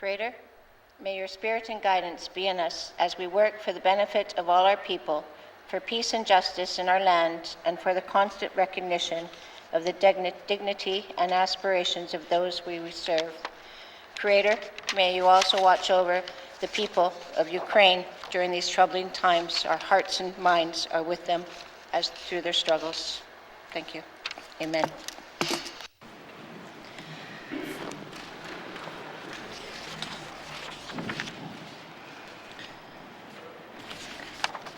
Creator, may your spirit and guidance be in us as we work for the benefit of all our people, for peace and justice in our land, and for the constant recognition of the dignity and aspirations of those we serve. Creator, may you also watch over the people of Ukraine during these troubling times. Our hearts and minds are with them as through their struggles. Thank you. Amen.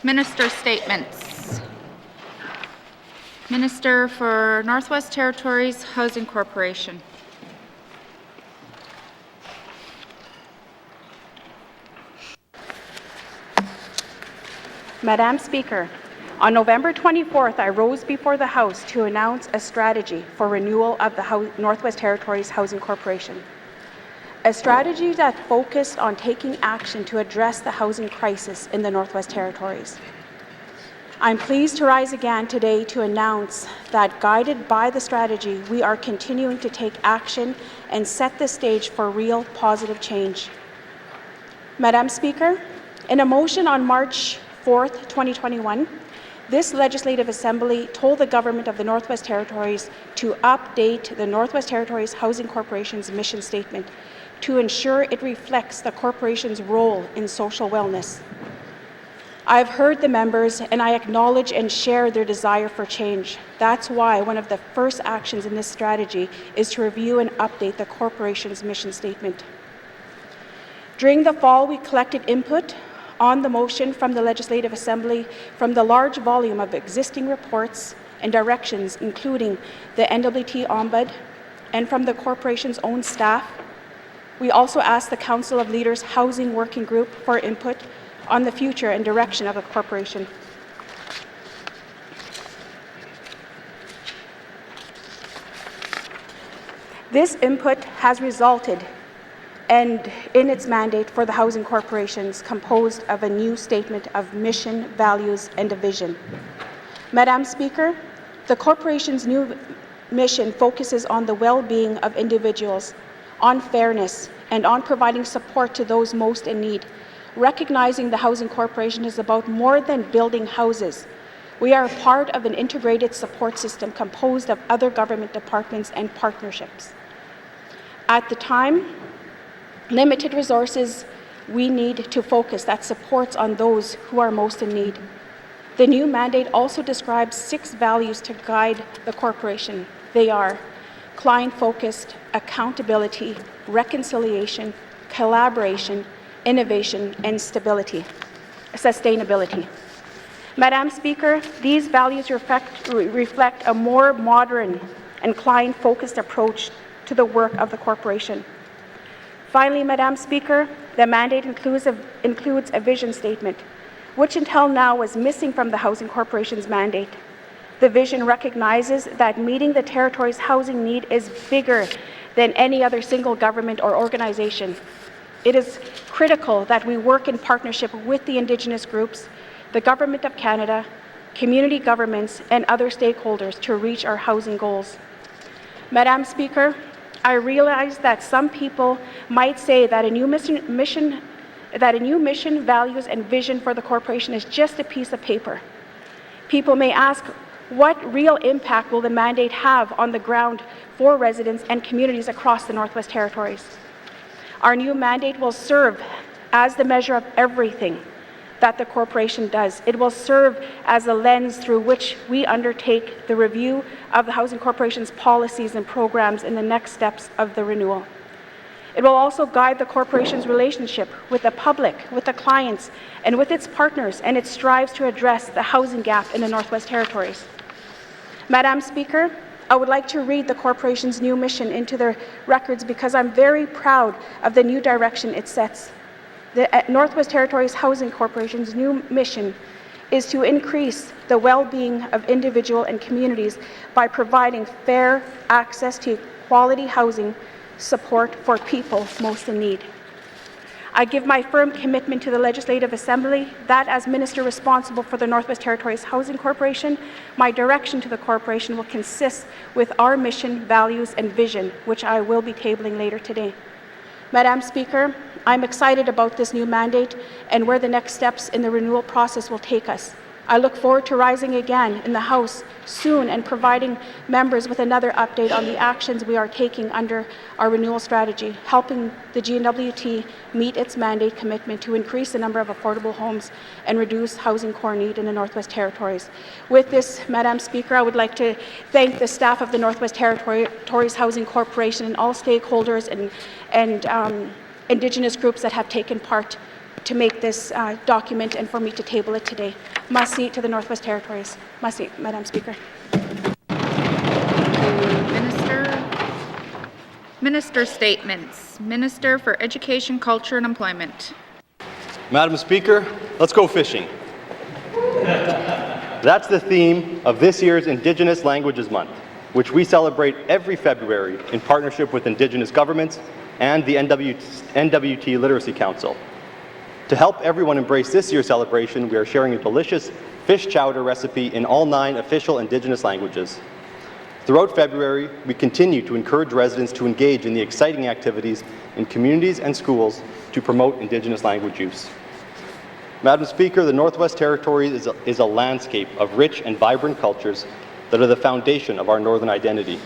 Minister statements. Minister for Northwest Territories Housing Corporation. Madam Speaker, on November 24th, I rose before the House to announce a strategy for renewal of the Northwest Territories Housing Corporation. A strategy that focused on taking action to address the housing crisis in the Northwest Territories. I'm pleased to rise again today to announce that, guided by the strategy, we are continuing to take action and set the stage for real positive change. Madam Speaker, in a motion on March 4th, 2021, this Legislative Assembly told the Government of the Northwest Territories to update the Northwest Territories Housing Corporation's mission statement to ensure it reflects the corporation's role in social wellness. I've heard the members, and I acknowledge and share their desire for change. That's why one of the first actions in this strategy is to review and update the corporation's mission statement. During the fall, we collected input on the motion from the Legislative Assembly from the large volume of existing reports and directions, including the N.W.T. Ombud, and from the corporation's own staff. We also asked the Council of Leaders Housing Working Group for input on the future and direction of the corporation. This input has resulted in its mandate for the housing corporations, composed of a new statement of mission, values, and a vision. Madam Speaker, the corporation's new mission focuses on the well-being of individuals, on fairness, and on providing support to those most in need. Recognizing the housing corporation is about more than building houses. We are part of an integrated support system composed of other government departments and partnerships. At the time, limited resources, we need to focus that supports on those who are most in need. The new mandate also describes 6 values to guide the corporation. They are client-focused, accountability, reconciliation, collaboration, innovation, and sustainability. Madam Speaker, these values reflect a more modern and client-focused approach to the work of the corporation. Finally, Madam Speaker, the mandate includes a vision statement, which until now was missing from the Housing Corporation's mandate. The vision recognizes that meeting the territory's housing need is bigger than any other single government or organization. It is critical that we work in partnership with the Indigenous groups, the Government of Canada, community governments, and other stakeholders to reach our housing goals. Madam Speaker, I realize that some people might say that a new mission, values, and vision for the corporation is just a piece of paper. People may ask, what real impact will the mandate have on the ground for residents and communities across the Northwest Territories? Our new mandate will serve as the measure of everything that the corporation does. It will serve as a lens through which we undertake the review of the Housing Corporation's policies and programs in the next steps of the renewal. It will also guide the corporation's relationship with the public, with the clients, and with its partners, and it strives to address the housing gap in the Northwest Territories. Madam Speaker, I would like to read the corporation's new mission into their records because I'm very proud of the new direction it sets. The Northwest Territories Housing Corporation's new mission is to increase the well-being of individual and communities by providing fair access to quality housing support for people most in need. I give my firm commitment to the Legislative Assembly that, as Minister responsible for the Northwest Territories Housing Corporation, my direction to the corporation will consist with our mission, values, and vision, which I will be tabling later today. Madam Speaker, I'm excited about this new mandate and where the next steps in the renewal process will take us. I look forward to rising again in the House soon and providing members with another update on the actions we are taking under our renewal strategy, helping the N.W.T meet its mandate commitment to increase the number of affordable homes and reduce housing core need in the Northwest Territories. With this, Madam Speaker, I would like to thank the staff of the Northwest Territories Housing Corporation and all stakeholders and Indigenous groups that have taken part to make this document and for me to table it today. Must to the Northwest Territories. Must Madam Speaker. Minister statements. Minister for Education, Culture and Employment. Madam Speaker, let's go fishing. That's the theme of this year's Indigenous Languages Month, which we celebrate every February in partnership with Indigenous governments and the N.W.T Literacy Council. To help everyone embrace this year's celebration, we are sharing a delicious fish chowder recipe in all 9 official Indigenous languages. Throughout February, we continue to encourage residents to engage in the exciting activities in communities and schools to promote Indigenous language use. Madam Speaker, the Northwest Territories is a landscape of rich and vibrant cultures that are the foundation of our northern identity.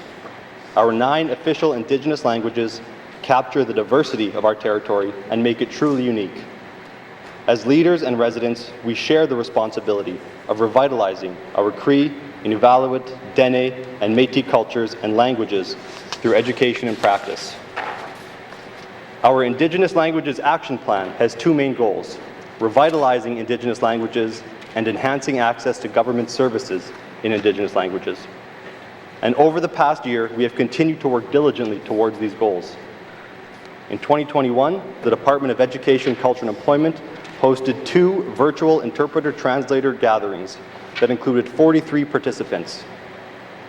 Our 9 official Indigenous languages capture the diversity of our territory and make it truly unique. As leaders and residents, we share the responsibility of revitalizing our Cree, Inuvialuit, Dene, and Métis cultures and languages through education and practice. Our Indigenous Languages Action Plan has 2 main goals: revitalizing Indigenous languages and enhancing access to government services in Indigenous languages. And over the past year, we have continued to work diligently towards these goals. In 2021, the Department of Education, Culture and Employment hosted 2 virtual interpreter-translator gatherings that included 43 participants.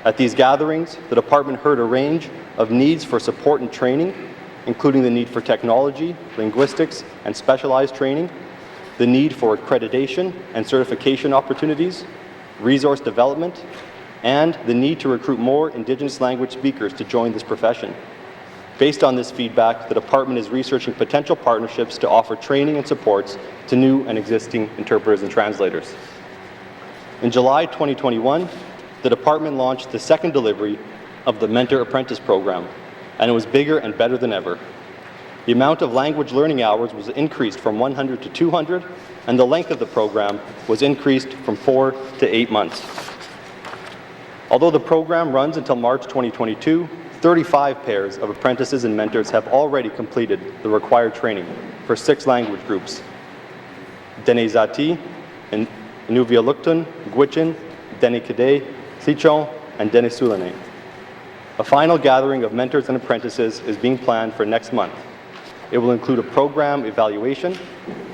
At these gatherings, the department heard a range of needs for support and training, including the need for technology, linguistics, and specialized training, the need for accreditation and certification opportunities, resource development, and the need to recruit more Indigenous language speakers to join this profession. Based on this feedback, the department is researching potential partnerships to offer training and supports to new and existing interpreters and translators. In July 2021, the department launched the 2nd delivery of the Mentor Apprentice program, and it was bigger and better than ever. The amount of language learning hours was increased from 100 to 200, and the length of the program was increased from 4 to 8 months. Although the program runs until March 2022, 35 pairs of apprentices and mentors have already completed the required training for 6 language groups: N.W.T, Inuvialuktun, Gwich'in, Dene-Kidé, Sichon, and Dene-Sulane. A final gathering of mentors and apprentices is being planned for next month. It will include a program evaluation,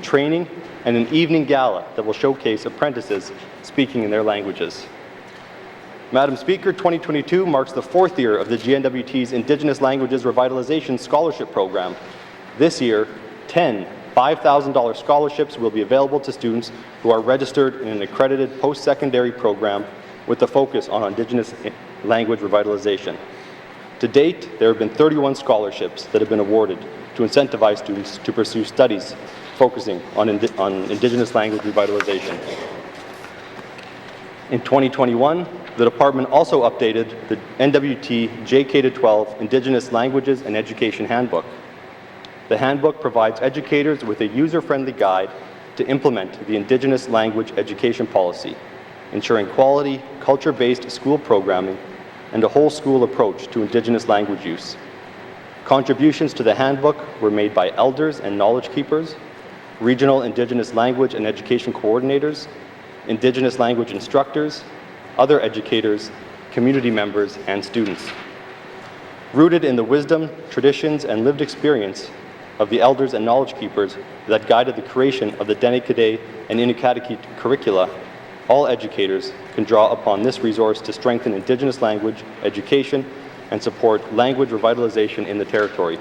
training, and an evening gala that will showcase apprentices speaking in their languages. Madam Speaker, 2022 marks the 4th year of the GNWT's Indigenous Languages Revitalization Scholarship Program. This year, 10 $5,000 scholarships will be available to students who are registered in an accredited post-secondary program with a focus on Indigenous language revitalization. To date, there have been 31 scholarships that have been awarded to incentivize students to pursue studies focusing on Indigenous language revitalization. In 2021, the department also updated the N.W.T JK-12 Indigenous Languages and Education Handbook. The handbook provides educators with a user-friendly guide to implement the Indigenous language education policy, ensuring quality, culture-based school programming and a whole school approach to Indigenous language use. Contributions to the handbook were made by elders and knowledge keepers, regional Indigenous language and education coordinators, Indigenous language instructors, other educators, community members, and students. Rooted in the wisdom, traditions, and lived experience of the elders and knowledge keepers that guided the creation of the Dene-Kidé and Inuktitut curricula, all educators can draw upon this resource to strengthen Indigenous language education and support language revitalization in the territory.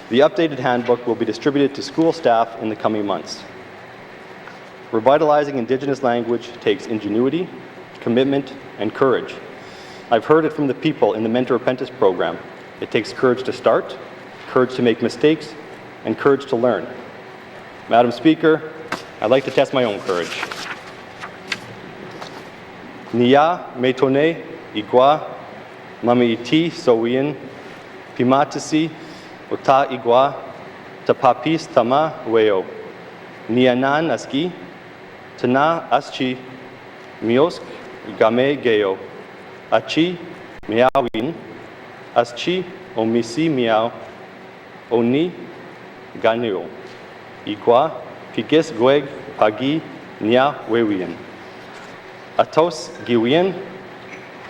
The updated handbook will be distributed to school staff in the coming months. Revitalizing Indigenous language takes ingenuity, commitment, and courage. I've heard it from the people in the Mentor Apprentice program. It takes courage to start, courage to make mistakes, and courage to learn. Madam Speaker, I'd like to test my own courage. Nia metone igua mamiiti sowien pimatisi ota igua tapapis tama weo nianan aski tana aschi miosk game geo achi meawin aschi omisi miao oni ganeo igua pigis gweg pagi nia wewien atos giwien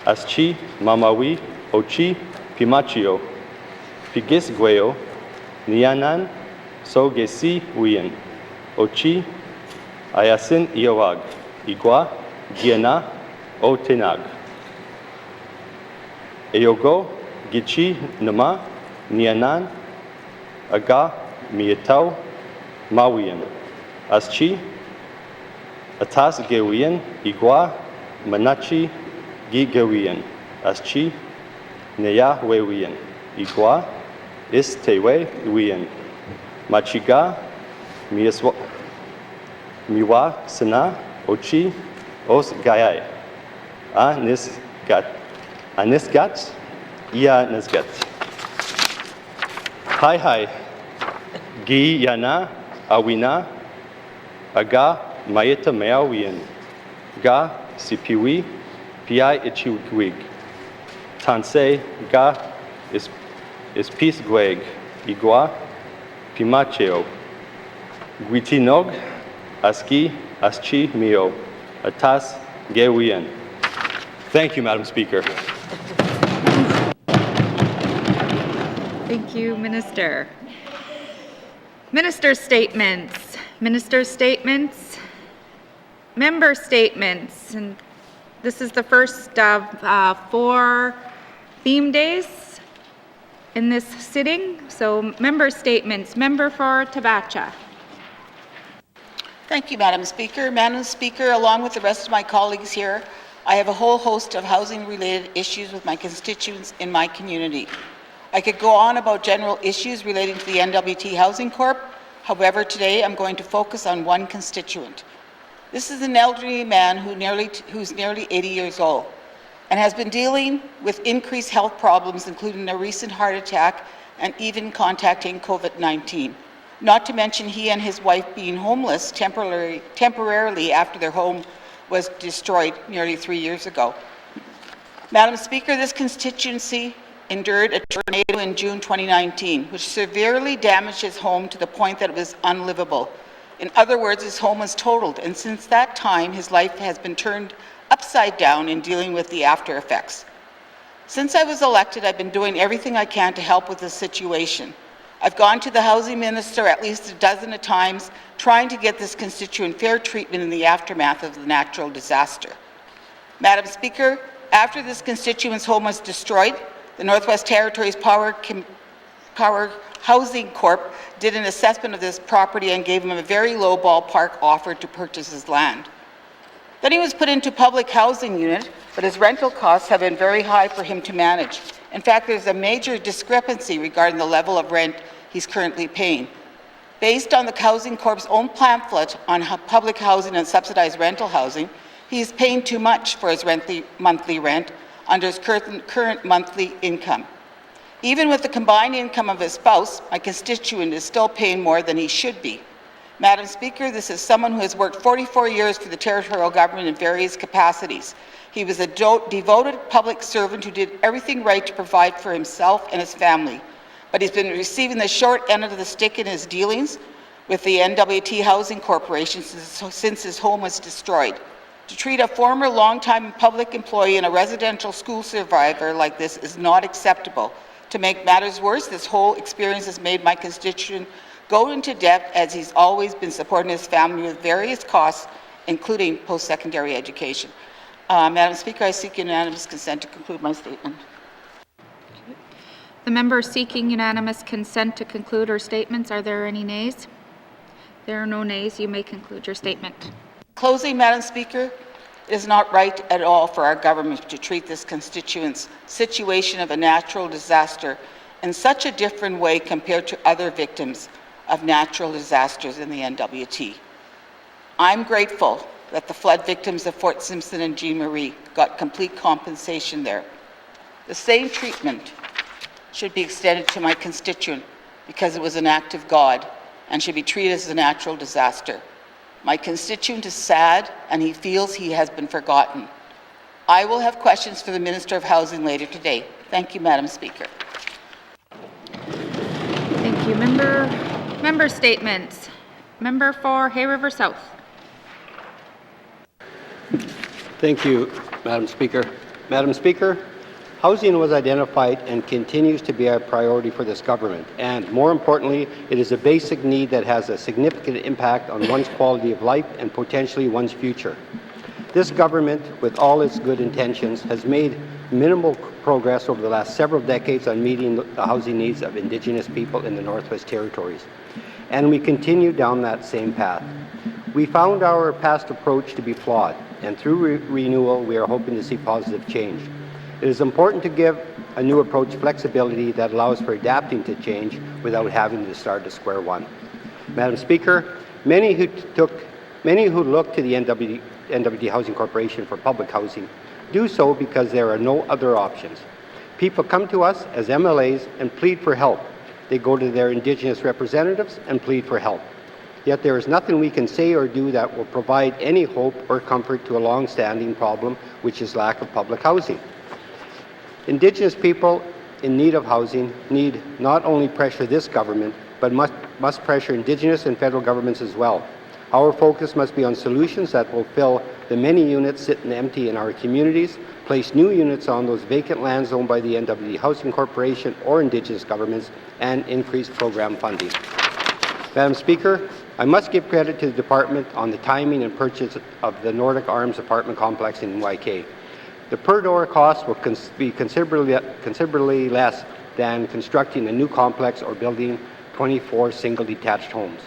aschi mamawi ochi pimachio pigis gweo nianan so gesi wien ochi ayasin iowag igua giena o tenag eyogo gichi nama nianan aga mietau mawien aschi atas gewien igua manachi gi gewien aschi neya wewien igua is tewe wien machiga miwa sana ochi os gayai anisgat ia nisgat hi gi yana awina aga mayeta meawien ga sipiwi pi ichiwig tanse ga is peace gweg igua pimacheo guitinog aski aschi mio atas gewien. Thank you, Madam Speaker. Thank you, Minister. Minister statements. Minister statements. Member statements. And this is the first of 4 theme days in this sitting. So member statements. Member for Tabacha. Thank you, Madam Speaker. Madam Speaker, along with the rest of my colleagues here, I have a whole host of housing-related issues with my constituents in my community. I could go on about general issues relating to the N.W.T. Housing Corp. However, today I'm going to focus on one constituent. This is an elderly man who's nearly 80 years old and has been dealing with increased health problems, including a recent heart attack and even contacting COVID-19. Not to mention he and his wife being homeless temporarily after their home was destroyed nearly 3 years ago. Madam Speaker, this constituency endured a tornado in June 2019, which severely damaged his home to the point that it was unlivable. In other words, his home was totaled, and since that time, his life has been turned upside down in dealing with the after effects. Since I was elected, I've been doing everything I can to help with this situation. I've gone to the housing minister at least a dozen times, trying to get this constituent fair treatment in the aftermath of the natural disaster. Madam Speaker, after this constituent's home was destroyed, the Northwest Territories Power Housing Corp did an assessment of this property and gave him a very low ballpark offer to purchase his land. Then he was put into public housing unit, but his rental costs have been very high for him to manage. In fact, there's a major discrepancy regarding the level of rent he's currently paying. Based on the Housing Corp's own pamphlet on public housing and subsidized rental housing, he's paying too much for his monthly rent under his current monthly income. Even with the combined income of his spouse, my constituent is still paying more than he should be. Madam Speaker, this is someone who has worked 44 years for the territorial government in various capacities. He was a devoted public servant who did everything right to provide for himself and his family. But he's been receiving the short end of the stick in his dealings with the N.W.T. Housing Corporation since his home was destroyed. To treat a former long-time public employee and a residential school survivor like this is not acceptable. To make matters worse, this whole experience has made my constituent go into debt, as he's always been supporting his family with various costs, including post-secondary education. Madam Speaker, I seek unanimous consent to conclude my statement. The member seeking unanimous consent to conclude her statements, are there any nays? There are no nays. You may conclude your statement. Closing, Madam Speaker, it is not right at all for our government to treat this constituent's situation of a natural disaster in such a different way compared to other victims of natural disasters in the N.W.T. I'm grateful that the flood victims of Fort Simpson and Jean Marie got complete compensation there. The same treatment should be extended to my constituent because it was an act of God and should be treated as a natural disaster. My constituent is sad and he feels he has been forgotten. I will have questions for the Minister of Housing later today. Thank you, Madam Speaker. Thank you. Member statements. Member for Hay River South. Thank you, Madam Speaker. Madam Speaker, housing was identified and continues to be a priority for this government, and more importantly, it is a basic need that has a significant impact on one's quality of life and potentially one's future. This government, with all its good intentions, has made minimal progress over the last several decades on meeting the housing needs of Indigenous people in the Northwest Territories, and we continue down that same path. We found our past approach to be flawed, and through renewal, we are hoping to see positive change. It is important to give a new approach flexibility that allows for adapting to change without having to start at square one. Madam Speaker, many who look to the N.W.T. Housing Corporation for public housing do so because there are no other options. People come to us as MLAs and plead for help. They go to their Indigenous representatives and plead for help. Yet there is nothing we can say or do that will provide any hope or comfort to a long-standing problem, which is lack of public housing. Indigenous people in need of housing need not only pressure this government, but must pressure Indigenous and federal governments as well. Our focus must be on solutions that will fill the many units sitting empty in our communities, place new units on those vacant lands owned by the N.W.T. Housing Corporation or Indigenous governments, and increase program funding. Madam Speaker, I must give credit to the department on the timing and purchase of the Nordic Arms apartment complex in YK. The per-door cost will be considerably less than constructing a new complex or building 24 single detached homes.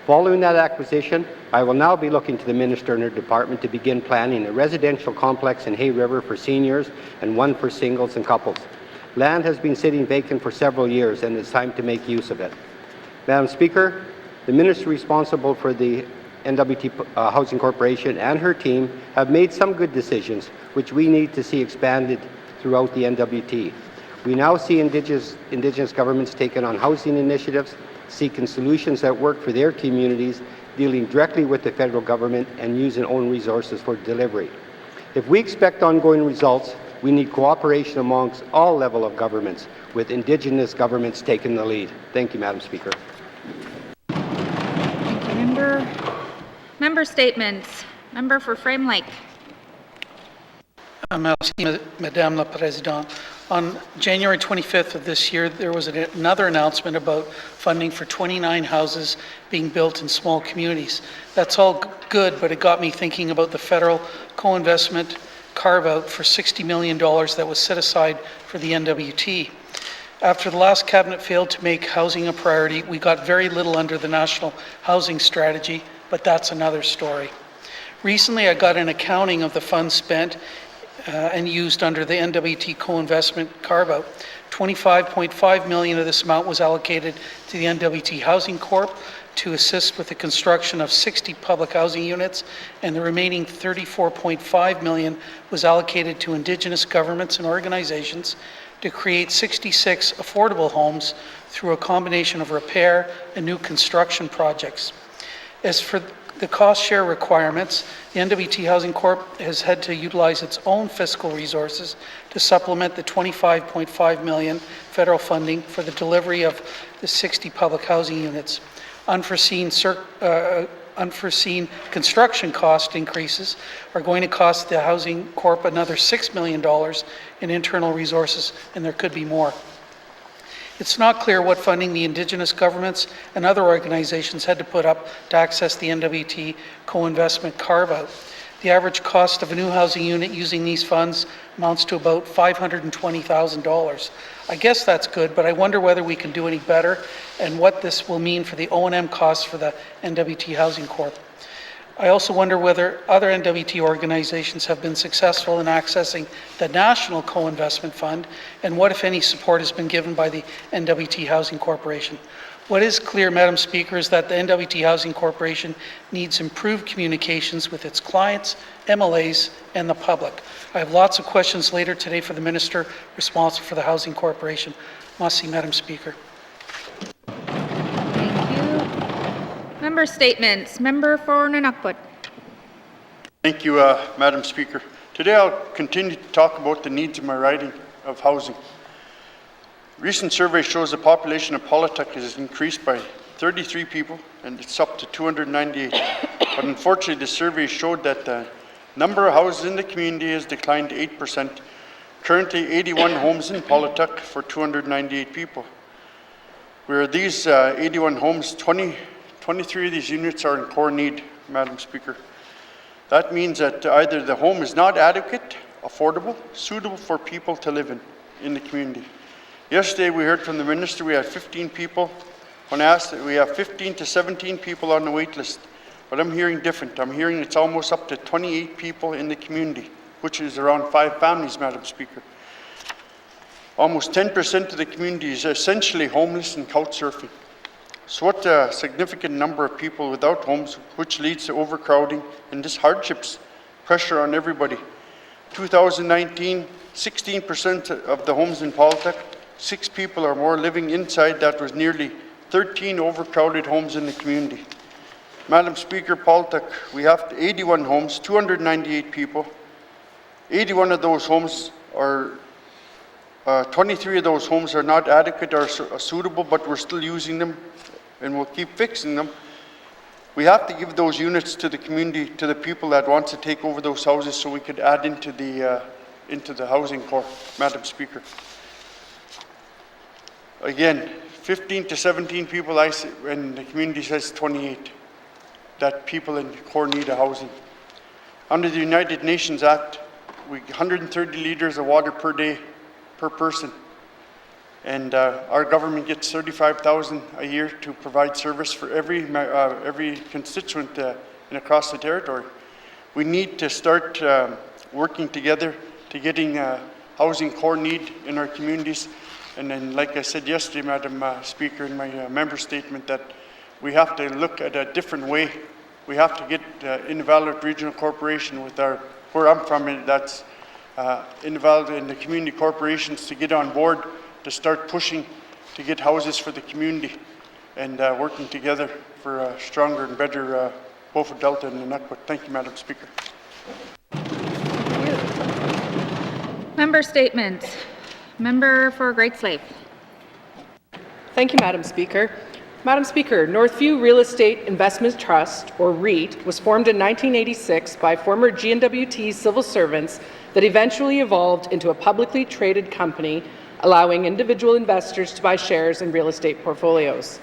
Following that acquisition, I will now be looking to the Minister and her department to begin planning a residential complex in Hay River for seniors and one for singles and couples. Land has been sitting vacant for several years, and it's time to make use of it. Madam Speaker, the Minister responsible for the N.W.T. Housing Corporation and her team have made some good decisions, which we need to see expanded throughout the N.W.T. We now see Indigenous governments taking on housing initiatives, seeking solutions that work for their communities, dealing directly with the federal government, and using own resources for delivery. If we expect ongoing results, we need cooperation amongst all levels of governments, with Indigenous governments taking the lead. Thank you, Madam Speaker. Member statements. Member for Frame Lake. Merci, Madame la Présidente. On January 25th of this year, there was another announcement about funding for 29 houses being built in small communities. That's all good, but it got me thinking about the federal co-investment carve-out for $60 million that was set aside for the N.W.T. After the last cabinet failed to make housing a priority, we got very little under the National Housing Strategy, but that's another story. Recently, I got an accounting of the funds spent and used under the N.W.T. co-investment carve-out. $25.5 million of this amount was allocated to the N.W.T. Housing Corp to assist with the construction of 60 public housing units, and the remaining $34.5 million was allocated to Indigenous governments and organizations to create 66 affordable homes through a combination of repair and new construction projects. As for the cost share requirements, the N.W.T. Housing Corp has had to utilize its own fiscal resources to supplement the $25.5 million federal funding for the delivery of the 60 public housing units. Unforeseen construction cost increases are going to cost the Housing Corp another $6 million in internal resources, and there could be more. It's not clear what funding the Indigenous governments and other organizations had to put up to access the N.W.T. co-investment carve-out. The average cost of a new housing unit using these funds amounts to about $520,000. I guess that's good, but I wonder whether we can do any better and what this will mean for the O&M costs for the N.W.T. Housing Corp. I also wonder whether other N.W.T. organizations have been successful in accessing the National Co-Investment Fund, and what, if any, support has been given by the N.W.T. Housing Corporation. What is clear, Madam Speaker, is that the N.W.T. Housing Corporation needs improved communications with its clients, MLAs, and the public. I have lots of questions later today for the Minister responsible for the Housing Corporation. Merci, Madam Speaker. Thank you. Member statements. Member for Nunavut. Thank you, Madam Speaker. Today I'll continue to talk about the needs of my riding of housing. Recent survey shows the population of Polituk has increased by 33 people and it's up to 298. But unfortunately the survey showed that the number of houses in the community has declined to 8%. Currently 81 homes in Polituk for 298 people. Where these 81 homes, 23 of these units are in core need, Madam Speaker. That means that either the home is not adequate, affordable, suitable for people to live in the community. Yesterday we heard from the Minister we had 15 people. When asked, we have 15 to 17 people on the wait list. But I'm hearing different. I'm hearing it's almost up to 28 people in the community, which is around 5 families, Madam Speaker. Almost 10% of the community is essentially homeless and couch surfing. So what a significant number of people without homes, which leads to overcrowding and just hardships, pressure on everybody. 2019, 16% of the homes in Polituk, 6 people or more living inside. That was nearly 13 overcrowded homes in the community. Madam Speaker, Polituk, we have 81 homes, 298 people. 81 of those homes are, 23 of those homes are not adequate or suitable, but we're still using them and we'll keep fixing them. We have to give those units to the community, to the people that want to take over those houses so we could add into the housing core, Madam Speaker. Again, 15 to 17 people, and the community says 28, that people in core need of housing. Under the United Nations Act, 130 litres of water per day, per person. And our government gets $35,000 a year to provide service for every constituent and across the territory. We need to start working together to getting housing core need in our communities. And then, like I said yesterday, Madam Speaker, in my member statement, that we have to look at a different way. We have to get N.W.T. Regional Corporation with where I'm from, and that's N.W.T. and the community corporations to get on board, to start pushing to get houses for the community and working together for a stronger and better both for Delta and N.W.T. Thank you, Madam Speaker. Member statements. Member for Great Slave. Thank you, Madam Speaker. Madam Speaker, Northview Real Estate Investment Trust, or REIT, was formed in 1986 by former N.W.T. civil servants that eventually evolved into a publicly traded company, allowing individual investors to buy shares in real estate portfolios.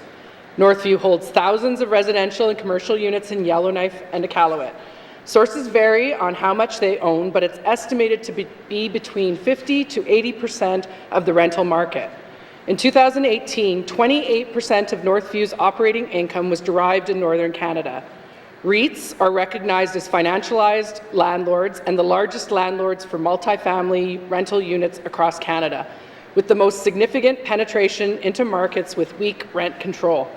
Northview holds thousands of residential and commercial units in Yellowknife and Iqaluit. Sources vary on how much they own, but it's estimated to be between 50 to 80% of the rental market. In 2018, 28% of Northview's operating income was derived in Northern Canada. REITs are recognized as financialized landlords and the largest landlords for multifamily rental units across Canada, with the most significant penetration into markets with weak rent control.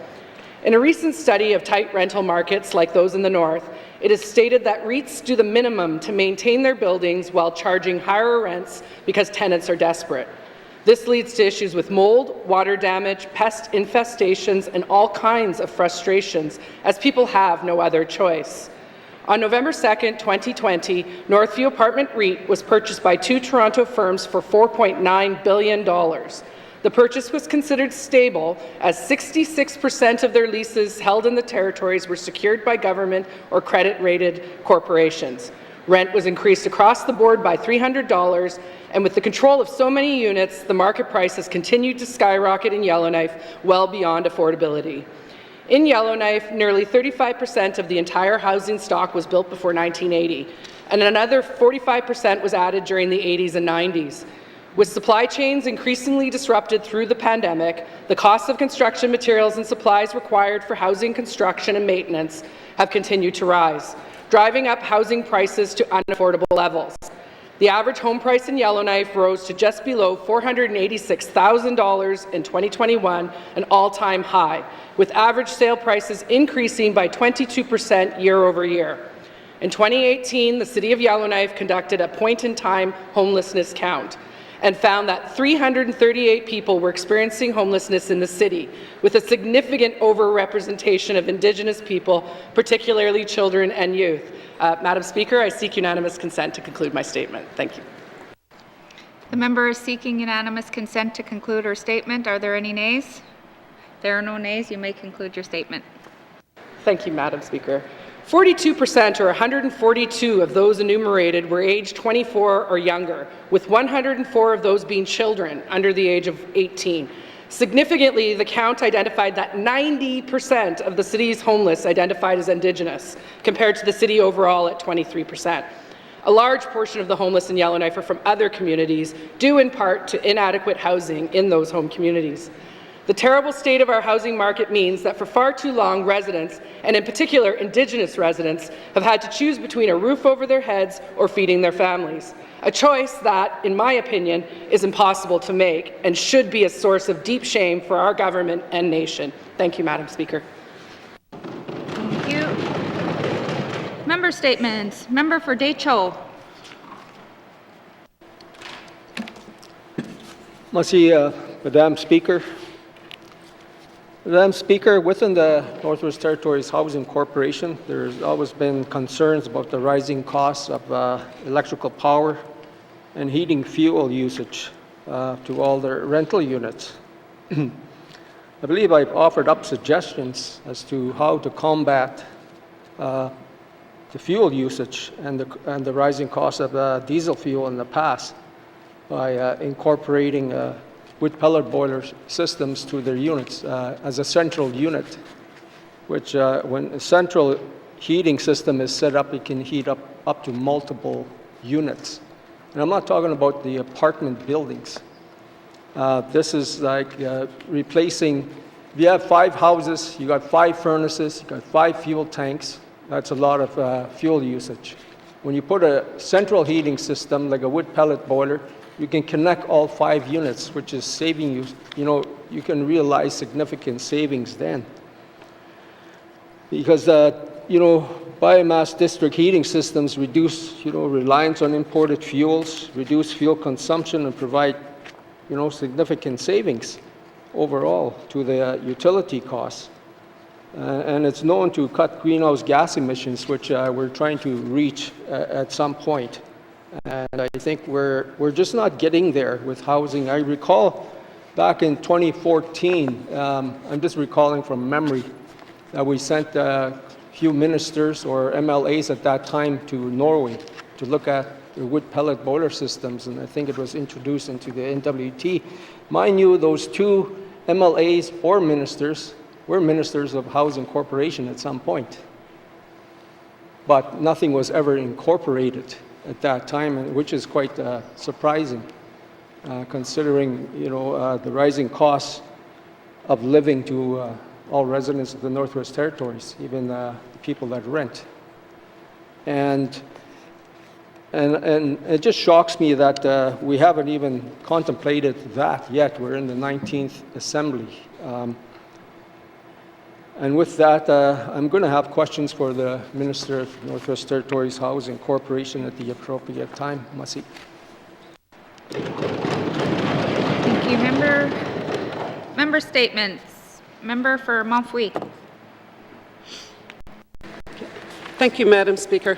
In a recent study of tight rental markets like those in the north, it is stated that REITs do the minimum to maintain their buildings while charging higher rents because tenants are desperate. This leads to issues with mold, water damage, pest infestations, and all kinds of frustrations, as people have no other choice. On November 2nd, 2020, Northview Apartment REIT was purchased by 2 Toronto firms for $4.9 billion. The purchase was considered stable as 66% of their leases held in the territories were secured by government or credit-rated corporations. Rent was increased across the board by $300, and with the control of so many units, the market price has continued to skyrocket in Yellowknife well beyond affordability. In Yellowknife, nearly 35% of the entire housing stock was built before 1980, and another 45% was added during the 80s and 90s. With supply chains increasingly disrupted through the pandemic, the cost of construction materials and supplies required for housing construction and maintenance have continued to rise, driving up housing prices to unaffordable levels. The average home price in Yellowknife rose to just below $486,000 in 2021, an all-time high, with average sale prices increasing by 22% year over year. In 2018, the City of Yellowknife conducted a point-in-time homelessness count and found that 338 people were experiencing homelessness in the city, with a significant overrepresentation of Indigenous people, particularly children and youth. Madam Speaker, I seek unanimous consent to conclude my statement. Thank you. The member is seeking unanimous consent to conclude her statement. Are there any nays? There are no nays. You may conclude your statement. Thank you, Madam Speaker. 42%, or 142 of those enumerated, were aged 24 or younger, with 104 of those being children under the age of 18. Significantly, the count identified that 90% of the city's homeless identified as Indigenous, compared to the city overall at 23%. A large portion of the homeless in Yellowknife are from other communities, due in part to inadequate housing in those home communities. The terrible state of our housing market means that for far too long, residents, and in particular Indigenous residents, have had to choose between a roof over their heads or feeding their families. A choice that, in my opinion, is impossible to make and should be a source of deep shame for our government and nation. Thank you, Madam Speaker. Thank you. Member statements. Member for Decho. Merci, Madam Speaker. Madam Speaker, within the Northwest Territories Housing Corporation, there's always been concerns about the rising costs of electrical power and heating fuel usage to all their rental units. I believe I've offered up suggestions as to how to combat the fuel usage and the rising cost of diesel fuel in the past by incorporating wood pellet boiler systems to their units as a central unit, which when a central heating system is set up, it can heat up to multiple units. And I'm not talking about the apartment buildings. This is like replacing, if you have 5 houses, you got 5 furnaces, you got 5 fuel tanks, that's a lot of fuel usage. When you put a central heating system like a wood pellet boiler, you can connect all 5 units, which is saving you, you can realize significant savings then. Because, biomass district heating systems reduce, reliance on imported fuels, reduce fuel consumption, and provide, significant savings overall to the utility costs. And it's known to cut greenhouse gas emissions, which we're trying to reach at some point. And I think we're just not getting there with housing. I recall back in 2014, I'm just recalling from memory, that we sent a few ministers or MLAs at that time to Norway to look at the wood pellet boiler systems, and I think it was introduced into the N.W.T. Mind you, those 2 MLAs or ministers were ministers of Housing Corporation at some point, but nothing was ever incorporated at that time, which is quite surprising, considering the rising costs of living to all residents of the Northwest Territories, even the people that rent. And it just shocks me that we haven't even contemplated that yet. We're in the 19th Assembly. And with that, I'm going to have questions for the Minister of Northwest Territories Housing Corporation at the appropriate time. Merci. Thank you, Member statements. Member for Montfouille. Thank you, Madam Speaker.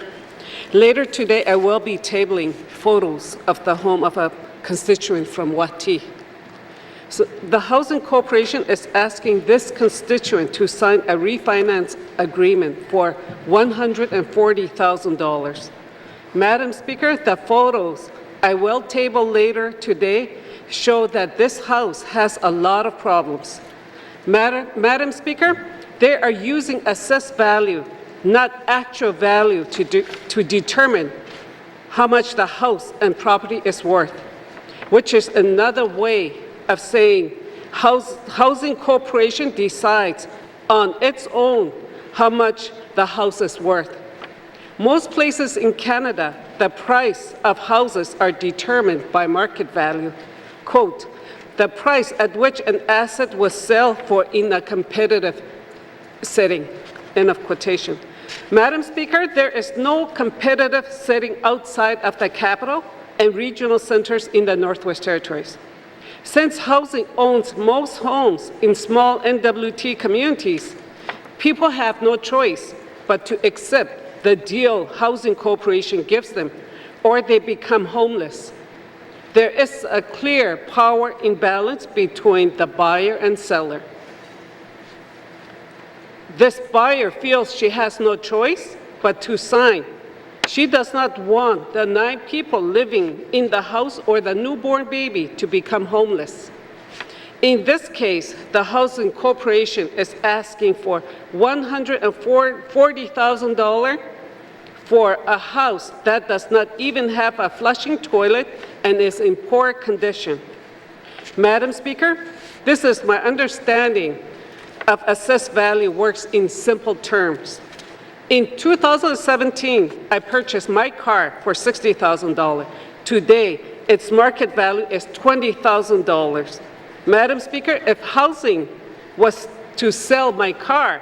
Later today, I will be tabling photos of the home of a constituent from N.W.T. So the Housing Corporation is asking this constituent to sign a refinance agreement for $140,000. Madam Speaker, the photos I will table later today show that this house has a lot of problems. Madam Speaker, they are using assessed value, not actual value, to determine how much the house and property is worth. which is another way of saying housing corporation decides on its own how much the house is worth. Most places in Canada, the price of houses are determined by market value. Quote, the price at which an asset will sell for in a competitive setting, end of quotation. Madam Speaker, there is no competitive setting outside of the capital and regional centers in the Northwest Territories. Since housing owns most homes in small N.W.T communities, people have no choice but to accept the deal Housing Corporation gives them, or they become homeless. There is a clear power imbalance between the buyer and seller. This buyer feels she has no choice but to sign. She does not want the 9 people living in the house or the newborn baby to become homeless. In this case, the Housing Corporation is asking for $140,000 for a house that does not even have a flushing toilet and is in poor condition. Madam Speaker, this is my understanding of assessed value works in simple terms. In 2017, I purchased my car for $60,000. Today, its market value is $20,000. Madam Speaker, if housing was to sell my car,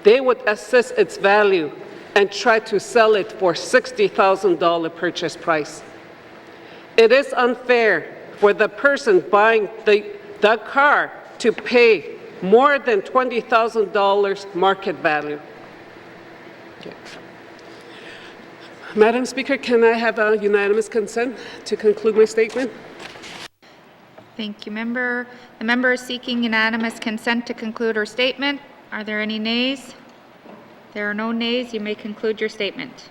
they would assess its value and try to sell it for $60,000 purchase price. It is unfair for the person buying the car to pay more than $20,000 market value. Okay. Madam Speaker, can I have a unanimous consent to conclude my statement? Thank you, member. The member is seeking unanimous consent to conclude her statement. Are there any nays? There are no nays. You may conclude your statement.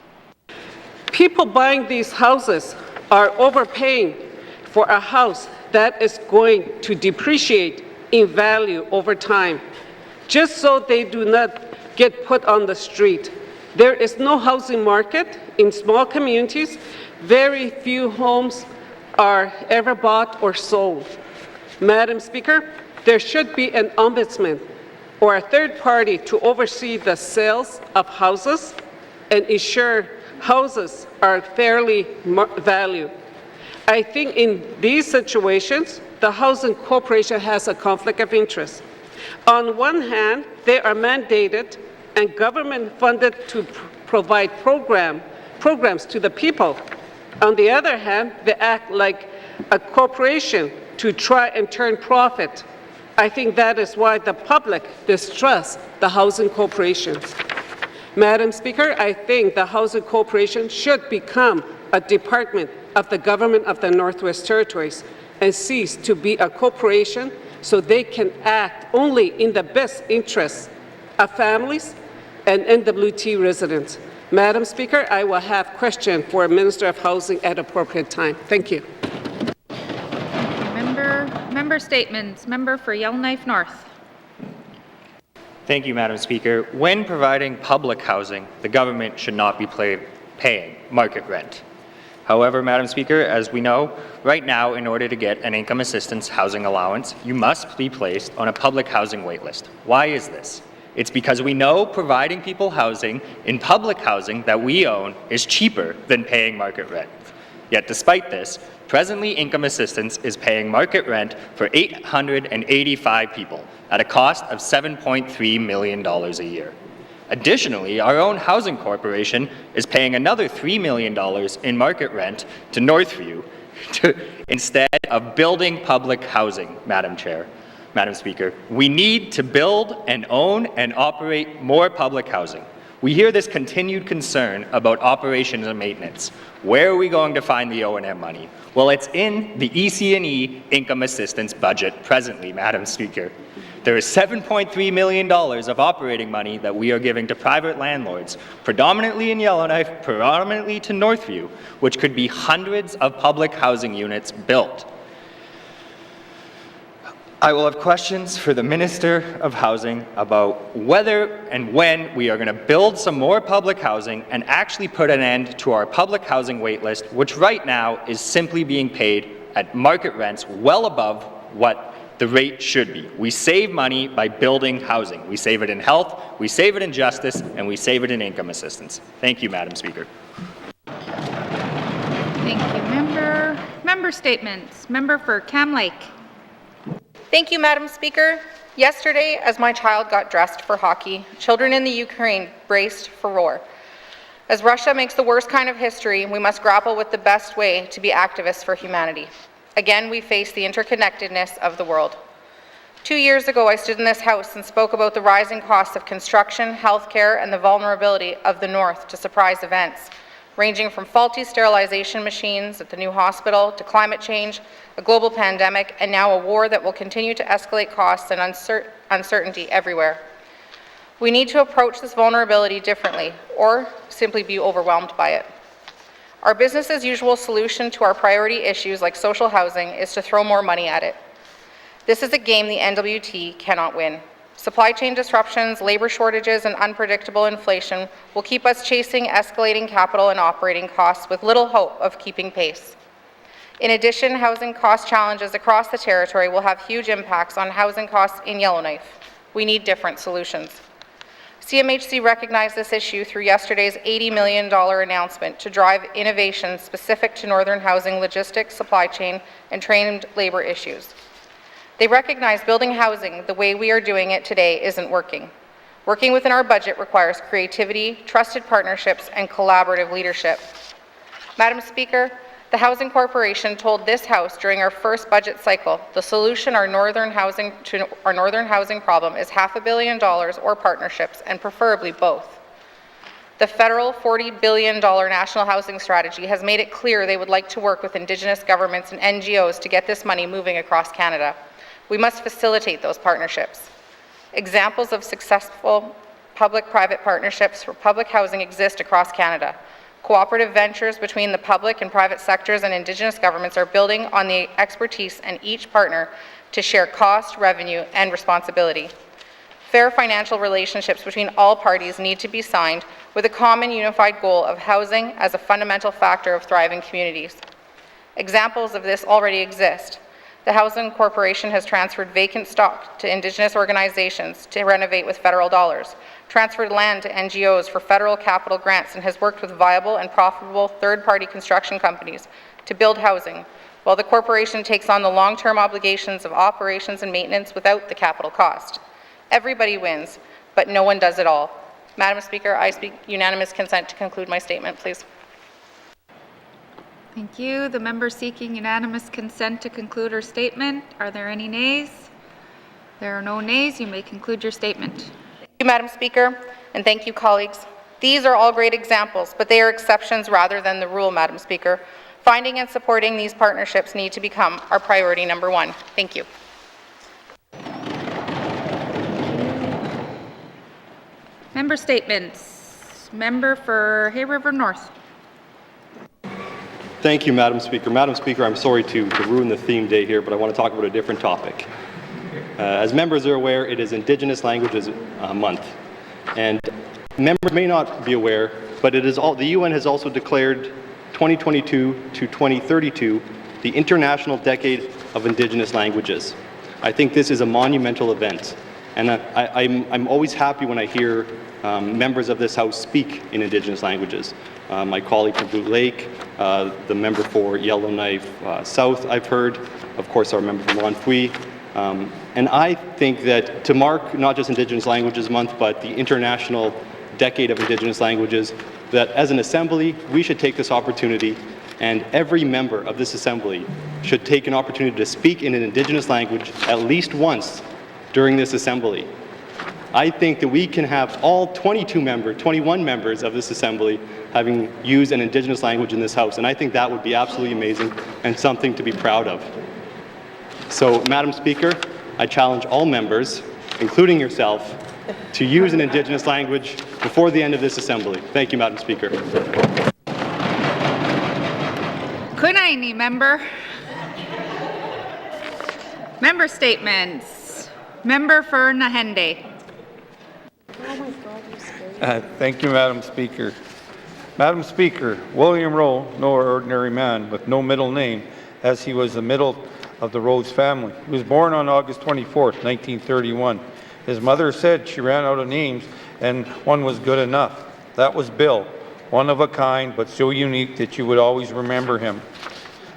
People buying these houses are overpaying for a house that is going to depreciate in value over time, just so they do not get put on the street. There is no housing market in small communities. Very few homes are ever bought or sold. Madam Speaker, there should be an ombudsman or a third party to oversee the sales of houses and ensure houses are fairly valued. I think in these situations, the Housing Corporation has a conflict of interest. On one hand, they are mandated and government funded to provide programs to the people. On the other hand, they act like a corporation to try and turn profit. I think that is why the public distrusts the Housing Corporations. Madam Speaker, I think the Housing Corporation should become a department of the government of the Northwest Territories and cease to be a corporation so they can act only in the best interests of families and N.W.T residents. Madam Speaker, I will have question for Minister of Housing at appropriate time. Thank you. Member statements. Member for Yellowknife North. Thank you, Madam Speaker. When providing public housing, the government should not be paying market rent. However, Madam Speaker, as we know, right now, in order to get an income assistance housing allowance, you must be placed on a public housing waitlist. Why is this? It's because we know providing people housing in public housing that we own is cheaper than paying market rent. Yet despite this, presently income assistance is paying market rent for 885 people at a cost of $7.3 million a year. Additionally, our own Housing Corporation is paying another $3 million in market rent to Northview instead of building public housing, Madam Speaker. We need to build and own and operate more public housing. We hear this continued concern about operations and maintenance. Where are we going to find the O&M money? Well, it's in the EC&E income assistance budget presently, Madam Speaker. There is $7.3 million of operating money that we are giving to private landlords, predominantly in Yellowknife, predominantly to Northview, which could be hundreds of public housing units built. I will have questions for the Minister of Housing about whether and when we are going to build some more public housing and actually put an end to our public housing waitlist, which right now is simply being paid at market rents well above what the rate should be. We save money by building housing. We save it in health, we save it in justice, and we save it in income assistance. Thank you, Madam Speaker. Thank you, member. Member statements. Member for Cam Lake. Thank you, Madam Speaker. Yesterday, as my child got dressed for hockey, children in the Ukraine braced for war. As Russia makes the worst kind of history, we must grapple with the best way to be activists for humanity. Again, we face the interconnectedness of the world. 2 years ago, I stood in this House and spoke about the rising costs of construction, healthcare, and the vulnerability of the North to surprise events, ranging from faulty sterilization machines at the new hospital to climate change, a global pandemic, and now a war that will continue to escalate costs and uncertainty everywhere. We need to approach this vulnerability differently, or simply be overwhelmed by it. Our business as usual solution to our priority issues like social housing is to throw more money at it. This is a game the N.W.T cannot win. Supply chain disruptions, labor shortages, and unpredictable inflation will keep us chasing escalating capital and operating costs with little hope of keeping pace. In addition, housing cost challenges across the territory will have huge impacts on housing costs in Yellowknife. We need different solutions. CMHC recognized this issue through yesterday's $80 million announcement to drive innovation specific to northern housing logistics, supply chain, and trained labor issues. They recognize building housing the way we are doing it today isn't working. Working within our budget requires creativity, trusted partnerships, and collaborative leadership. Madam Speaker, the Housing Corporation told this House during our first budget cycle the solution to our northern housing problem is $500 million or partnerships, and preferably both. The federal $40 billion national housing strategy has made it clear they would like to work with Indigenous governments and NGOs to get this money moving across Canada. We must facilitate those partnerships. Examples of successful public-private partnerships for public housing exist across Canada. Cooperative ventures between the public and private sectors and Indigenous governments are building on the expertise in each partner to share cost, revenue, and responsibility. Fair financial relationships between all parties need to be signed with a common unified goal of housing as a fundamental factor of thriving communities. Examples of this already exist. The Housing Corporation has transferred vacant stock to Indigenous organizations to renovate with federal dollars, transferred land to NGOs for federal capital grants, and has worked with viable and profitable third-party construction companies to build housing, while the corporation takes on the long-term obligations of operations and maintenance without the capital cost. Everybody wins, but no one does it all. Madam Speaker, I speak unanimous consent to conclude my statement, please. Thank you. The member seeking unanimous consent to conclude her statement. Are there any nays? There are no nays. You may conclude your statement. Thank you, Madam Speaker, and thank you, colleagues. These are all great examples, but they are exceptions rather than the rule, Madam Speaker. Finding and supporting these partnerships need to become our priority number one. Thank you. Member statements. Member for Hay River North. Thank you, Madam Speaker. Madam Speaker, I'm sorry to ruin the theme day here, but I want to talk about a different topic. As members are aware, it is Indigenous Languages Month. And members may not be aware, but it is the UN has also declared 2022 to 2032 the International Decade of Indigenous Languages. I think this is a monumental event. And I'm always happy when I hear members of this House speak in Indigenous languages. My colleague from Boot Lake, the member for Yellowknife South, I've heard, of course our member from N.W.T. And I think that to mark not just Indigenous Languages Month, but the International Decade of Indigenous Languages, that as an assembly, we should take this opportunity, and every member of this assembly should take an opportunity to speak in an Indigenous language at least once during this assembly. I think that we can have all 21 members of this assembly having used an Indigenous language in this House, and I think that would be absolutely amazing and something to be proud of. So, Madam Speaker, I challenge all members, including yourself, to use an Indigenous language before the end of this assembly. Thank you, Madam Speaker. Kunaini, member. Member statements. Member for Nahende. Thank you, Madam Speaker. Madam Speaker, William Rowe, no ordinary man with no middle name, as he was the middle of the Rhodes family. He was born on August 24th, 1931. His mother said she ran out of names and one was good enough. That was Bill, one of a kind, but so unique that you would always remember him.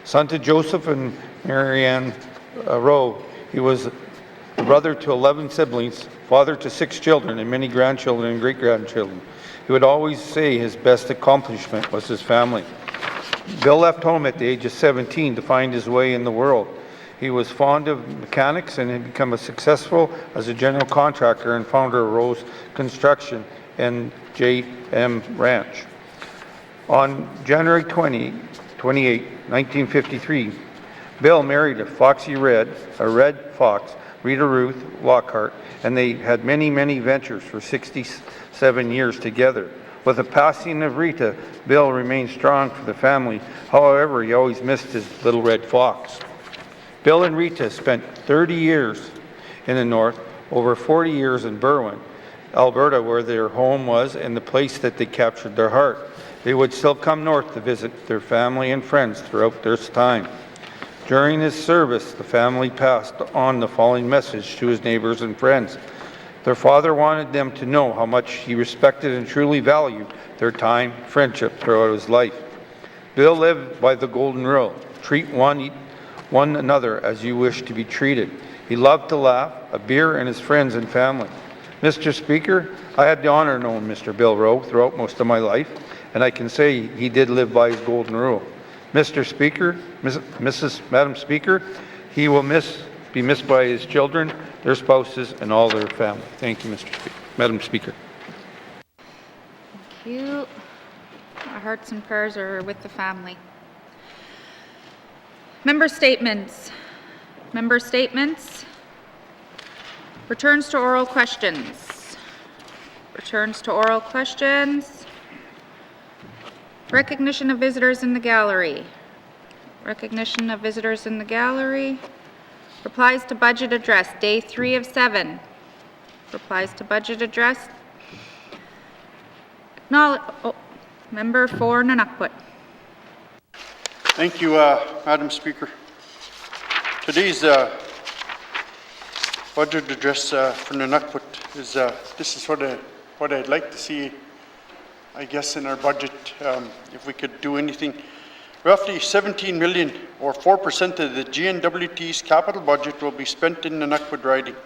Son to Joseph and Marianne Rowe, he was the brother to 11 siblings, father to 6 children and many grandchildren and great-grandchildren. He would always say his best accomplishment was his family. Bill left home at the age of 17 to find his way in the world. He was fond of mechanics and had become successful as a general contractor and founder of Rose Construction and J.M. Ranch. On January 28, 1953, Bill married a foxy red, a red fox, Rita Ruth Lockhart, and they had many, many ventures for 67 years together. With the passing of Rita, Bill remained strong for the family. However, he always missed his little red fox. Bill and Rita spent 30 years in the north, over 40 years in Berwyn, Alberta, where their home was and the place that they captured their heart. They would still come north to visit their family and friends throughout this time. During his service, the family passed on the following message to his neighbors and friends. Their father wanted them to know how much he respected and truly valued their time, friendship throughout his life. Bill lived by the golden rule: treat one another as you wish to be treated. He loved to laugh, a beer, and his friends and family. Mr. Speaker, I had the honor of knowing Mr. Bill Rowe throughout most of my life, and I can say he did live by his golden rule. Mr. Speaker, Madam Speaker, he will be missed by his children, their spouses, and all their family. Thank you, Madam Speaker. Thank you. Our hearts and prayers are with the family. Member statements. Member statements. Returns to oral questions. Returns to oral questions. Recognition of visitors in the gallery. Recognition of visitors in the gallery. Replies to budget address, day 3 of 7. Replies to budget address. Member for N.W.T. Thank you, Madam Speaker. Today's budget address for N.W.T. is this is what I'd like to see, I guess, in our budget, if we could do anything. Roughly 17 million, or 4% of the N.W.T's capital budget will be spent in the N.W.T. riding.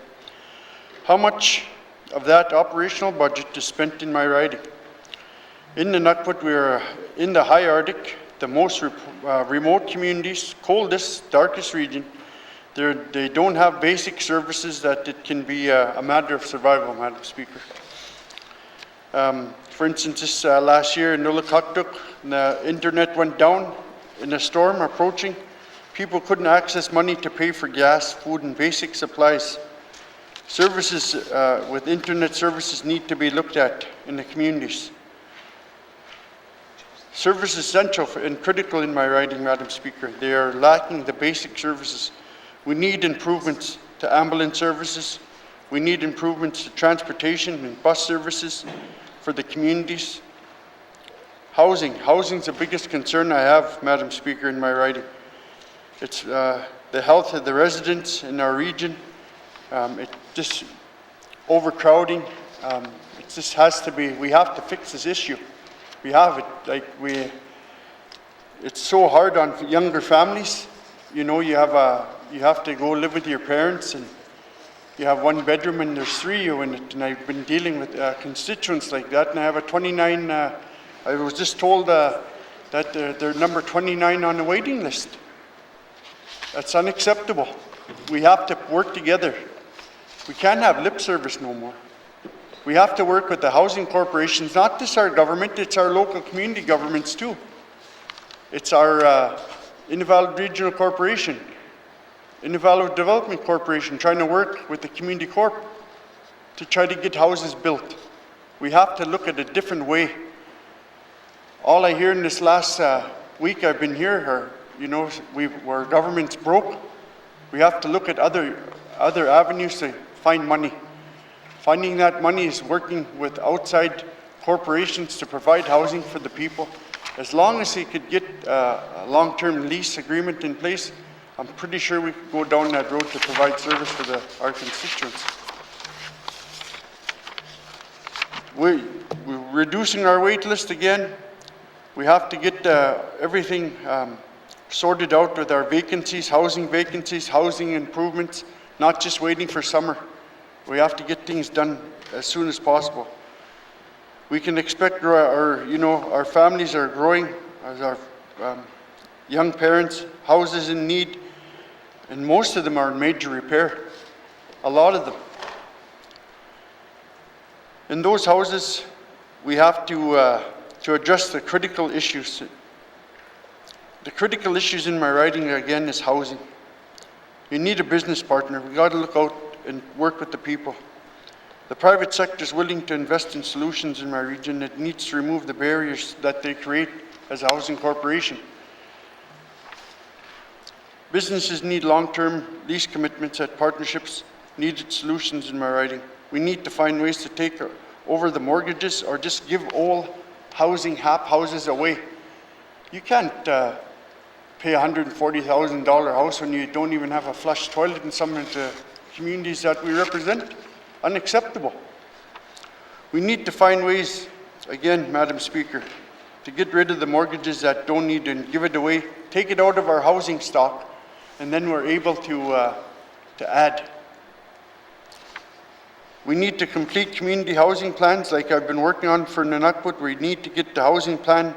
How much of that operational budget is spent in my riding? In the N.W.T., we are in the high Arctic, the most remote communities, coldest, darkest region. They don't have basic services that it can be a matter of survival, Madam Speaker. For instance, this last year in Nulakaktuk, the internet went down in a storm approaching. People couldn't access money to pay for gas, food, and basic supplies. Services with internet services need to be looked at in the communities. Service is essential and critical in my riding, Madam Speaker. They are lacking the basic services. We need improvements to ambulance services. We need improvements to transportation and bus services for the communities. Housing's the biggest concern I have, Madam Speaker, in my riding. It's the health of the residents in our region. It just overcrowding. It just has to be. We have to fix this issue. We have it. It's so hard on younger families. You know, you have to go live with your parents, and you have one bedroom and there's 3 of you in it. And I've been dealing with constituents like that, and I have a 29. I was just told that they're number 29 on the waiting list. That's unacceptable. We have to work together. We can't have lip service no more. We have to work with the housing corporations, not just our government, it's our local community governments too. It's our N.W.T. Regional Corporation, N.W.T. Development Corporation, trying to work with the Community Corp to try to get houses built. We have to look at a different way. All I hear in this last week I've been here are, you know, where government's broke. We have to look at other avenues to find money. Finding that money is working with outside corporations to provide housing for the people. As long as he could get a long-term lease agreement in place, I'm pretty sure we could go down that road to provide service for our constituents. We're reducing our wait list again. We have to get everything sorted out with our vacancies, housing improvements, not just waiting for summer. We have to get things done as soon as possible. We can expect our families are growing as our young parents, houses in need, and most of them are in major repair, a lot of them. In those houses, we have to address the critical issues. The critical issues in my riding, again, is housing. You need a business partner. We got to look out and work with the people. The private sector is willing to invest in solutions in my region. It needs to remove the barriers that they create as a housing corporation. Businesses need long-term lease commitments at partnerships, needed solutions in my riding. We need to find ways to take over the mortgages or just give all housing, houses away. You can't pay a $140,000 house when you don't even have a flush toilet in some of the communities that we represent. Unacceptable. We need to find ways, again, Madam Speaker, to get rid of the mortgages that don't need and give it away, take it out of our housing stock, and then we're able to add. We need to complete community housing plans like I've been working on for N.W.T. We need to get the housing plan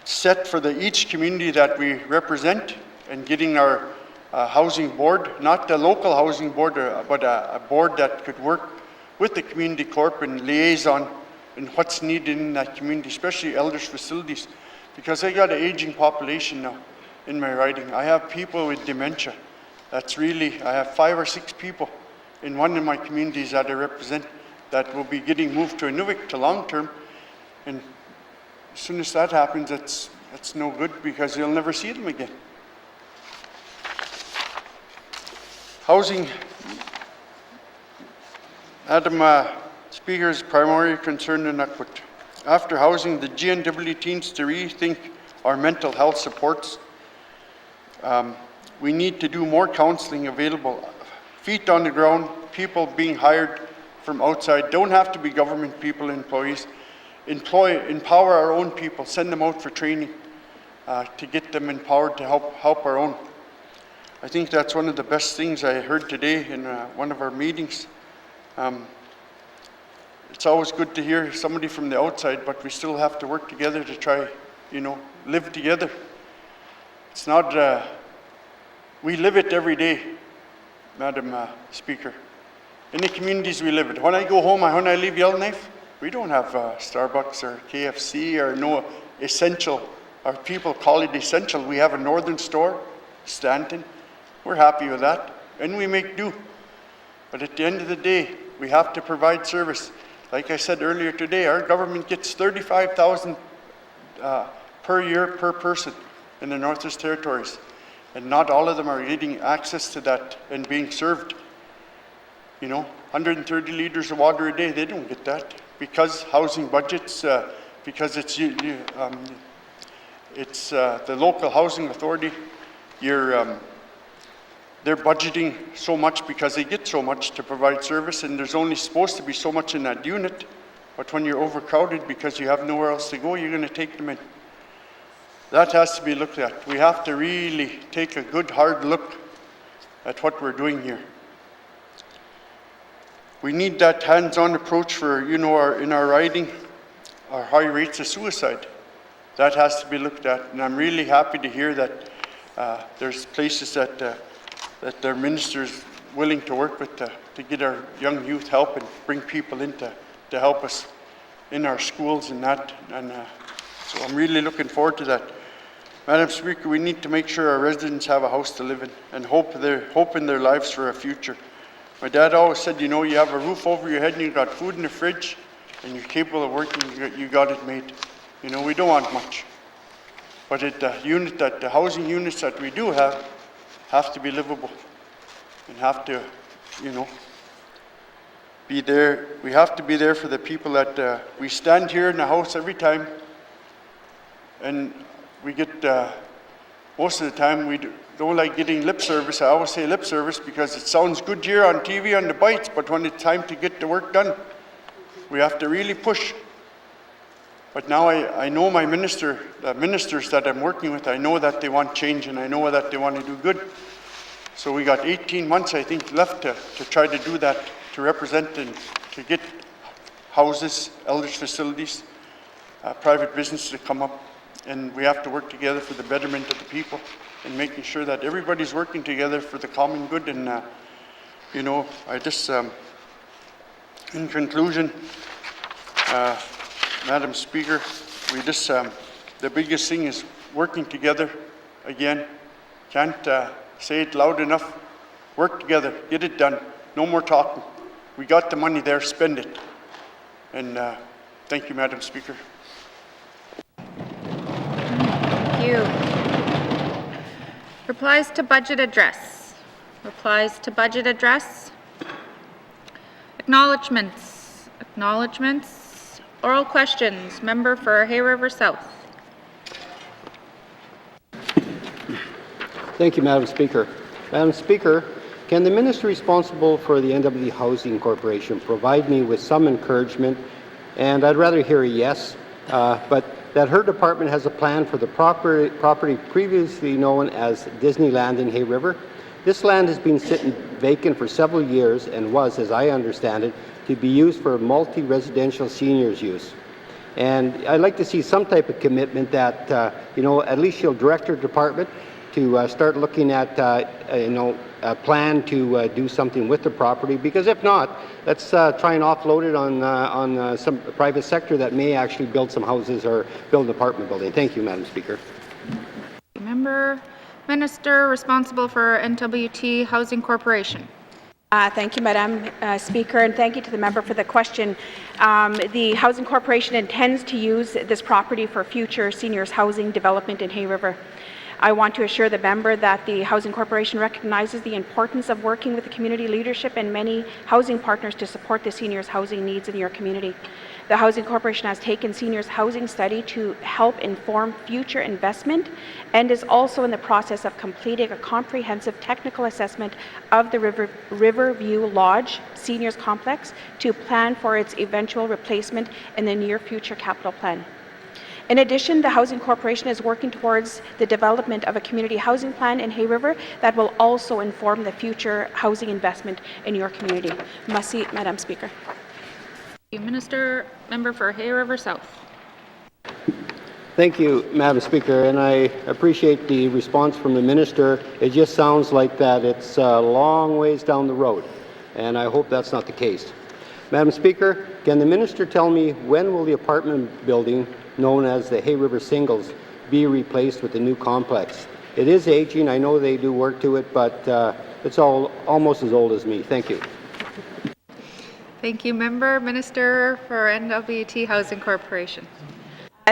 set for each community that we represent, and getting our housing board, not the local housing board, but a board that could work with the community corp and liaison in what's needed in that community, especially elders facilities, because I got an aging population now in my riding. I have people with dementia. I have 5 or 6 people in one of my communities that I represent that will be getting moved to N.W.T. to long term, and as soon as that happens, that's no good because you'll never see them again. Housing, Madam Speaker's primary concern in N.W.T. After housing, the N.W.T needs to rethink our mental health supports. We need to do more counseling available. Feet on the ground, people being hired from outside, don't have to be government people, employees. Empower our own people, send them out for training to get them empowered to help our own. I think that's one of the best things I heard today in one of our meetings. It's always good to hear somebody from the outside, but we still have to work together to try, live together. It's not, we live it every day, Madam Speaker. In the communities we live in. When I go home, when I leave Yellowknife, we don't have Starbucks or KFC or no essential. Our people call it essential. We have a northern store, Stanton. We're happy with that, and we make do. But at the end of the day, we have to provide service. Like I said earlier today, our government gets $35,000 per year per person in the Northwest Territories, and not all of them are getting access to that and being served. 130 liters of water a day, they don't get that because housing budgets, because it's the local housing authority. They're budgeting so much because they get so much to provide service, and there's only supposed to be so much in that unit. But when you're overcrowded because you have nowhere else to go, you're going to take them in. That has to be looked at. We have to really take a good hard look at what we're doing here. We need that hands-on approach for, in our riding, our high rates of suicide. That has to be looked at, and I'm really happy to hear that there's places that their ministers willing to work with to get our young youth help and bring people in to help us in our schools and that. And so I'm really looking forward to that. Madam Speaker, we need to make sure our residents have a house to live in and hope in their lives for a future. My dad always said, you have a roof over your head and you've got food in the fridge and you're capable of working, you got it made. We don't want much. But the housing units that we do have to be livable and have to, be there. We have to be there for the people that we stand here in the House every time, and we get, most of the time, we don't like getting lip service. I always say lip service because it sounds good here on TV on the bites, but when it's time to get the work done, we have to really push. But now I know my the ministers that I'm working with, I know that they want change and I know that they want to do good. So we got 18 months, I think, left to try to do that, to represent and to get houses, elders facilities, private business to come up. And we have to work together for the betterment of the people and making sure that everybody's working together for the common good. And, you know, I just, in conclusion, Madam Speaker, we just, the biggest thing is working together again. Can't say it loud enough. Work together, get it done. No more talking. We got the money there, spend it. And thank you, Madam Speaker. Thank you. Replies to budget address. Replies to budget address. Acknowledgements. Acknowledgements. Oral questions. Member for Hay River South. Thank you, Madam Speaker. Madam Speaker, can the minister responsible for the N.W.T Housing Corporation provide me with some encouragement, and I'd rather hear a yes, but that her department has a plan for the property previously known as Disneyland in Hay River? This land has been sitting vacant for several years and was, as I understand it, to be used for multi-residential seniors use. And I'd like to see some type of commitment that, you know, at least she'll direct her department to start looking at, you know, a plan to do something with the property, because if not, let's try and offload it on some private sector that may actually build some houses or build an apartment building. Thank you, Madam Speaker. Minister responsible for N.W.T Housing Corporation. Thank you, Madam Speaker, and thank you to the member for the question. The Housing Corporation intends to use this property for future seniors housing development in Hay River. I want to assure the member that the Housing Corporation recognizes the importance of working with the community leadership and many housing partners to support the seniors' housing needs in your community. The Housing Corporation has taken seniors' housing study to help inform future investment and is also in the process of completing a comprehensive technical assessment of the Riverview Lodge Seniors Complex to plan for its eventual replacement in the near future capital plan. In addition, the Housing Corporation is working towards the development of a community housing plan in Hay River that will also inform the future housing investment in your community. Merci, Madam Speaker. Minister, member for Hay River South. Thank you, Madam Speaker, and I appreciate the response from the minister. It just sounds like that it's a long ways down the road, and I hope that's not the case. Madam Speaker, can the minister tell me when will the apartment building known as the Hay River Singles be replaced with the new complex? It is aging. I know they do work to it, but it's almost as old as me. Thank you. Thank you, member. Minister for N.W.T Housing Corporation.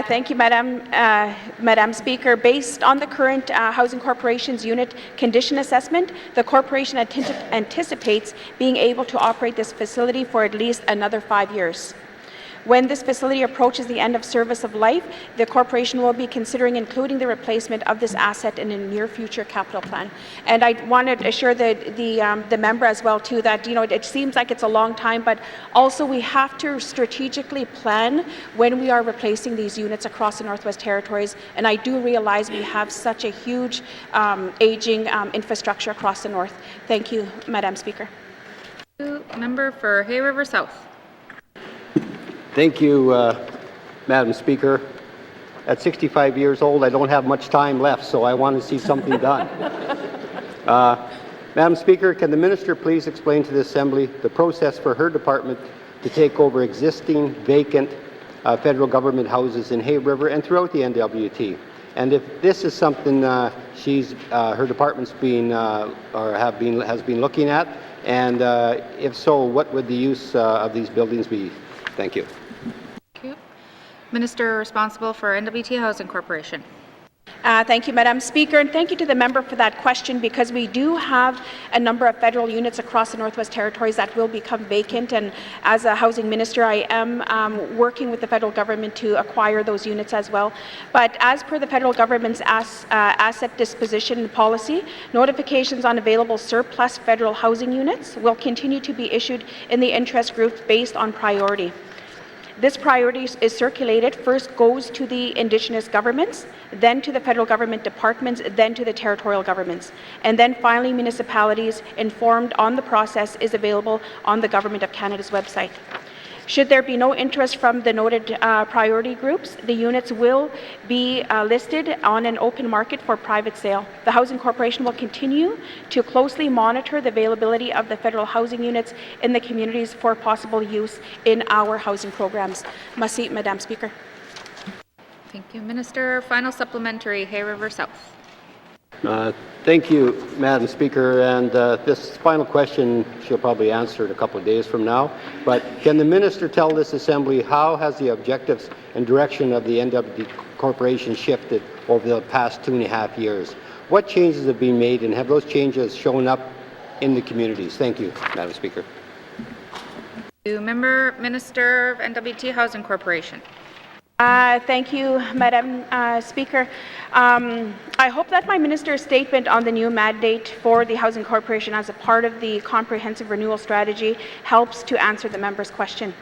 Thank you, Madam Speaker. Based on the current Housing Corporation's unit condition assessment, the corporation anticipates being able to operate this facility for at least another 5 years. When this facility approaches the end of service of life, the corporation will be considering including the replacement of this asset in a near future capital plan. And I want to assure the member as well too that, you know, it seems like it's a long time, but also we have to strategically plan when we are replacing these units across the Northwest Territories. And I do realize we have such a huge aging infrastructure across the North. Thank you, Madam Speaker. Member for Hay River South. Thank you, Madam Speaker. At 65 years old, I don't have much time left, so I want to see something done. Madam Speaker, can the minister please explain to the Assembly the process for her department to take over existing vacant federal government houses in Hay River and throughout the N.W.T? And if this is something her department's been has been looking at, and if so, what would the use of these buildings be? Thank you. Thank you. Minister responsible for N.W.T Housing Corporation. Thank you, Madam Speaker, and thank you to the member for that question, because we do have a number of federal units across the Northwest Territories that will become vacant, and as a housing minister, I am working with the federal government to acquire those units as well. But as per the federal government's asset disposition policy, notifications on available surplus federal housing units will continue to be issued in the interest groups based on priority. This priority is circulated, first goes to the Indigenous governments, then to the federal government departments, then to the territorial governments. And then finally, municipalities informed on the process is available on the Government of Canada's website. Should there be no interest from the noted priority groups, the units will be listed on an open market for private sale. The Housing Corporation will continue to closely monitor the availability of the federal housing units in the communities for possible use in our housing programs. Merci, Madam Speaker. Thank you, Minister. Final supplementary, Hay River South. Thank you, Madam Speaker. And this final question she'll probably answer in a couple of days from now. But can the minister tell this assembly how has the objectives and direction of the N.W.T Corporation shifted over the past 2.5 years? What changes have been made, and have those changes shown up in the communities? Thank you, Madam Speaker. Member Minister of N.W.T Housing Corporation. Thank you, Madam Speaker. I hope that my minister's statement on the new mandate for the Housing Corporation as a part of the comprehensive renewal strategy helps to answer the member's question.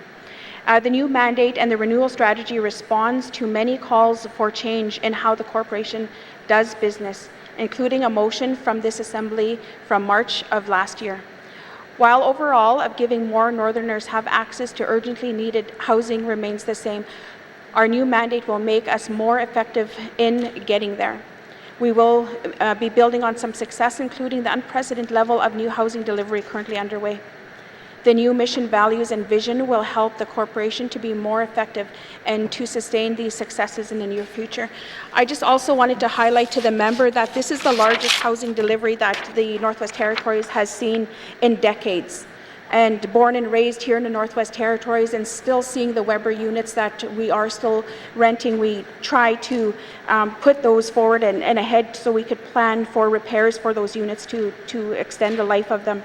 The new mandate and the renewal strategy responds to many calls for change in how the corporation does business, including a motion from this assembly from March of last year. While overall of giving more Northerners have access to urgently needed housing remains the same, our new mandate will make us more effective in getting there. We will be building on some success, including the unprecedented level of new housing delivery currently underway. The new mission, values, and vision will help the corporation to be more effective and to sustain these successes in the near future. I just also wanted to highlight to the member that this is the largest housing delivery that the Northwest Territories has seen in decades. And born and raised here in the Northwest Territories and still seeing the Weber units that we are still renting, we try to put those forward and ahead so we could plan for repairs for those units to extend the life of them.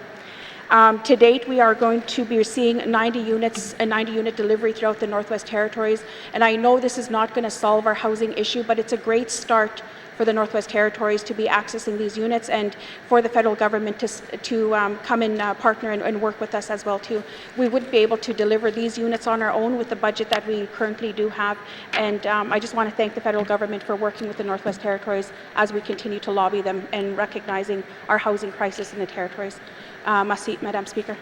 To date, we are going to be seeing 90 units, a 90-unit delivery throughout the Northwest Territories. And I know this is not going to solve our housing issue, but it's a great start for the Northwest Territories to be accessing these units, and for the federal government to come and partner and work with us as well too. We would be able to deliver these units on our own with the budget that we currently do have, and I just want to thank the federal government for working with the Northwest Territories as we continue to lobby them and recognizing our housing crisis in the Territories. Merci, Madam Speaker.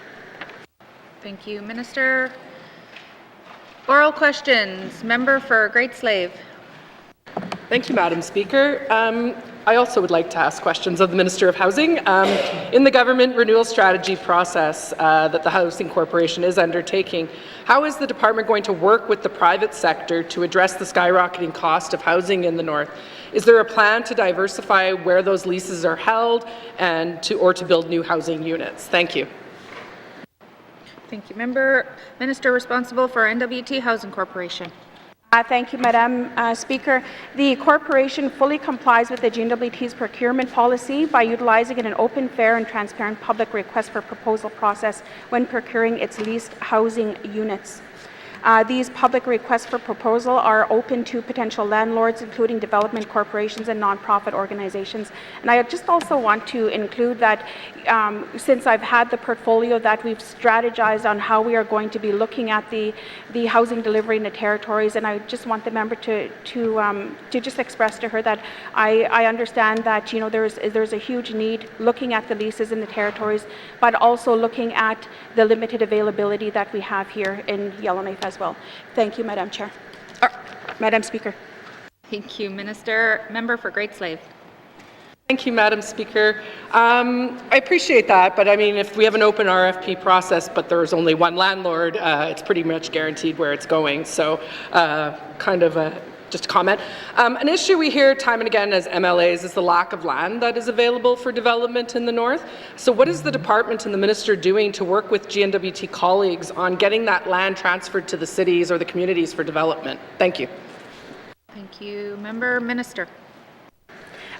Thank you, Minister. Oral questions. Member for Great Slave. Thank you, Madam Speaker. I also would like to ask questions of the Minister of Housing. In the government renewal strategy process that the Housing Corporation is undertaking, how is the department going to work with the private sector to address the skyrocketing cost of housing in the North? Is there a plan to diversify where those leases are held and to build new housing units? Thank you. Thank you, Member. Minister responsible for N.W.T Housing Corporation. Thank you, Madam Speaker. The corporation fully complies with the N.W.T's procurement policy by utilizing an open, fair, and transparent public request for proposal process when procuring its leased housing units. These public requests for proposal are open to potential landlords, including development corporations and nonprofit organizations. And I just also want to include that since I've had the portfolio, that we've strategized on how we are going to be looking at the housing delivery in the territories, and I just want the member to just express to her that I understand that there's a huge need looking at the leases in the territories, but also looking at the limited availability that we have here in Yellowknife as well. Thank you, Madam Chair. Madam Speaker. Thank you, Minister. Member for Great Slave. Thank you, Madam Speaker. I appreciate that, but I mean, if we have an open RFP process, but there's only one landlord, it's pretty much guaranteed where it's going. So just a comment. An issue we hear time and again as MLAs is the lack of land that is available for development in the North. So what is the department and the minister doing to work with N.W.T colleagues on getting that land transferred to the cities or the communities for development? Thank you. Thank you. Member Minister.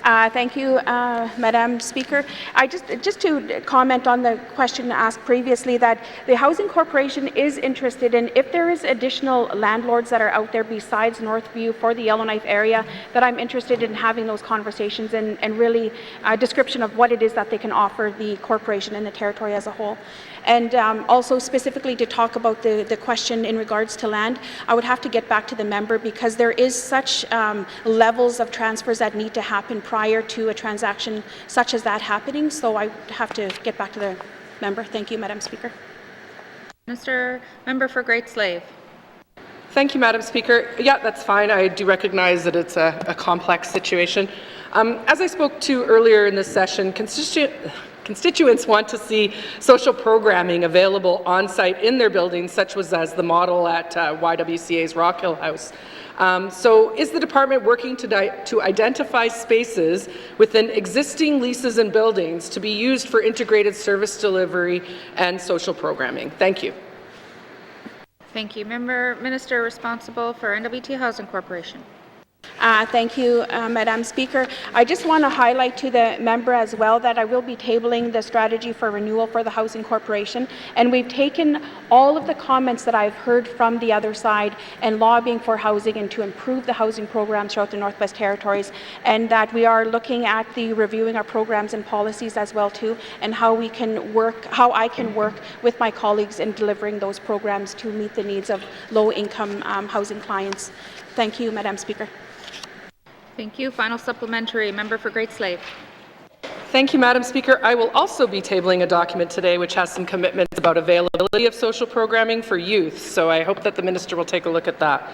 Thank you, Madam Speaker. Just to comment on the question asked previously, that the Housing Corporation is interested in, if there is additional landlords that are out there besides Northview for the Yellowknife area, that I'm interested in having those conversations and really a description of what it is that they can offer the corporation and the territory as a whole. And also specifically to talk about the question in regards to land, I would have to get back to the member because there is such levels of transfers that need to happen prior to a transaction such as that happening. So I have to get back to the member. Thank you, Madam Speaker. Member for Great Slave. Thank you, Madam Speaker. Yeah, that's fine. I do recognize that it's a complex situation. As I spoke to earlier in this session, constituents want to see social programming available on-site in their buildings, such as the model at YWCA's Rock Hill House. So is the department working to identify spaces within existing leases and buildings to be used for integrated service delivery and social programming? Thank you. Thank you. Minister responsible for N.W.T. Housing Corporation. Thank you, Madam Speaker. I just want to highlight to the member as well that I will be tabling the strategy for renewal for the Housing Corporation, and we've taken all of the comments that I've heard from the other side and lobbying for housing and to improve the housing programs throughout the Northwest Territories, and that we are looking at reviewing our programs and policies as well too, and how I can work with my colleagues in delivering those programs to meet the needs of low-income housing clients. Thank you, Madam Speaker. Thank you. Final supplementary, member for Great Slave. Thank you, Madam Speaker. I will also be tabling a document today which has some commitments about availability of social programming for youth, so I hope that the minister will take a look at that.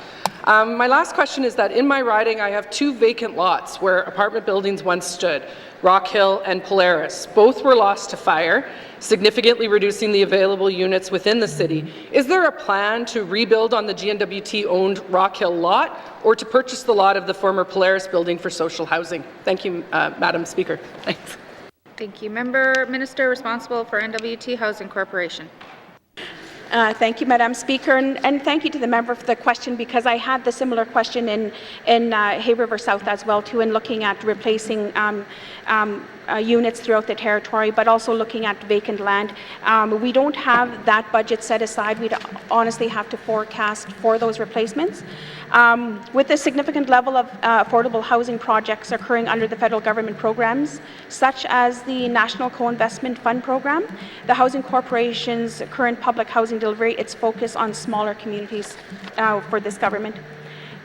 My last question is that in my riding I have 2 vacant lots where apartment buildings once stood, Rock Hill and Polaris. Both were lost to fire, significantly reducing the available units within the city. Is there a plan to rebuild on the N.W.T. owned Rock Hill lot or to purchase the lot of the former Polaris building for social housing? Thank you, Madam Speaker. Thanks. Thank you. Minister responsible for N.W.T. Housing Corporation. Thank you, Madam Speaker, and thank you to the member for the question, because I had the similar question in Hay River South as well too, in looking at replacing units throughout the territory, but also looking at vacant land. We don't have that budget set aside. We'd honestly have to forecast for those replacements. With a significant level of affordable housing projects occurring under the federal government programs, such as the National Co-Investment Fund Program, the Housing Corporation's current public housing delivery, its focus on smaller communities for this government.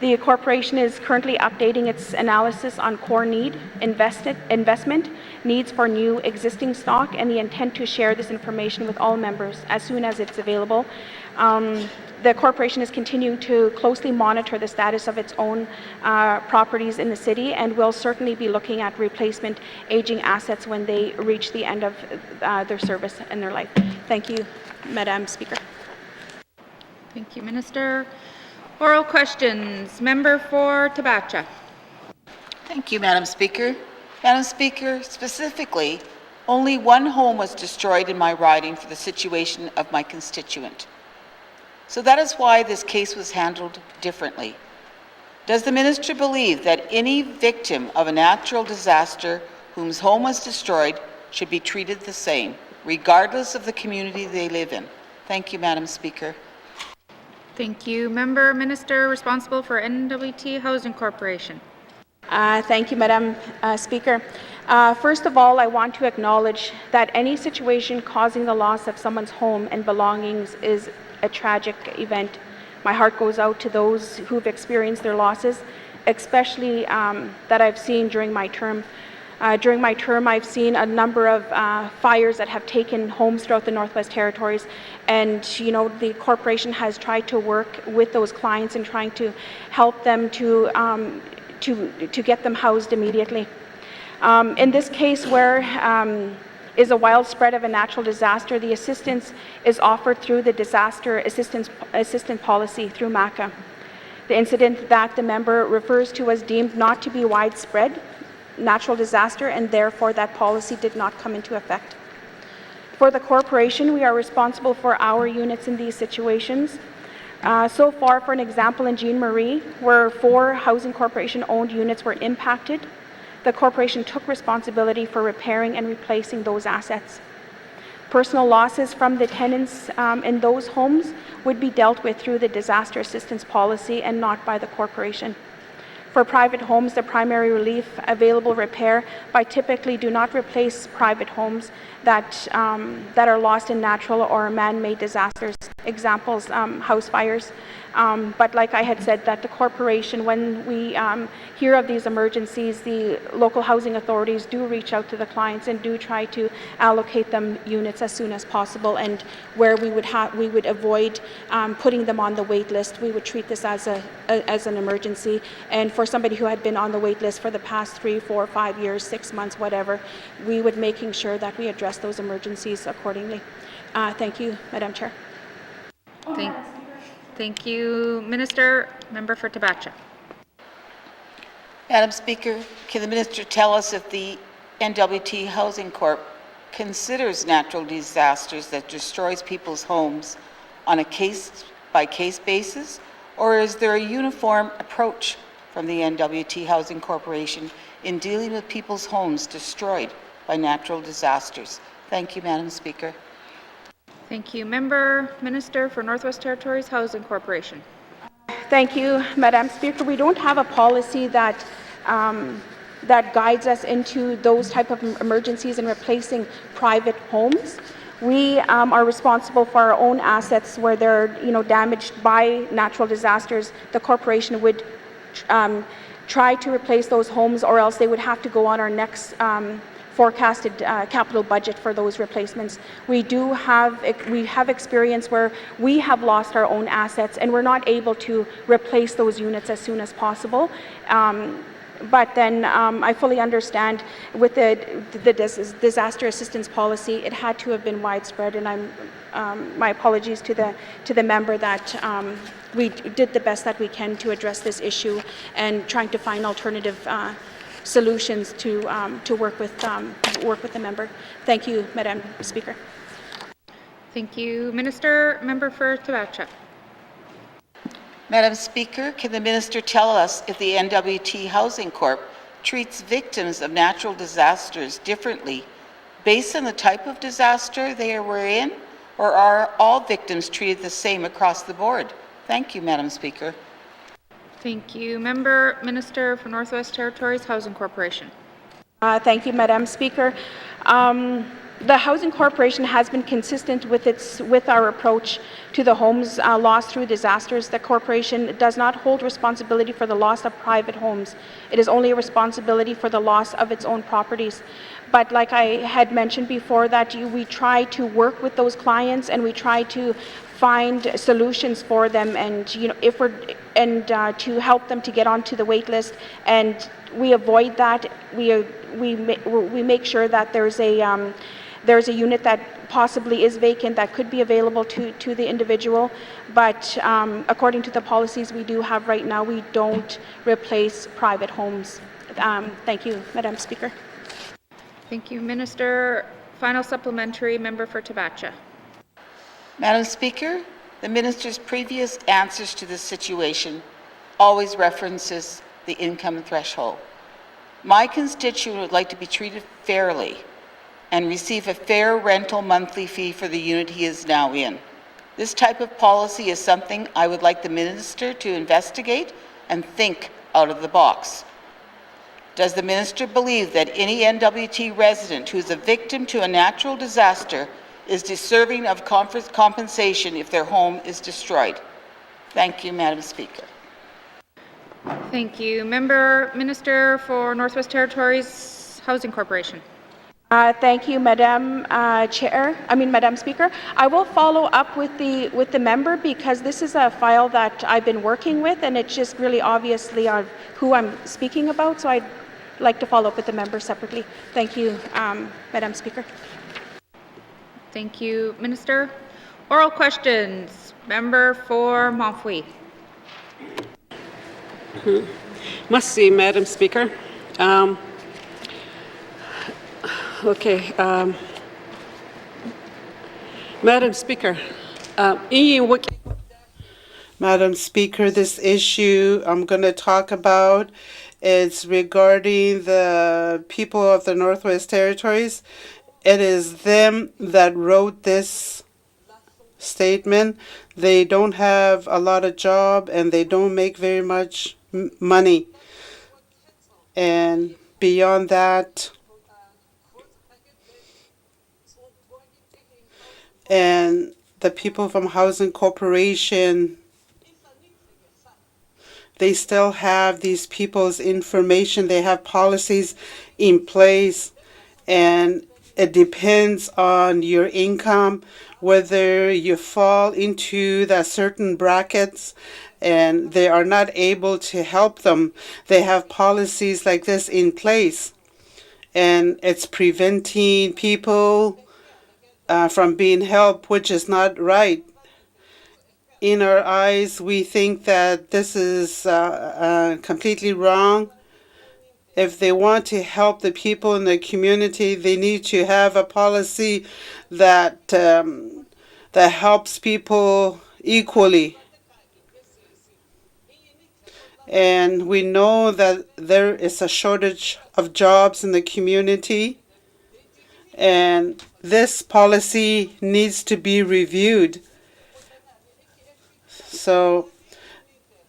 The corporation is currently updating its analysis on core investment needs for new existing stock, and the intent to share this information with all members as soon as it's available. The corporation is continuing to closely monitor the status of its own properties in the city, and will certainly be looking at replacement aging assets when they reach the end of their service and their life. Thank you, Madam Speaker. Thank you, Minister. Oral questions. Member for Tabacha. Thank you, Madam Speaker. Madam Speaker, specifically, only one home was destroyed in my riding for the situation of my constituent. So that is why this case was handled differently. Does the minister believe that any victim of a natural disaster whose home was destroyed should be treated the same, regardless of the community they live in? Thank you, Madam Speaker. Thank you. Minister responsible for N.W.T. Housing Corporation. Thank you, Madam Speaker. First of all, I want to acknowledge that any situation causing the loss of someone's home and belongings is a tragic event. My heart goes out to those who've experienced their losses, especially that I've seen during my term. During my term, I've seen a number of fires that have taken homes throughout the Northwest Territories, and the corporation has tried to work with those clients and trying to help them to get them housed immediately. In this case, where is a wild spread of a natural disaster, the assistance is offered through the disaster assistance policy through MACA. The incident that the member refers to was deemed not to be widespread natural disaster, and therefore that policy did not come into effect. For the corporation, we are responsible for our units in these situations. So far, for an example, in Jean Marie, where 4 Housing Corporation owned units were impacted, the corporation took responsibility for repairing and replacing those assets. Personal losses from the tenants in those homes would be dealt with through the disaster assistance policy and not by the corporation. For private homes, the primary relief available repair by typically do not replace private homes that are lost in natural or man-made disasters. Examples, house fires. But like I had said, that the corporation, when we hear of these emergencies, the local housing authorities do reach out to the clients and do try to allocate them units as soon as possible. And where we would avoid putting them on the wait list, we would treat this as an emergency. And for somebody who had been on the wait list for the past 3, 4, 5 years, 6 months, whatever, we would making sure that we address those emergencies accordingly. Thank you, Madam Chair. Thank you, Minister. Member for Tabacha. Madam Speaker, can the minister tell us if the N.W.T. Housing Corp considers natural disasters that destroys people's homes on a case-by-case basis, or is there a uniform approach from the N.W.T. Housing Corporation in dealing with people's homes destroyed by natural disasters? Thank you, Madam Speaker. Thank you. Minister for Northwest Territories Housing Corporation. Thank you, Madam Speaker. We don't have a policy that guides us into those type of emergencies and replacing private homes. We are responsible for our own assets where they're damaged by natural disasters. The corporation would try to replace those homes, or else they would have to go on our next forecasted capital budget for those replacements. We have experience where we have lost our own assets and we're not able to replace those units as soon as possible. But then I fully understand with the disaster assistance policy, it had to have been widespread, and my apologies to the member that we did the best that we can to address this issue and trying to find alternative solutions to work with the member. Thank you, Madam Speaker. Thank you, Minister. Member for Tabacha. Madam Speaker, can the minister tell us if the N.W.T. Housing Corp treats victims of natural disasters differently based on the type of disaster they were in, or are all victims treated the same across the board? Thank you, Madam Speaker. Thank you. Minister for Northwest Territories Housing Corporation. Thank you, Madam Speaker. The Housing Corporation has been consistent with our approach to the homes lost through disasters. The corporation does not hold responsibility for the loss of private homes. It is only a responsibility for the loss of its own properties. But like I had mentioned before, that we try to work with those clients and we try to find solutions for them, and to help them to get onto the wait list. And we avoid that. We make sure that there's a unit that possibly is vacant that could be available to the individual. But according to the policies we do have right now, we don't replace private homes. Thank you, Madam Speaker. Thank you, Minister. Final supplementary, member for Tabacha. Madam Speaker, the minister's previous answers to this situation always references the income threshold. My constituent would like to be treated fairly and receive a fair rental monthly fee for the unit he is now in. This type of policy is something I would like the minister to investigate and think out of the box. Does the minister believe that any N.W.T. resident who is a victim to a natural disaster is deserving of compensation if their home is destroyed? Thank you, Madam Speaker. Thank you. Minister for Northwest Territories Housing Corporation. Thank you, Madam Speaker. I will follow up with the member, because this is a file that I've been working with, and it's just really obviously on who I'm speaking about. So I'd like to follow up with the member separately. Thank you, Madam Speaker. Thank you, Minister. Oral questions. Member for Montfouille. Merci, Madam Speaker. Madam Speaker, Madam Speaker, this issue I'm going to talk about is regarding the people of the Northwest Territories. It is them that wrote this statement. They don't have a lot of job and they don't make very much money. And beyond that, and the people from Housing Corporation, they still have these people's information. They have policies in place, and it depends on your income, whether you fall into the certain brackets, and they are not able to help them. They have policies like this in place, and it's preventing people from being helped, which is not right. In our eyes, we think that this is completely wrong. If they want to help the people in the community, they need to have a policy that that helps people equally. And we know that there is a shortage of jobs in the community, and this policy needs to be reviewed. So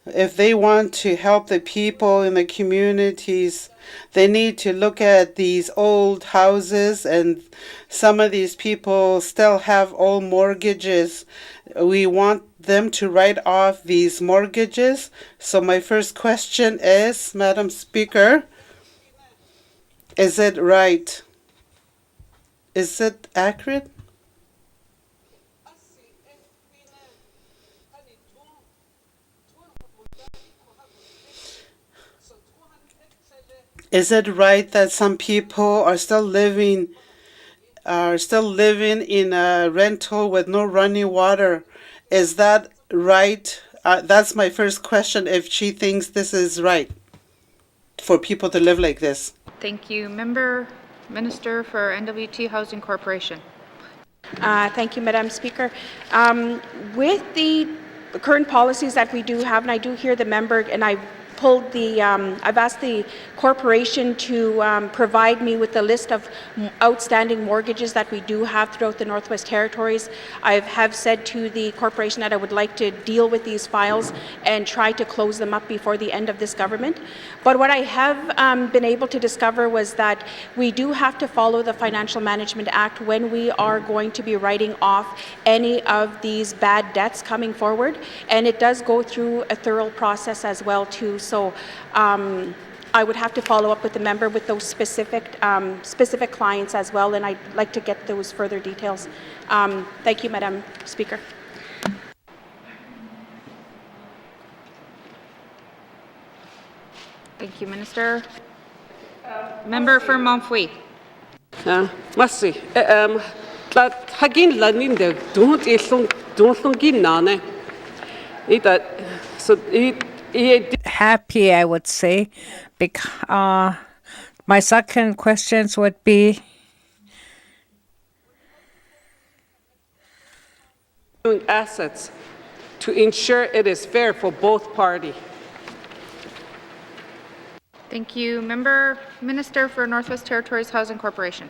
if they want to help the people in the communities, they need to look at these old houses, and some of these people still have old mortgages. We want them to write off these mortgages. So my first question is, Madam Speaker, is it right? Is it accurate? Is it right that some people are still living in a rental with no running water? Is that right? That's my first question, if she thinks this is right for people to live like this. Thank you. Minister for N.W.T. Housing Corporation. Thank you, Madam Speaker. With the current policies that we do have, and I do hear the member, and I've asked the corporation to provide me with a list of outstanding mortgages that we do have throughout the Northwest Territories. I have said to the corporation that I would like to deal with these files and try to close them up before the end of this government. But what I have been able to discover was that we do have to follow the Financial Management Act when we are going to be writing off any of these bad debts coming forward, and it does go through a thorough process as well too. So I would have to follow up with the member with those specific clients as well, and I'd like to get those further details. Thank you, Madam Speaker. Thank you, Minister. Member for Montfouille. Merci. Hagin laninde don't gin nane. So happy, I would say. My second questions would be assets to ensure it is fair for both parties. Thank you. Minister for Northwest Territories Housing Corporation.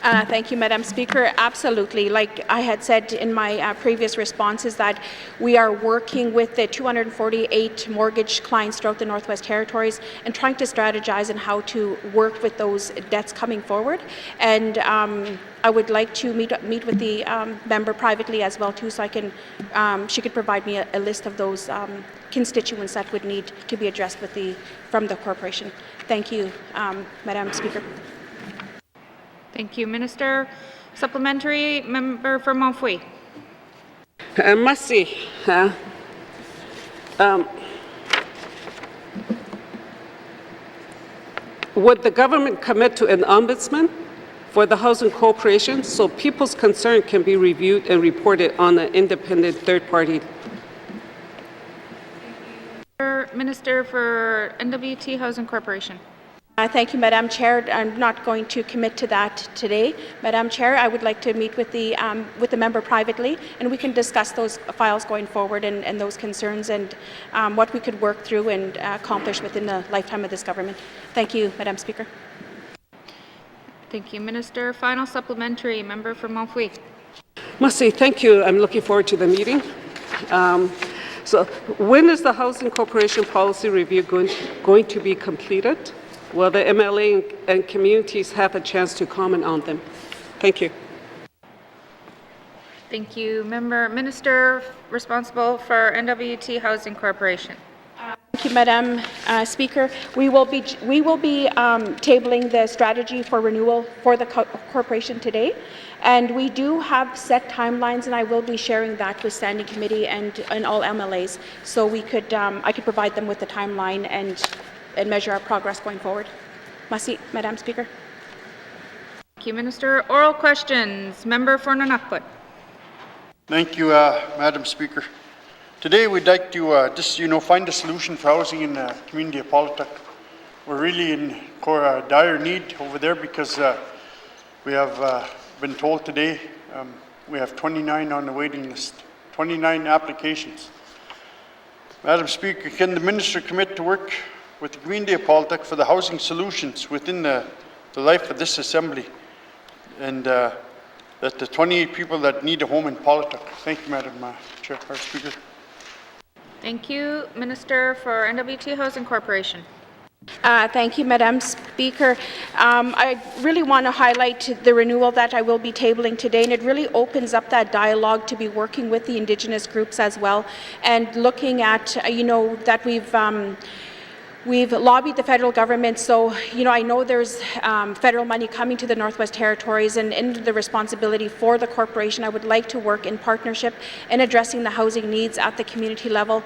Thank you, Madam Speaker. Absolutely. Like I had said in my previous responses, that we are working with the 248 mortgage clients throughout the Northwest Territories and trying to strategize on how to work with those debts coming forward. And I would like to meet with the member privately as well too, so she could provide me a list of those constituents that would need to be addressed from the corporation. Thank you, Madam Speaker. Thank you, Minister. Supplementary, member for Montfouille. Merci. Would the government commit to an ombudsman for the housing corporation so people's concern can be reviewed and reported on an independent third party? Minister for N.W.T. Housing Corporation. Thank you, Madam Chair. I'm not going to commit to that today. Madam Chair, I would like to meet with the member privately, and we can discuss those files going forward and those concerns and what we could work through and accomplish within the lifetime of this government. Thank you, Madam Speaker. Thank you, Minister. Final supplementary, member for Montfouille. Merci, thank you. I'm looking forward to the meeting. So when is the Housing Corporation Policy Review going to be completed? Will the MLA and communities have a chance to comment on them? Thank you. Thank you. Minister responsible for N.W.T. Housing Corporation. Thank you, Madam Speaker. We will be tabling the strategy for renewal for the corporation today, and we do have set timelines, and I will be sharing that with Standing Committee and all MLAs, so we could I could provide them with the timeline and measure our progress going forward. Merci, Madam Speaker. Thank you, Minister. Oral questions. Member for N.W.T. Thank you, Madam Speaker. Today we'd like to just, find a solution for housing in the community of Polituk. We're really in dire need over there because we have been told today we have 29 on the waiting list, 29 applications. Madam Speaker, can the Minister commit to work with the community of Polituk for the housing solutions within the life of this Assembly and that the 28 people that need a home in Polituk? Thank you, Madam Chair, or Speaker. Thank you. Minister for N.W.T. Housing Corporation. Thank you, Madam Speaker. I really want to highlight the renewal that I will be tabling today, and it really opens up that dialogue to be working with the Indigenous groups as well, and looking at, that we've lobbied the federal government, so I know there's federal money coming to the Northwest Territories, and in the responsibility for the corporation, I would like to work in partnership in addressing the housing needs at the community level.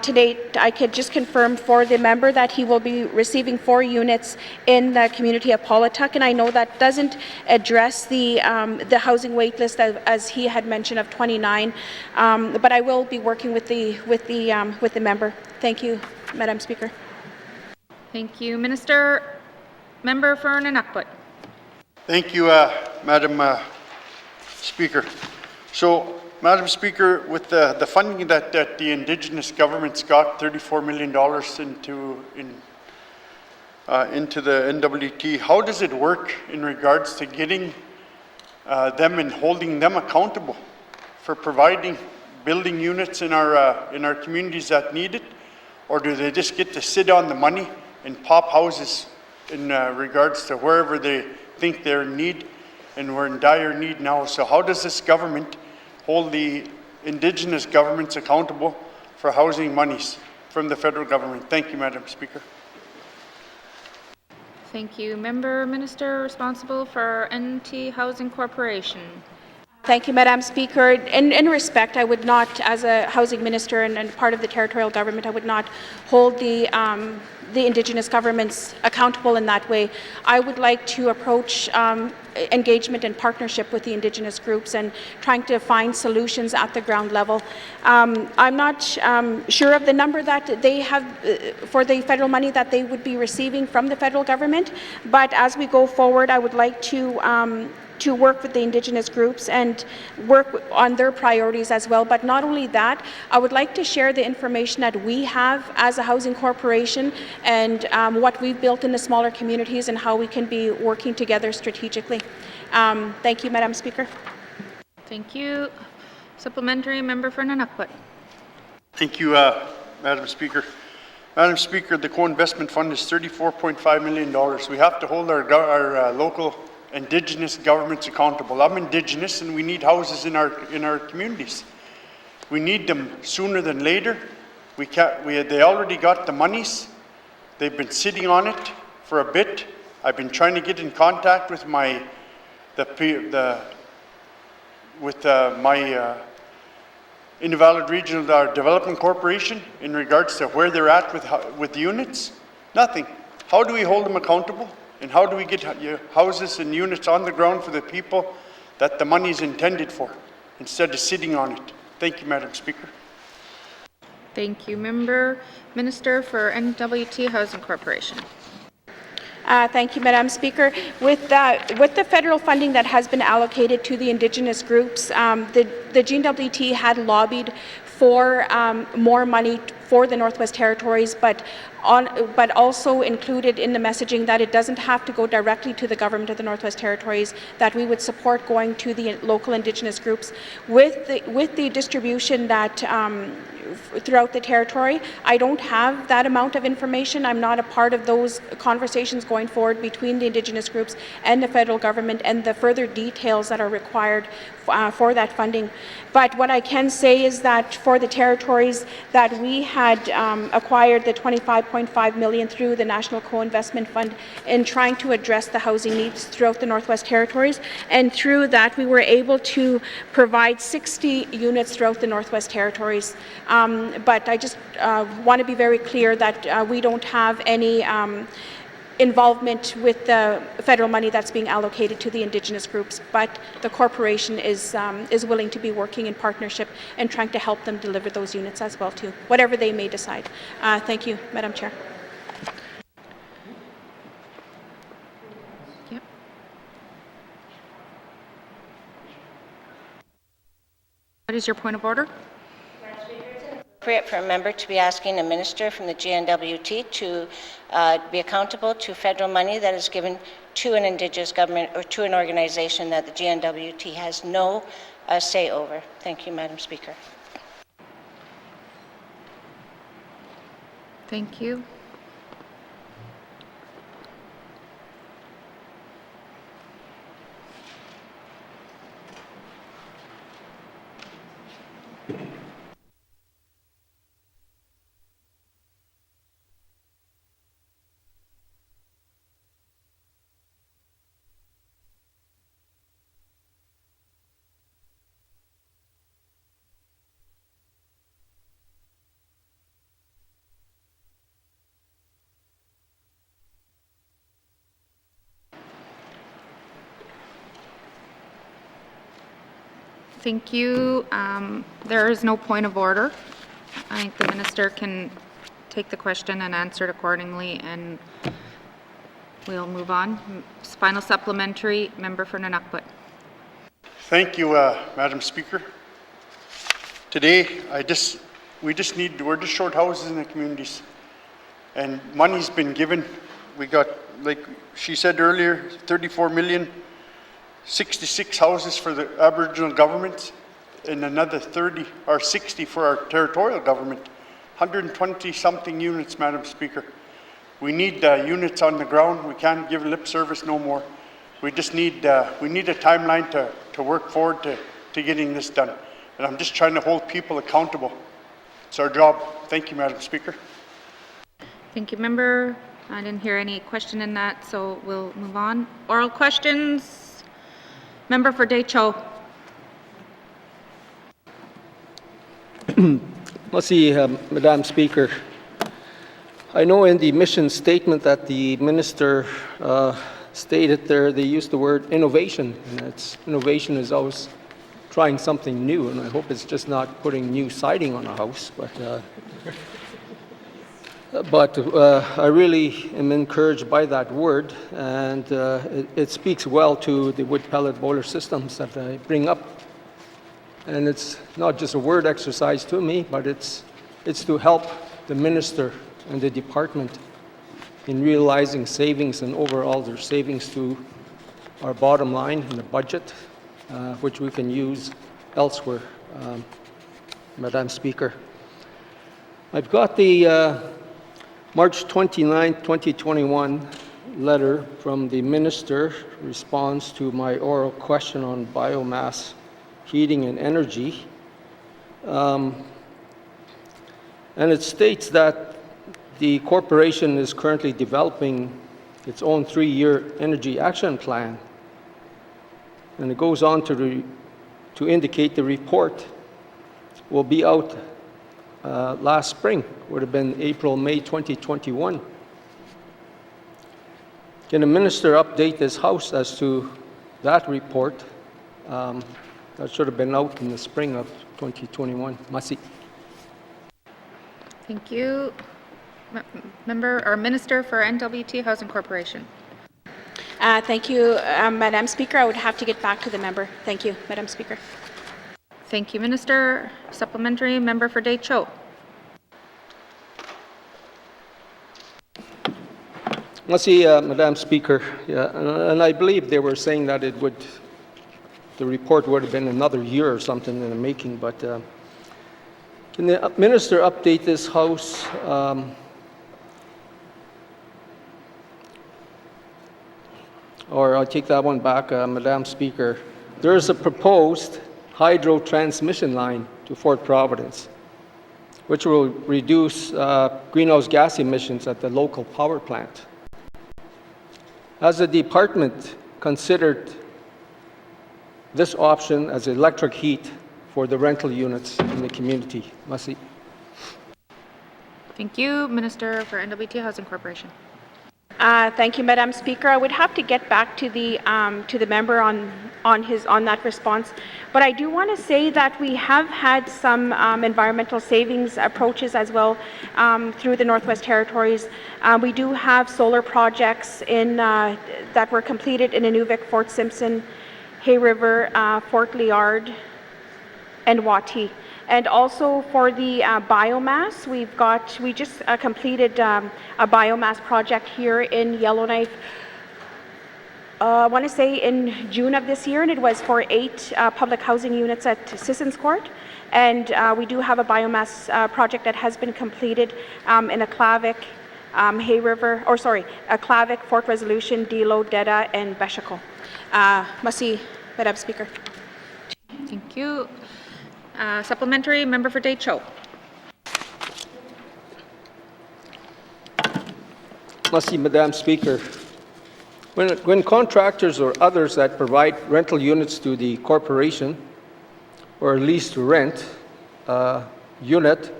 Today, I could just confirm for the member that he will be receiving 4 units in the community of Polituk, and I know that doesn't address the housing wait list as he had mentioned of 29, but I will be working with the member. Thank you, Madam Speaker. Thank you, Minister. Member for N.W.T. Thank you, Madam Speaker. So, Madam Speaker, with the funding that the Indigenous governments got, $34 million into the N.W.T, how does it work in regards to getting them and holding them accountable for building units in our communities that need it, or do they just get to sit on the money and pop houses in regards to wherever they think they're in need, and we're in dire need now? So how does this government hold the Indigenous governments accountable for housing monies from the federal government? Thank you, Madam Speaker. Thank you. Minister responsible for N.T. Housing Corporation. Thank you, Madam Speaker. In respect, I would not, as a housing minister and part of the territorial government, I would not hold the Indigenous governments accountable in that way. I would like to approach engagement and partnership with the Indigenous groups and trying to find solutions at the ground level. I'm not sure of the number that they have for the federal money that they would be receiving from the federal government, but as we go forward, I would like to work with the Indigenous groups and work on their priorities as well. But not only that, I would like to share the information that we have as a housing corporation and what we've built in the smaller communities and how we can be working together strategically. Thank you, Madam Speaker. Thank you. Supplementary, member for N.W.T. Thank you, Madam Speaker. Madam Speaker, the co-investment fund is $34.5 million. We have to hold our local Indigenous governments accountable. I'm Indigenous, and we need houses in our communities. We need them sooner than later. They already got the monies. They've been sitting on it for a bit. I've been trying to get in contact with my Invalid Regional Development Corporation in regards to where they're at with units. Nothing. How do we hold them accountable? And how do we get houses and units on the ground for the people that the money is intended for, instead of sitting on it? Thank you, Madam Speaker. Thank you, Minister for N.W.T. Housing Corporation. Thank you, Madam Speaker. With the federal funding that has been allocated to the Indigenous groups, the N.W.T had lobbied for more money for the Northwest Territories, but also included in the messaging that it doesn't have to go directly to the government of the Northwest Territories, that we would support going to the local Indigenous groups. With the distribution that throughout the territory, I don't have that amount of information. I'm not a part of those conversations going forward between the Indigenous groups and the federal government and the further details that are required for that funding. But what I can say is that for the territories that we had acquired the $25.5 million through the National Co-Investment Fund in trying to address the housing needs throughout the Northwest Territories, and through that we were able to provide 60 units throughout the Northwest Territories. But I just want to be very clear that we don't have any involvement with the federal money that's being allocated to the Indigenous groups, but the corporation is willing to be working in partnership and trying to help them deliver those units as well too, whatever they may decide. Thank you, Madam Chair. Yep. What is your point of order? Appropriate for a member to be asking a minister from the GNWT to be accountable to federal money that is given to an Indigenous government or to an organization that the GNWT has no say over. Thank you, Madam Speaker. Thank you. Thank you. There is no point of order. I think the minister can take the question and answer it accordingly, and we'll move on. Final supplementary, member for N.W.T. Thank you, Madam Speaker. Today, we're just short houses in the communities, and money's been given. We got, like she said earlier, 34 million, 66 houses for the Aboriginal government, and another 30 or 60 for our territorial government. 120 something units, Madam Speaker. We need units on the ground. We can't give lip service no more. We just need a timeline to work forward to getting this done. And I'm just trying to hold people accountable. It's our job. Thank you, Madam Speaker. Thank you, member. I didn't hear any question in that, so we'll move on. Oral questions. Member for Decho. Let's see, Madam Speaker. I know in the mission statement that the minister stated there, they used the word innovation, and innovation is always trying something new, and I hope it's just not putting new siding on a house, but I really am encouraged by that word, and it speaks well to the wood pellet boiler systems that I bring up. And it's not just a word exercise to me, but it's to help the minister and the department in realizing savings, and overall their savings to our bottom line in the budget, which we can use elsewhere, Madam Speaker. I've got the March 29, 2021 letter from the minister response to my oral question on biomass heating and energy. And it states that the corporation is currently developing its own 3-year energy action plan. And it goes on to indicate the report will be out last spring, would have been April, May 2021. Can the minister update this House as to that report? That should have been out in the spring of 2021. Masi. Thank you. Member or Minister for N.W.T. Housing Corporation. Thank you, Madam Speaker. I would have to get back to the member. Thank you, Madam Speaker. Thank you, Minister. Supplementary, member for Deschaux. Let's see, Madam Speaker, and I believe they were saying that the report would have been another year or something in the making, but can the Minister update this House or I'll take that one back, Madam Speaker. There is a proposed hydro transmission line to Fort Providence, which will reduce greenhouse gas emissions at the local power plant. Has the department considered this option as electric heat for the rental units in the community? Masi. Thank you, Minister for N.W.T. Housing Corporation. Thank you, Madam Speaker. I would have to get back to the member on that response, but I do want to say that we have had some environmental savings approaches as well through the Northwest Territories. We do have solar projects that were completed in Inuvik, Fort Simpson, Hay River, Fort Liard, and N.W.T. And also for the biomass, we just completed a biomass project here in Yellowknife, I want to say in June of this year, and it was for 8 public housing units at Sissons Court. And we do have a biomass project that has been completed in Acknowledgements, Hay River, Acknowledgements, Fort Resolution, Delo, Deda, and Beshako. Masi, Madam Speaker. Thank you. Supplementary, member for Deschaux. Merci, Madam Speaker. When contractors or others that provide rental units to the corporation or lease to rent unit,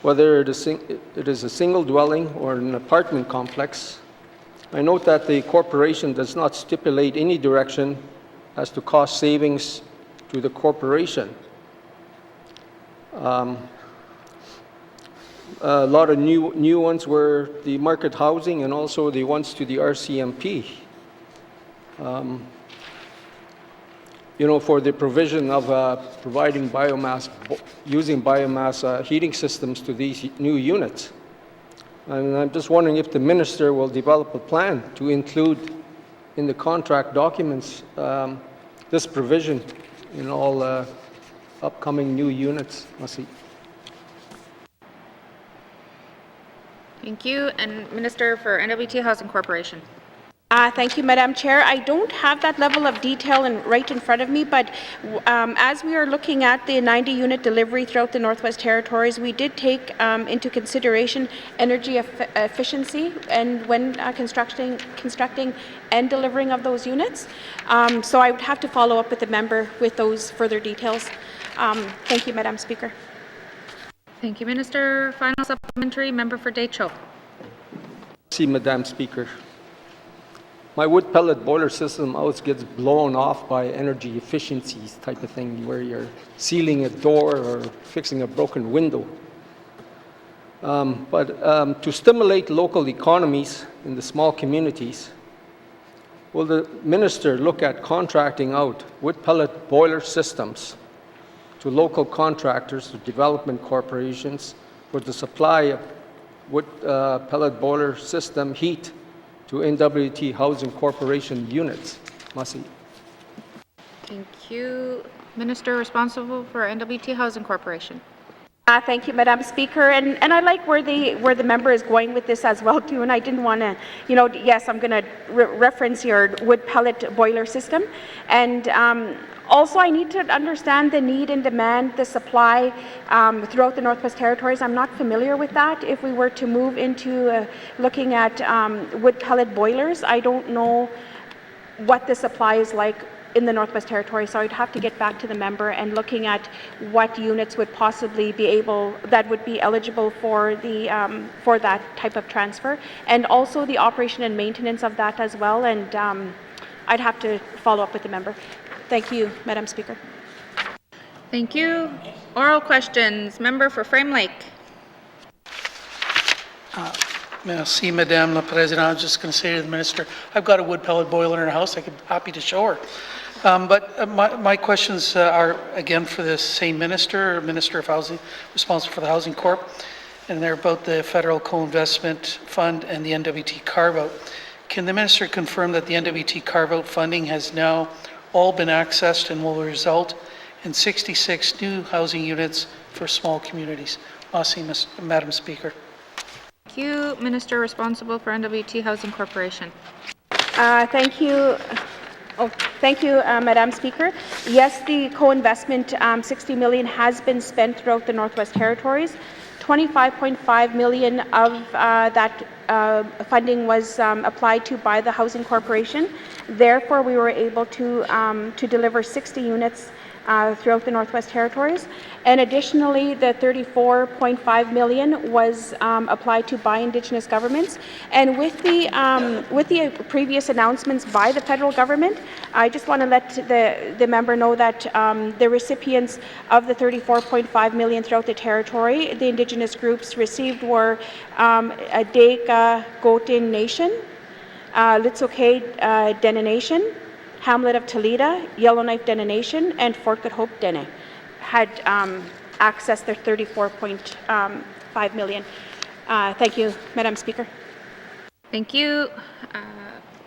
whether it is a single dwelling or an apartment complex, I note that the corporation does not stipulate any direction as to cost savings to the corporation. A lot of new ones were the market housing and also the ones to the RCMP. For the provision of providing biomass, using biomass heating systems to these new units. And I'm just wondering if the minister will develop a plan to include in the contract documents this provision in all upcoming new units. Merci. Thank you. And Minister for N.W.T. Housing Corporation. Thank you, Madam Chair. I don't have that level of detail right in front of me, but as we are looking at the 90-unit delivery throughout the Northwest Territories, we did take into consideration energy efficiency and when constructing and delivering of those units. So I would have to follow up with the member with those further details. Thank you, Madam Speaker. Thank you, Minister. Final supplementary, member for Deschaux. Merci, Madam Speaker. My wood pellet boiler system always gets blown off by energy efficiencies type of thing, where you're sealing a door or fixing a broken window. But to stimulate local economies in the small communities, will the minister look at contracting out wood pellet boiler systems to local contractors or development corporations for the supply of wood pellet boiler system heat to N.W.T. Housing Corporation units? Masi. Thank you. Minister responsible for N.W.T. Housing Corporation. Thank you, Madam Speaker, and I like where the member is going with this as well too. And I didn't want to, yes, I'm going to reference your wood pellet boiler system, and also I need to understand the need and demand, the supply throughout the Northwest Territories. I'm not familiar with that. If we were to move into looking at wood pellet boilers, I don't know what the supply is like in the Northwest Territories, so I'd have to get back to the member and looking at what units would possibly be that would be eligible for that type of transfer, and also the operation and maintenance of that as well. And I'd have to follow up with the member. Thank you, Madam Speaker. Thank you. Oral questions. Member for Frame Lake. Merci, Madame la Présidente. I was just going to say to the Minister, I've got a wood pellet boiler in our house. I'd be happy to show her. But my questions are, again, for the same Minister, Minister of Housing, responsible for the Housing Corp, and they're about the Federal Co-Investment Fund and the N.W.T carve-out. Can the Minister confirm that the N.W.T carve-out funding has now all been accessed and will result in 66 new housing units for small communities? Merci, Madam Speaker. Thank you. Minister responsible for N.W.T Housing Corporation. Thank you. Thank you, Madam Speaker. Yes, the co-investment, $60 million has been spent throughout the Northwest Territories. $25.5 million of that funding was applied to by the Housing Corporation. Therefore, we were able to deliver 60 units throughout the Northwest Territories. And additionally, the $34.5 million was applied to by Indigenous governments. And with the previous announcements by the federal government, I just want to let the member know that the recipients of the $34.5 million throughout the territory, the Indigenous groups received were Adeka Gotin Nation, Litsoke Dene Nation, Hamlet of Toledo, Yellowknife Dene Nation, and Fort Good Hope Dene had accessed their $34.5 million. Thank you, Madam Speaker. Thank you.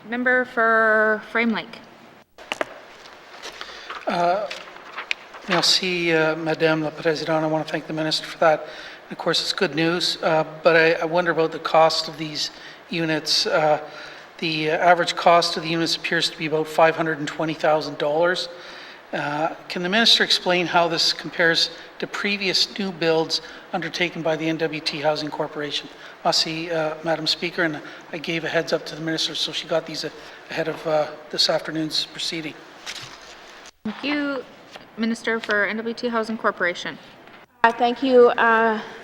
Member for Frame Lake. Merci, Madame la Présidente. I want to thank the Minister for that. And of course, it's good news, but I wonder about the cost of these units. The average cost of the units appears to be about $520,000. Can the Minister explain how this compares to previous new builds undertaken by the N.W.T Housing Corporation? Merci, Madam Speaker, and I gave a heads up to the Minister, so she got these ahead of this afternoon's proceeding. Thank you. Minister for N.W.T Housing Corporation. Thank you,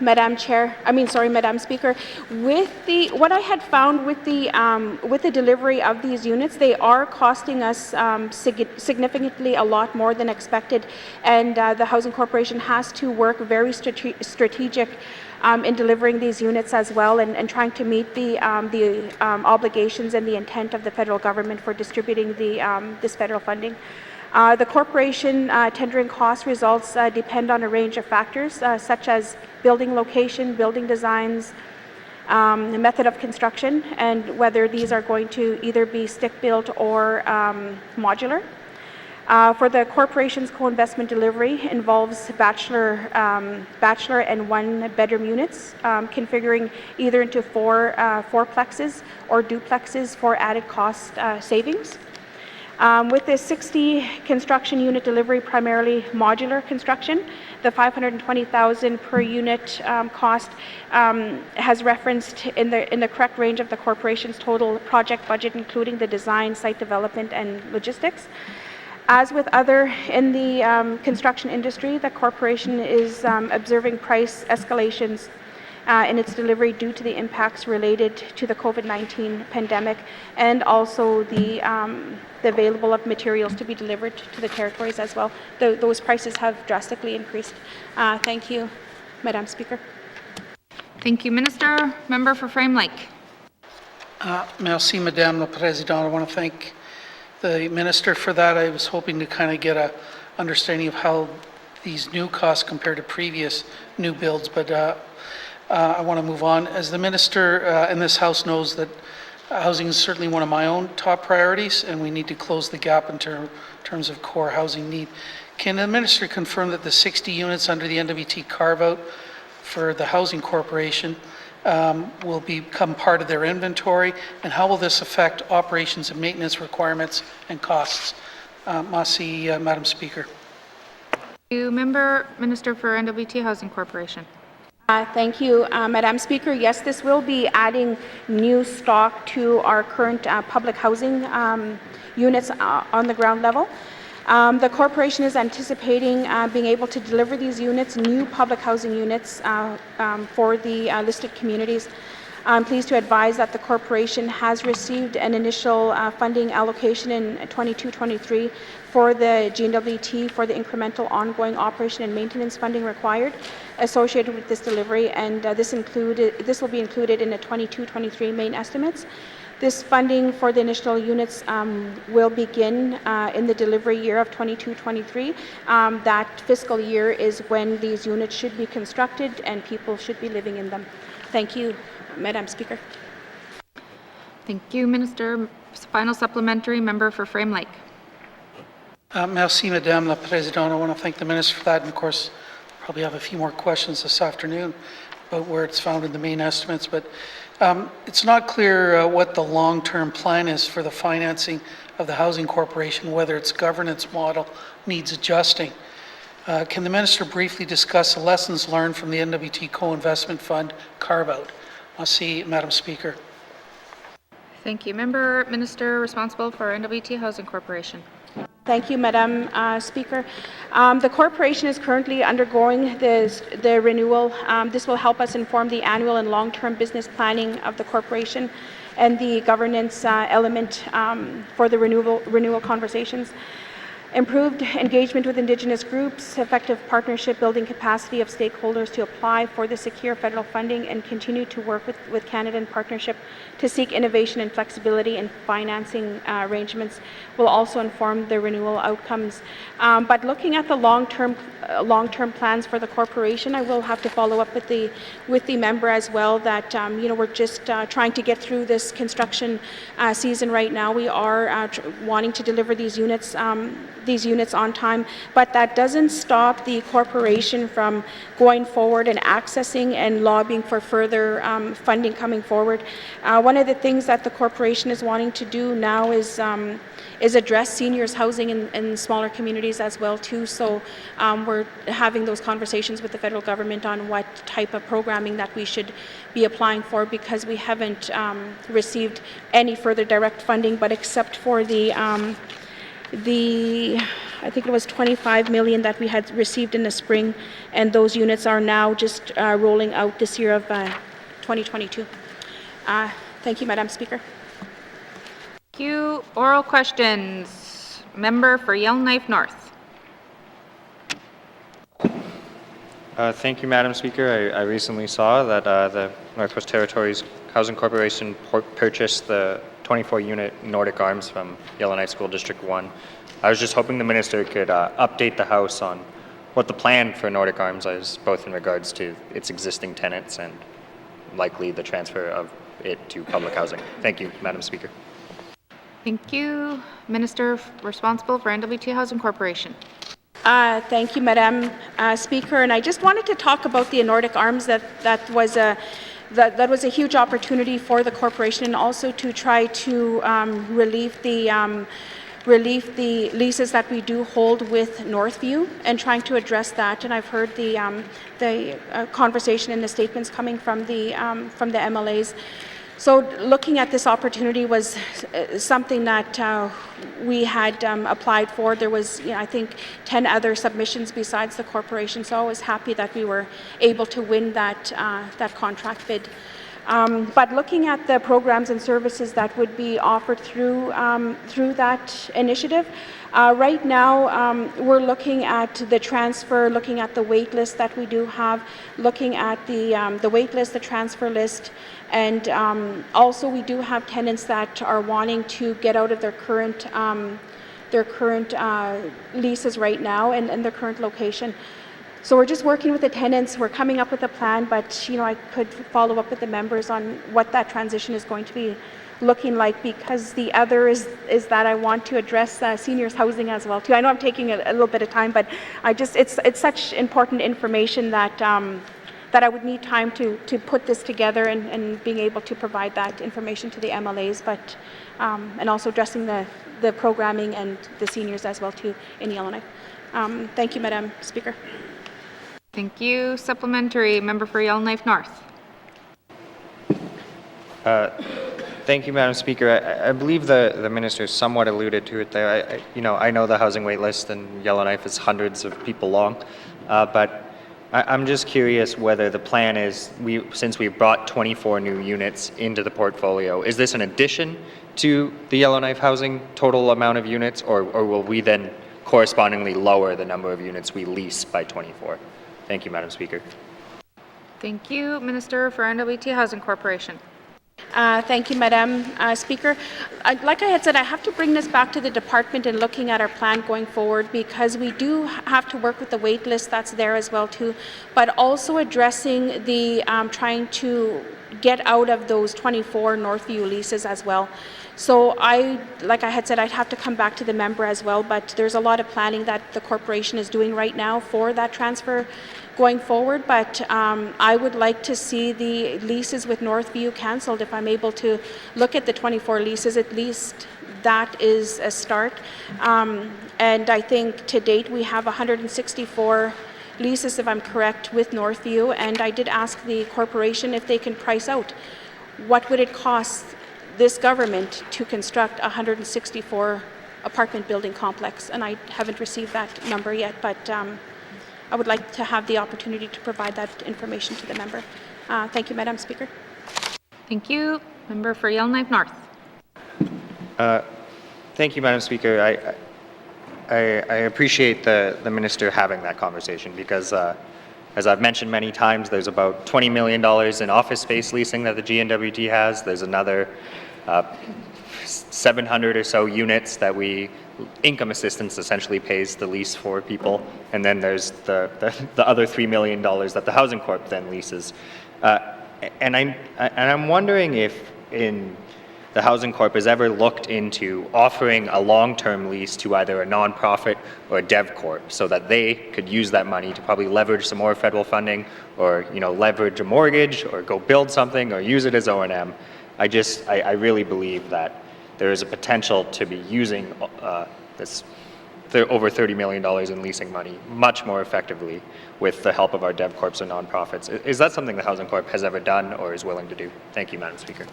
Madam Speaker. With what I had found with the delivery of these units, they are costing us significantly a lot more than expected, and the Housing Corporation has to work very strategic in delivering these units as well, and trying to meet the obligations and the intent of the federal government for distributing this federal funding. The corporation tendering cost results depend on a range of factors, such as building location, building designs, the method of construction, and whether these are going to either be stick-built or modular. For the corporation's co-investment delivery involves bachelor and one-bedroom units, configuring either into fourplexes or duplexes for added cost savings. With the 60 construction unit delivery, primarily modular construction, the $520,000 per unit cost has referenced in the correct range of the corporation's total project budget, including the design, site development, and logistics. As with other in the construction industry, the corporation is observing price escalations in its delivery due to the impacts related to the COVID-19 pandemic, and also the available of materials to be delivered to the territories as well. Those prices have drastically increased. Thank you, Madam Speaker. Thank you, Minister. Member for Frame Lake. Merci, Madame la Présidente. I want to thank the Minister for that. I was hoping to kind of get a understanding of how these new costs compare to previous new builds, but I want to move on. As the Minister in this House knows, that housing is certainly one of my own top priorities, and we need to close the gap in terms of core housing need. Can the Minister confirm that the 60 units under the N.W.T carve-out for the Housing Corporation will become part of their inventory, and how will this affect operations and maintenance requirements and costs? Merci, Madam Speaker. Thank you, Minister for N.W.T Housing Corporation. Thank you, Madam Speaker. Yes, this will be adding new stock to our current public housing units on the ground level. The corporation is anticipating being able to deliver these units, new public housing units, for the listed communities. I'm pleased to advise that the corporation has received an initial funding allocation in 22-23 for the N.W.T for the incremental ongoing operation and maintenance funding required associated with this delivery, and this will be included in the 22-23 main estimates. This funding for the initial units will begin in the delivery year of 22-23. That fiscal year is when these units should be constructed and people should be living in them. Thank you, Madam Speaker. Thank you, Minister. Final supplementary, member for Frame Lake. Merci, Madame la Présidente. I want to thank the Minister for that, and of course, probably have a few more questions this afternoon about where it's found in the main estimates, but it's not clear what the long-term plan is for the financing of the Housing Corporation, whether its governance model needs adjusting. Can the Minister briefly discuss the lessons learned from the N.W.T Co-Investment Fund carve-out? Merci, Madam Speaker. Thank you. Minister responsible for N.W.T Housing Corporation. Thank you, Madam Speaker. The corporation is currently undergoing the renewal. This will help us inform the annual and long-term business planning of the corporation and the governance element for the renewal conversations. Improved engagement with Indigenous groups, effective partnership, building capacity of stakeholders to apply for the secure federal funding, and continue to work with Canada in partnership to seek innovation and flexibility in financing arrangements will also inform the renewal outcomes. But looking at the long-term plans for the corporation, I will have to follow up with the member as well that we're just trying to get through this construction season right now. We are wanting to deliver these units on time, but that doesn't stop the corporation from going forward and accessing and lobbying for further funding coming forward. One of the things that the corporation is wanting to do now is address seniors housing in smaller communities as well too. So we're having those conversations with the federal government on what type of programming that we should be applying for, because we haven't received any further direct funding, but except for I think it was 25 million that we had received in the spring, and those units are now just rolling out this year of 2022. Thank you, Madam Speaker. Thank you. Oral questions. Member for Yellowknife North. Thank you, Madam Speaker. I recently saw that the Northwest Territories Housing Corporation purchased the 24-unit Nordic Arms from Yellowknife School District 1. I was just hoping the Minister could update the House on what the plan for Nordic Arms is, both in regards to its existing tenants and likely the transfer of it to public housing. Thank you, Madam Speaker. Thank you. Minister responsible for N.W.T Housing Corporation. Thank you, Madam Speaker. And I just wanted to talk about the Nordic Arms. That was a huge opportunity for the corporation, and also to try to relieve the leases that we do hold with Northview, and trying to address that. And I've heard the conversation and the statements coming from the MLAs. So looking at this opportunity was something that we had applied for. There was, I think, 10 other submissions besides the corporation. So I was happy that we were able to win that contract bid. But looking at the programs and services that would be offered through that initiative, right now we're looking at the transfer, looking at the wait list that we do have, looking at the wait list, the transfer list, and also we do have tenants that are wanting to get out of their current leases right now and their current location. So we're just working with the tenants. We're coming up with a plan, but I could follow up with the members on what that transition is going to be looking like, because the other is that I want to address seniors housing as well too. I know I'm taking a little bit of time, but it's such important information that I would need time to put this together and being able to provide that information to the MLAs, but and also addressing the programming and the seniors as well too in Yellowknife. Thank you, Madam Speaker. Thank you. Supplementary, member for Yellowknife North. Thank you, Madam Speaker. I believe the Minister somewhat alluded to it there. I know the housing wait list in Yellowknife is hundreds of people long, but I'm just curious whether the plan is, since we've brought 24 new units into the portfolio, is this an addition to the Yellowknife housing total amount of units, or will we then correspondingly lower the number of units we lease by 24? Thank you, Madam Speaker. Thank you. Minister for N.W.T. Housing Corporation. Thank you, Madam Speaker. Like I had said, I have to bring this back to the department and looking at our plan going forward, because we do have to work with the wait list that's there as well too, but also addressing the trying to get out of those 24 Northview leases as well. So like I had said, I'd have to come back to the member as well, but there's a lot of planning that the corporation is doing right now for that transfer going forward, but I would like to see the leases with Northview cancelled. If I'm able to look at the 24 leases, at least that is a start. And I think to date we have 164 leases, if I'm correct, with Northview, and I did ask the corporation if they can price out what would it cost this government to construct a 164 apartment building complex, and I haven't received that number yet, but I would like to have the opportunity to provide that information to the member. Thank you, Madam Speaker. Thank you. Member for Yellowknife North. Thank you, Madam Speaker. I appreciate the minister having that conversation, because as I've mentioned many times, there's about $20 million in office space leasing that the N.W.T has. There's another 700 or so units that income assistance essentially pays the lease for people, and then there's the other $3 million that the Housing Corp then leases. And I'm wondering if the Housing Corp has ever looked into offering a long-term lease to either a nonprofit or a dev corp, so that they could use that money to probably leverage some more federal funding, or leverage a mortgage, or go build something, or use it as O&M. I really believe that there is a potential to be using this over $30 million in leasing money much more effectively with the help of our dev corps and nonprofits. Is that something the Housing Corp has ever done or is willing to do? Thank you, Madam Speaker.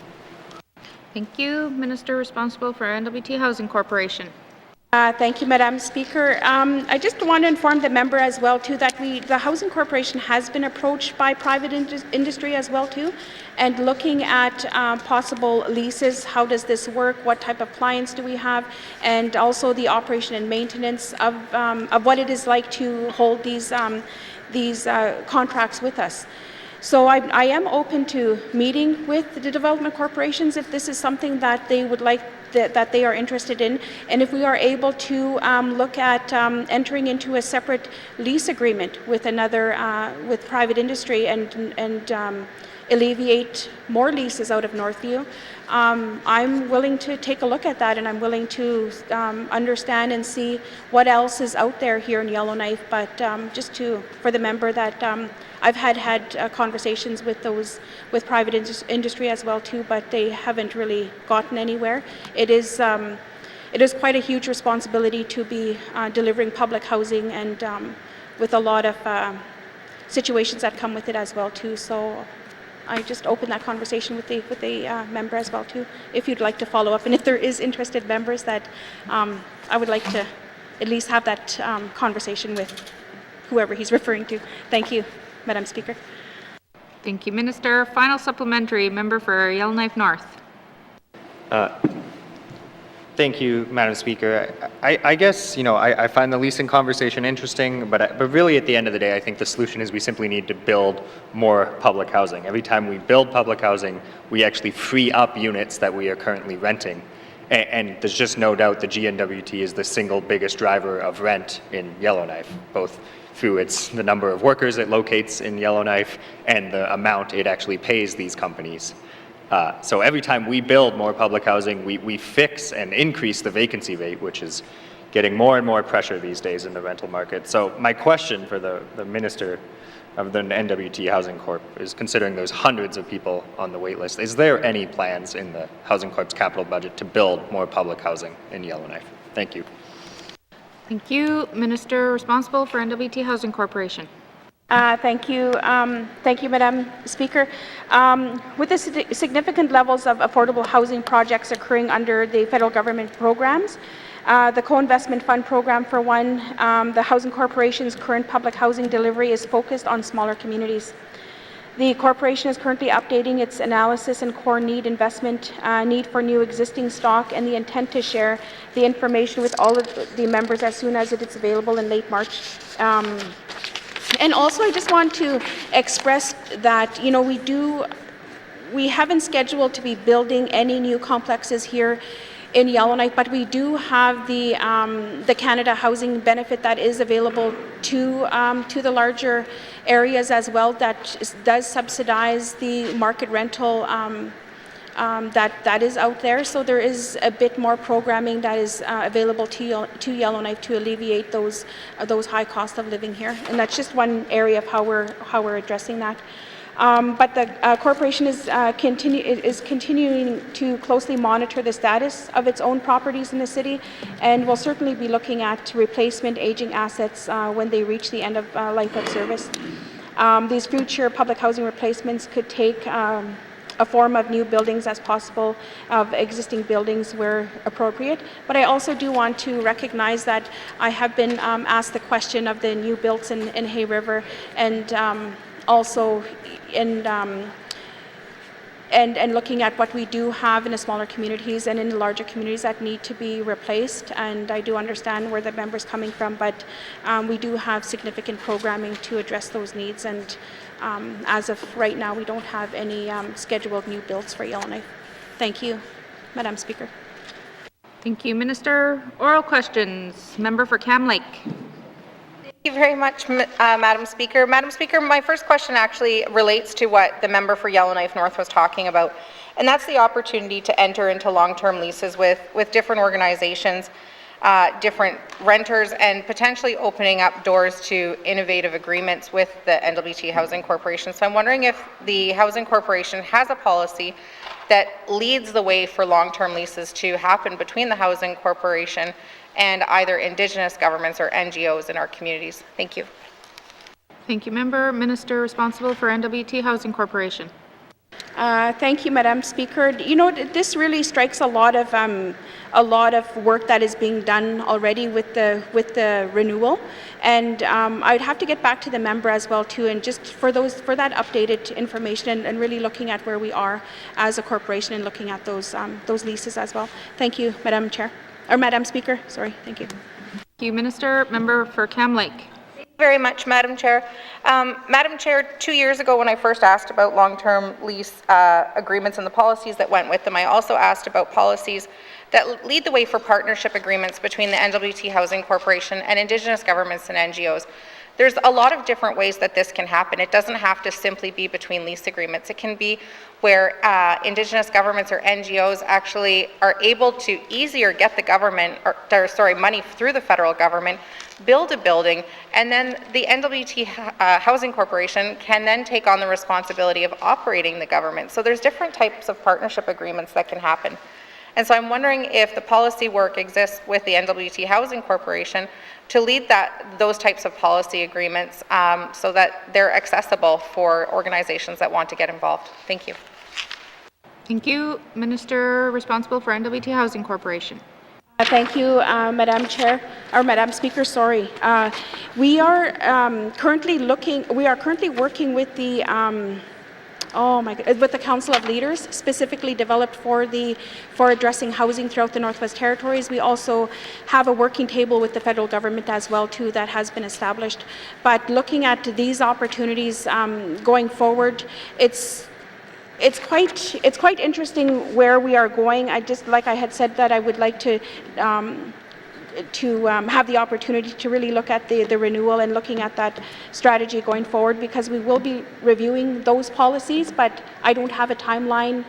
Thank you. Minister responsible for N.W.T. Housing Corporation. Thank you, Madam Speaker. I just want to inform the member as well too that the Housing Corporation has been approached by private industry as well too, and looking at possible leases. How does this work? What type of clients do we have? And also the operation and maintenance of what it is like to hold these contracts with us. So I am open to meeting with the development corporations if this is something that they would like, that they are interested in, and if we are able to look at entering into a separate lease agreement with with private industry and alleviate more leases out of Northview. I'm willing to take a look at that, and I'm willing to understand and see what else is out there here in Yellowknife, but for the member that I've had conversations with private industry as well too, but they haven't really gotten anywhere. It is quite a huge responsibility to be delivering public housing, and with a lot of situations that come with it as well too. So I just opened that conversation with the member as well too, if you'd like to follow up, and if there is interested members that I would like to at least have that conversation with whoever he's referring to. Thank you, Madam Speaker. Thank you, Minister. Final supplementary, member for Yellowknife North. Thank you, Madam Speaker. I guess, I find the leasing conversation interesting, but really at the end of the day, I think the solution is we simply need to build more public housing. Every time we build public housing, we actually free up units that we are currently renting. And there's just no doubt the N.W.T is the single biggest driver of rent in Yellowknife, both through the number of workers it locates in Yellowknife and the amount it actually pays these companies. So every time we build more public housing, we fix and increase the vacancy rate, which is getting more and more pressure these days in the rental market. So my question for the Minister of the N.W.T. Housing Corp is, considering there's hundreds of people on the wait list, is there any plans in the Housing Corp's capital budget to build more public housing in Yellowknife? Thank you. Thank you. Minister responsible for N.W.T. Housing Corporation. Thank you. Thank you, Madam Speaker. With the significant levels of affordable housing projects occurring under the federal government programs, The Co-Investment Fund Program, for one, the Housing Corporation's current public housing delivery is focused on smaller communities. The corporation is currently updating its analysis and core need investment need for new existing stock, and the intent to share the information with all of the members as soon as it is available in late March. And also, I just want to express that, you know, we haven't scheduled to be building any new complexes here in Yellowknife, but we do have the Canada Housing benefit that is available to the larger areas as well, that does subsidize the market rental that is out there. So there is a bit more programming that is available to Yellowknife to alleviate those high cost of living here, and that's just one area of how we're addressing that. But the corporation is continuing to closely monitor the status of its own properties in the city, and will certainly be looking at replacement aging assets when they reach the end of life of service. These future public housing replacements could take a form of new buildings as possible, of existing buildings where appropriate. But I also do want to recognize that I have been asked the question of the new builds in Hay River, and also and looking at what we do have in the smaller communities and in the larger communities that need to be replaced. And I do understand where the member's coming from, but we do have significant programming to address those needs, and as of right now, we don't have any scheduled new builds for Yellowknife. Thank you, Madam Speaker. Thank you, Minister. Oral questions. Member for Cam Lake. Thank you very much, Madam Speaker. Madam Speaker, my first question actually relates to what the member for Yellowknife North was talking about, and that's the opportunity to enter into long-term leases with different organizations, different renters, and potentially opening up doors to innovative agreements with the N.W.T. Housing Corporation. So I'm wondering if the Housing Corporation has a policy that leads the way for long-term leases to happen between the Housing Corporation and either Indigenous governments or NGOs in our communities. Thank you. Thank you, Member. Minister responsible for N.W.T. Housing Corporation. Thank you, Madam Speaker. You know, this really strikes a lot of work that is being done already with the renewal, and I'd have to get back to the member as well too, and just for that updated information and really looking at where we are as a corporation and looking at those leases as well. Thank you, Madam Chair. Or Madam Speaker, sorry, thank you. Thank you, Minister. Member for Cam Lake. Thank you very much, Madam Chair. Madam Chair, 2 years ago when I first asked about long-term lease agreements and the policies that went with them, I also asked about policies that lead the way for partnership agreements between the N.W.T. Housing Corporation and Indigenous governments and NGOs. There's a lot of different ways that this can happen. It doesn't have to simply be between lease agreements. It can be where Indigenous governments or NGOs actually are able to easier get the government, money through the federal government, build a building, and then the N.W.T. Housing Corporation can then take on the responsibility of operating the government. So there's different types of partnership agreements that can happen. And so I'm wondering if the policy work exists with the N.W.T. Housing Corporation to lead those types of policy agreements so that they're accessible for organizations that want to get involved. Thank you. Thank you. Minister responsible for N.W.T. Housing Corporation. Thank you, Madam Chair, or Madam Speaker, sorry. We are currently working with the with the Council of Leaders, specifically developed for addressing housing throughout the Northwest Territories. We also have a working table with the federal government as well too that has been established. But looking at these opportunities going forward, it's quite interesting where we are going. I just, like I had said, that I would like to have the opportunity to really look at the renewal and looking at that strategy going forward, because we will be reviewing those policies, but I don't have a timeline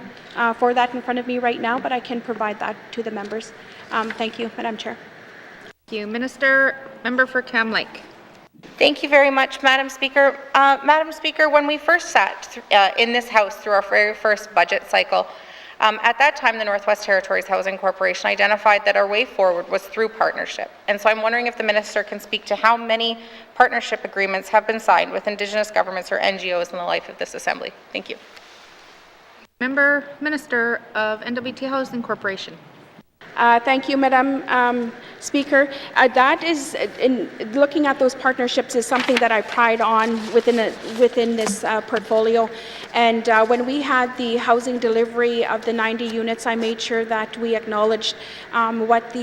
for that in front of me right now, but I can provide that to the members. Thank you, Madam Chair. Thank you. Minister, member for Cam Lake. Thank you very much, Madam Speaker. Madam Speaker, when we first sat in this House through our very first budget cycle, at that time, the Northwest Territories Housing Corporation identified that our way forward was through partnership. And so I'm wondering if the Minister can speak to how many partnership agreements have been signed with Indigenous governments or NGOs in the life of this Assembly. Thank you. Minister of N.W.T. Housing Corporation. Thank you, Madam Speaker. That is, in looking at those partnerships is something that I pride on within this portfolio. And when we had the housing delivery of the 90 units, I made sure that we acknowledged what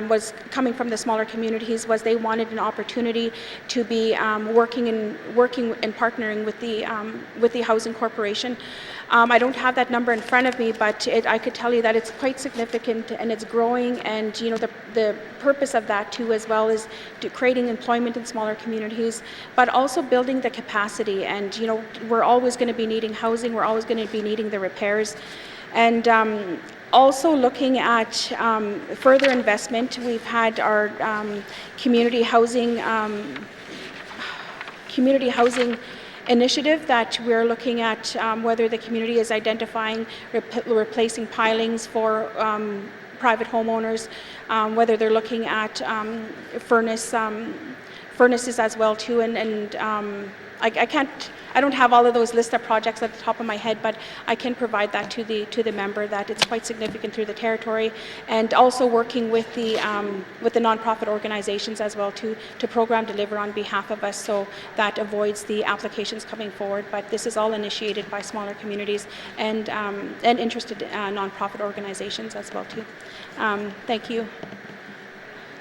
was coming from the smaller communities was they wanted an opportunity to be working and partnering with the Housing Corporation. I don't have that number in front of me, but I could tell you that it's quite significant and it's growing. And you know, the purpose of that too, as well, is creating employment in smaller communities, but also building the capacity. And you know, we're always going to be needing housing. We're always going to be needing the repairs, and also looking at further investment. We've had our community housing initiative that we're looking at whether the community is identifying replacing pilings for private homeowners, whether they're looking at furnaces as well too, and I don't have all of those list of projects at the top of my head, but I can provide that to the member, that it's quite significant through the territory, and also working with the nonprofit organizations as well to program deliver on behalf of us, so that avoids the applications coming forward. But this is all initiated by smaller communities and interested nonprofit organizations as well too. Thank you.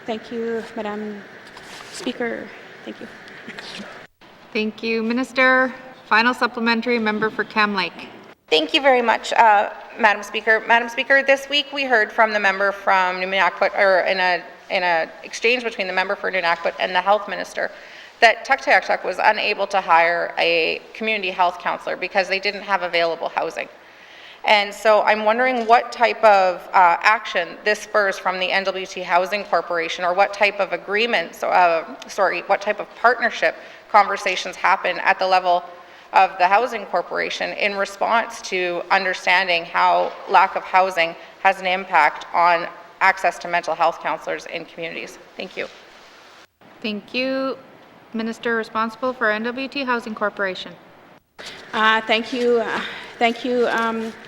Thank you, Madam Speaker. Thank you. Thank you, Minister. Final supplementary, member for Cam Lake. Thank you very much, Madam Speaker. Madam Speaker, this week we heard from the member from Nunavut, or in a exchange between the member for Nunavut and the health minister, that Tuktoyaktuk was unable to hire a community health counselor because they didn't have available housing. And so I'm wondering what type of action this spurs from the N.W.T. Housing Corporation, or what type of agreements, what type of partnership conversations happen at the level of the Housing Corporation in response to understanding how lack of housing has an impact on access to mental health counselors in communities. Thank you. Thank you. Minister responsible for N.W.T. Housing Corporation. Thank you. Thank you,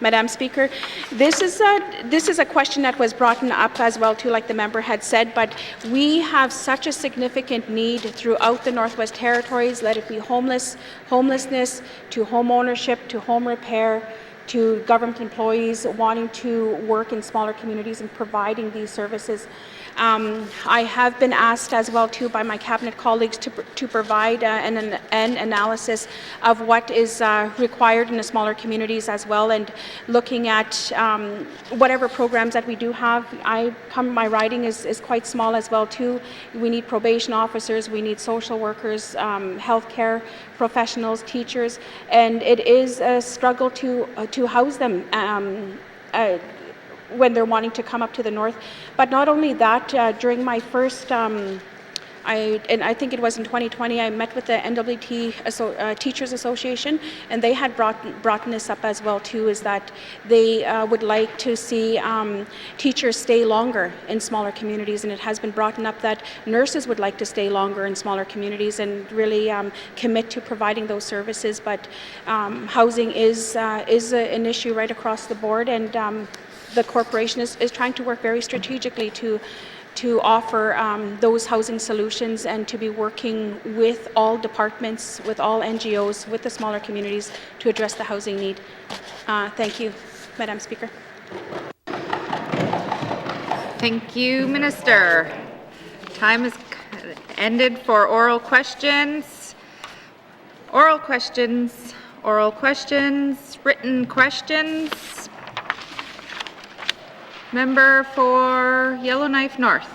Madam Speaker. This is a question that was brought up as well too, like the member had said, but we have such a significant need throughout the Northwest Territories, let it be homelessness, to home ownership, to home repair, to government employees wanting to work in smaller communities and providing these services. I have been asked as well too by my cabinet colleagues to provide an analysis of what is required in the smaller communities as well, and looking at whatever programs that we do have. My writing is quite small as well too. We need probation officers, we need social workers, healthcare professionals, teachers, and it is a struggle to house them when they're wanting to come up to the north. But not only that, during my first, I think it was in 2020, I met with the N.W.T. Teachers Association, and they had brought this up as well too, is that they would like to see teachers stay longer in smaller communities, and it has been brought up that nurses would like to stay longer in smaller communities and really commit to providing those services. But housing is an issue right across the board, and the corporation is trying to work very strategically to offer those housing solutions, and to be working with all departments, with all NGOs, with the smaller communities to address the housing need. Thank you, Madam Speaker. Thank you, Minister. Time is ended for oral questions. Oral questions, written questions. Member for Yellowknife North.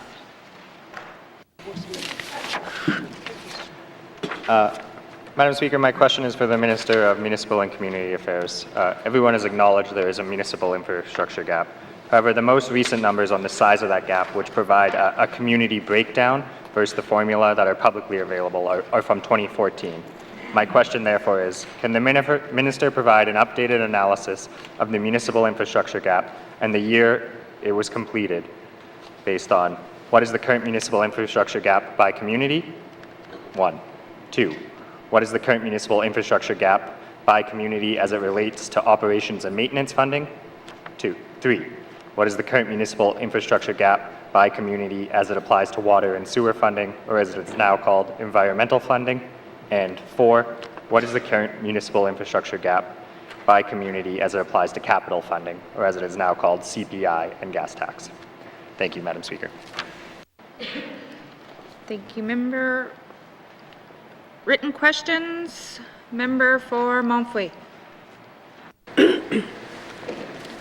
Madam Speaker, my question is for the Minister of Municipal and Community Affairs. Everyone has acknowledged there is a municipal infrastructure gap. However, the most recent numbers on the size of that gap, which provide a community breakdown versus the formula that are publicly available, are from 2014. My question, therefore, is, can the Minister provide an updated analysis of the municipal infrastructure gap and the year it was completed, based on what is the current municipal infrastructure gap by community? 1. 2. What is the current municipal infrastructure gap by community as it relates to operations and maintenance funding? 3. What is the current municipal infrastructure gap by community as it applies to water and sewer funding, or as it's now called, environmental funding? And 4, what is the current municipal infrastructure gap by community as it applies to capital funding, or as it is now called, CPI and gas tax? Thank you, Madam Speaker. Thank you, member. Written questions? Member for Montfouet.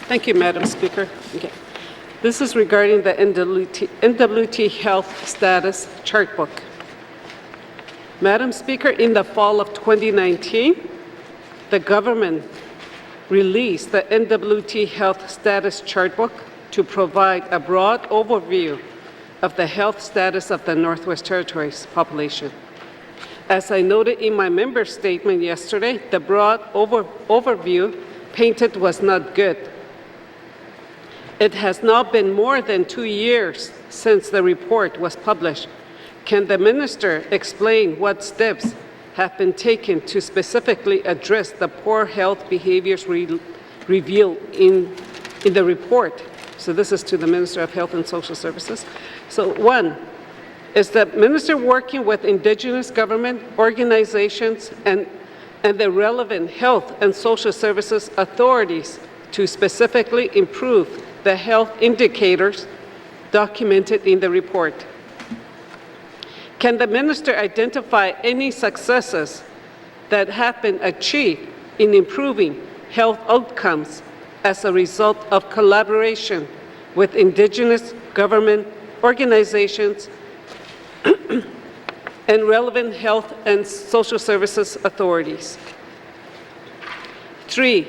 Thank you, Madam Speaker. Okay. This is regarding the N.W.T health status chart book. Madam Speaker, in the fall of 2019, the government released the N.W.T health status chart book to provide a broad overview of the health status of the Northwest Territories population. As I noted in my member statement yesterday, the broad overview painted was not good. It has now been more than 2 years since the report was published. Can the minister explain what steps have been taken to specifically address the poor health behaviors revealed in the report? So this is to the Minister of Health and Social Services. So 1, is the minister working with Indigenous government organizations and the relevant health and social services authorities to specifically improve the health indicators documented in the report? Can the minister identify any successes that have been achieved in improving health outcomes as a result of collaboration with Indigenous government organizations and relevant health and social services authorities? 3,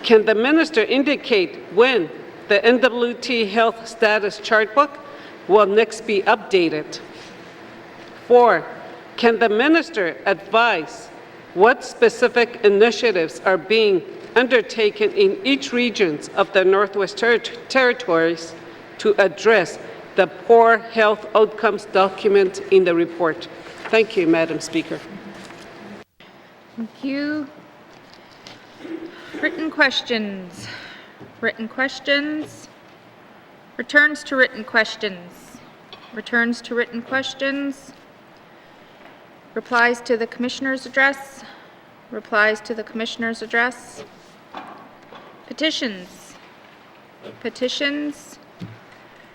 can the minister indicate when the N.W.T health status chart book will next be updated? 4, can the minister advise what specific initiatives are being undertaken in each region of the Northwest Territories to address the poor health outcomes documented in the report? Thank you, Madam Speaker. Thank you. Written questions. Written questions. Returns to written questions. Returns to written questions. Replies to the Commissioner's address. Replies to the Commissioner's address. Petitions. Petitions.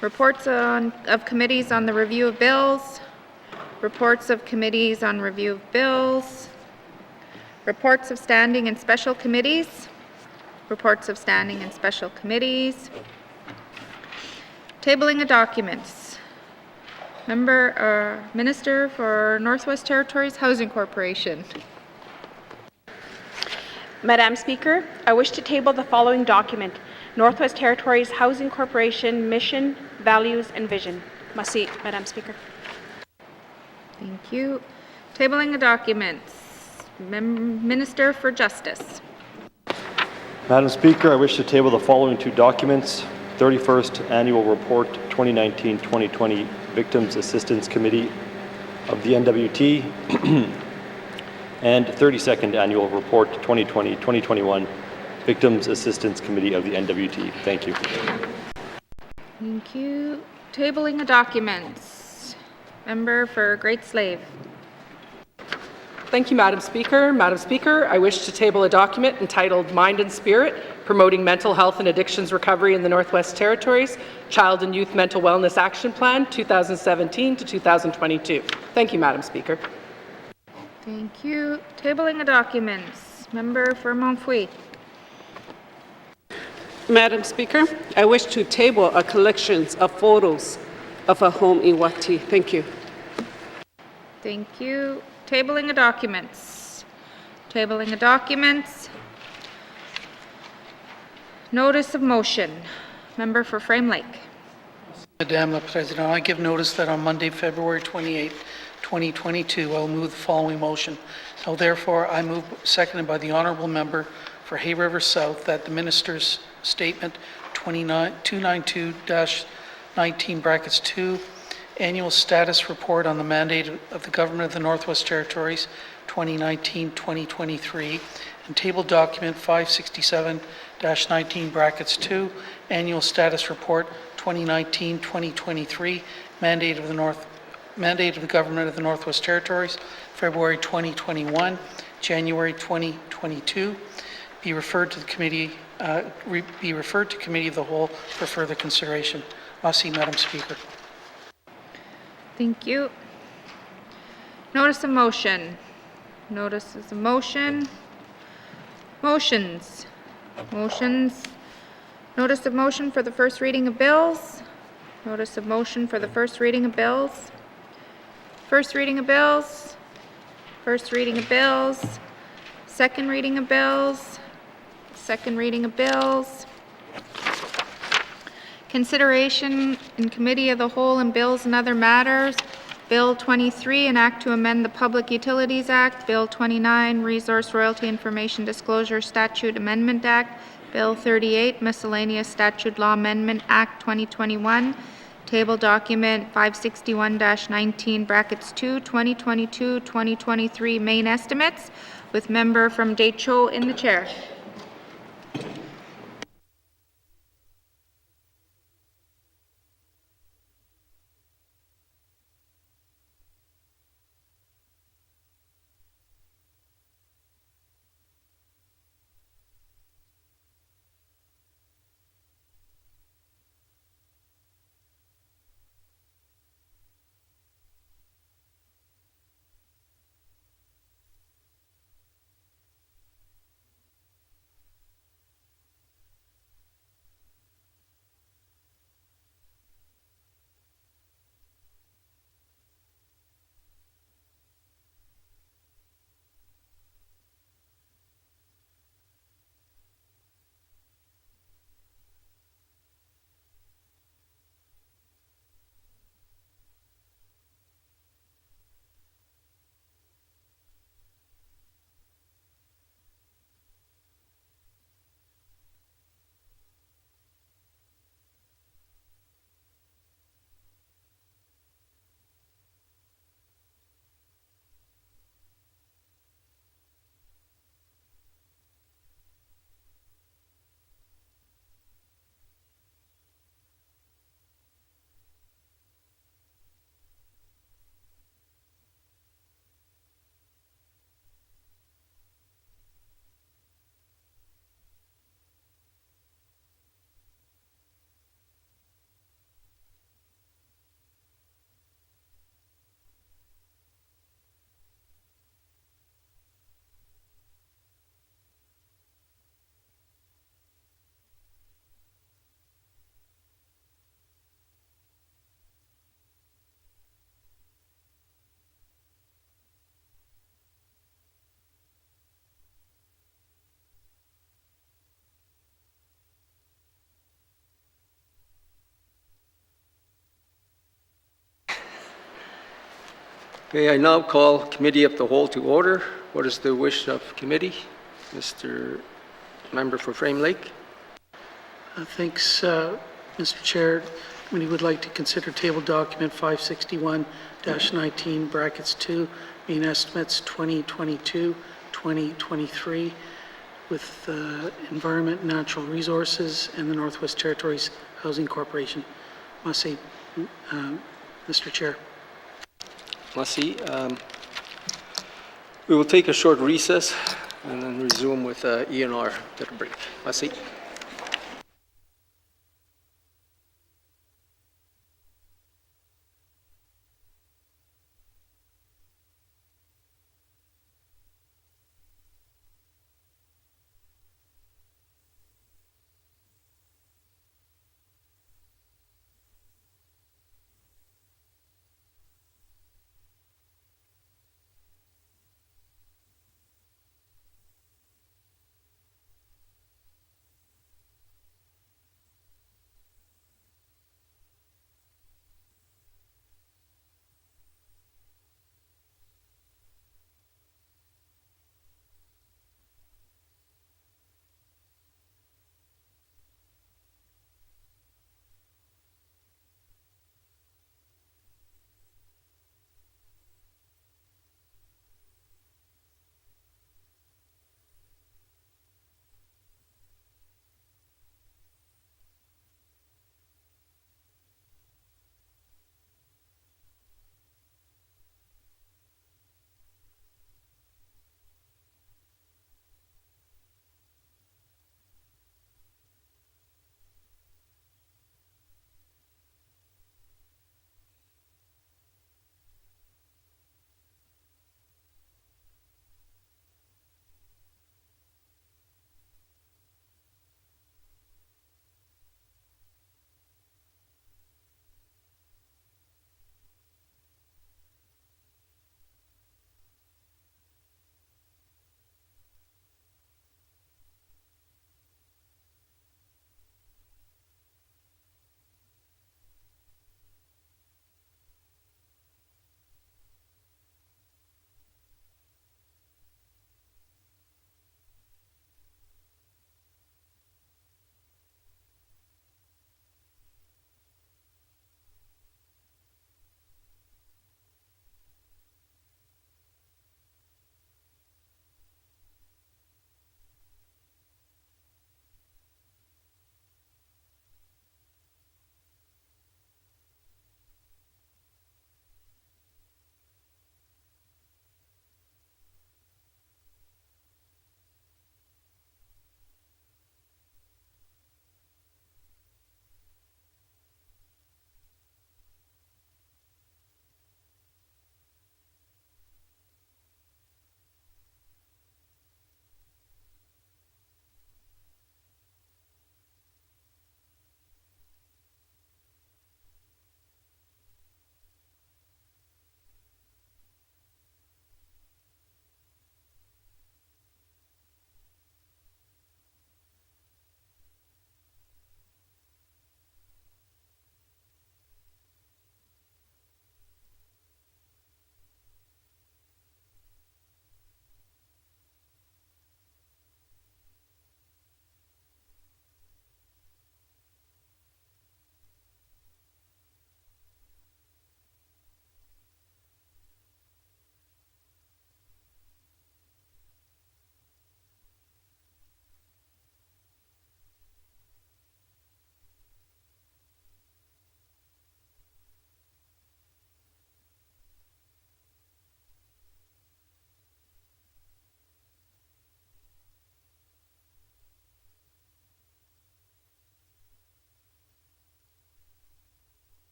Reports of committees on the review of bills. Reports of committees on review of bills. Reports of standing and special committees. Reports of standing and special committees. Tabling of documents. Minister for Northwest Territories Housing Corporation. Madam Speaker, I wish to table the following document: Northwest Territories Housing Corporation Mission, Values and Vision. Must see, Madam Speaker. Thank you. Tabling of documents. Minister for Justice. Madam Speaker, I wish to table the following 2 documents: 31st Annual Report 2019-2020 Victims Assistance Committee of the N.W.T. and 32nd Annual Report 2020-2021 Victims Assistance Committee of the N.W.T. Thank you. Thank you. Tabling of documents. Member for Great Slave. Thank you, Madam Speaker. Madam Speaker, I wish to table a document entitled Mind and Spirit, Promoting Mental Health and Addictions Recovery in the Northwest Territories, Child and Youth Mental Wellness Action Plan 2017 to 2022. Thank you, Madam Speaker. Thank you. Tabling of documents. Member for Montfouet. Madam Speaker, I wish to table a collection of photos of a home in N.W.T. Thank you. Thank you. Tabling of documents. Tabling of documents. Notice of motion. Member for Frame Lake. Madame la Présidente, I give notice that on Monday, February 28, 2022, I will move the following motion. Now therefore, I move, seconded by the Honourable Member for Hay River South, that the Minister's Statement 292-19(2) Annual Status Report on the Mandate of the Government of the Northwest Territories 2019-2023 and Table Document 567-19(2) Annual Status Report 2019-2023, mandate of the Government of the Northwest Territories, February 2021, January 2022, be referred to the committee, be referred to Committee of the Whole for further consideration. Merci, Madam Speaker. Thank you. Notice of motion. Notices of motion. Motions. Motions. Notice of motion for the first reading of bills. Notice of motion for the first reading of bills. First reading of bills. First reading of bills. Second reading of bills. Second reading of bills. Consideration in Committee of the Whole and bills and other matters. Bill 23, an act to amend the Public Utilities Act. Bill 29, Resource Royalty Information Disclosure Statute Amendment Act. Bill 38, Miscellaneous Statute Law Amendment Act 2021. Table document 561-19 brackets 2, 2022-2023 main estimates, with member from Decho in the chair. Okay, I now call Committee of the Whole to order. What is the wish of committee? Mr. Member for Frame Lake. Thanks, Mr. Chair. Committee would like to consider table document 561-19 brackets 2, main estimates 2022-2023 with Environment and Natural Resources and the Northwest Territories Housing Corporation. Must say, Mr. Chair. Merci. We will take a short recess and then resume with E&R at a break. Merci.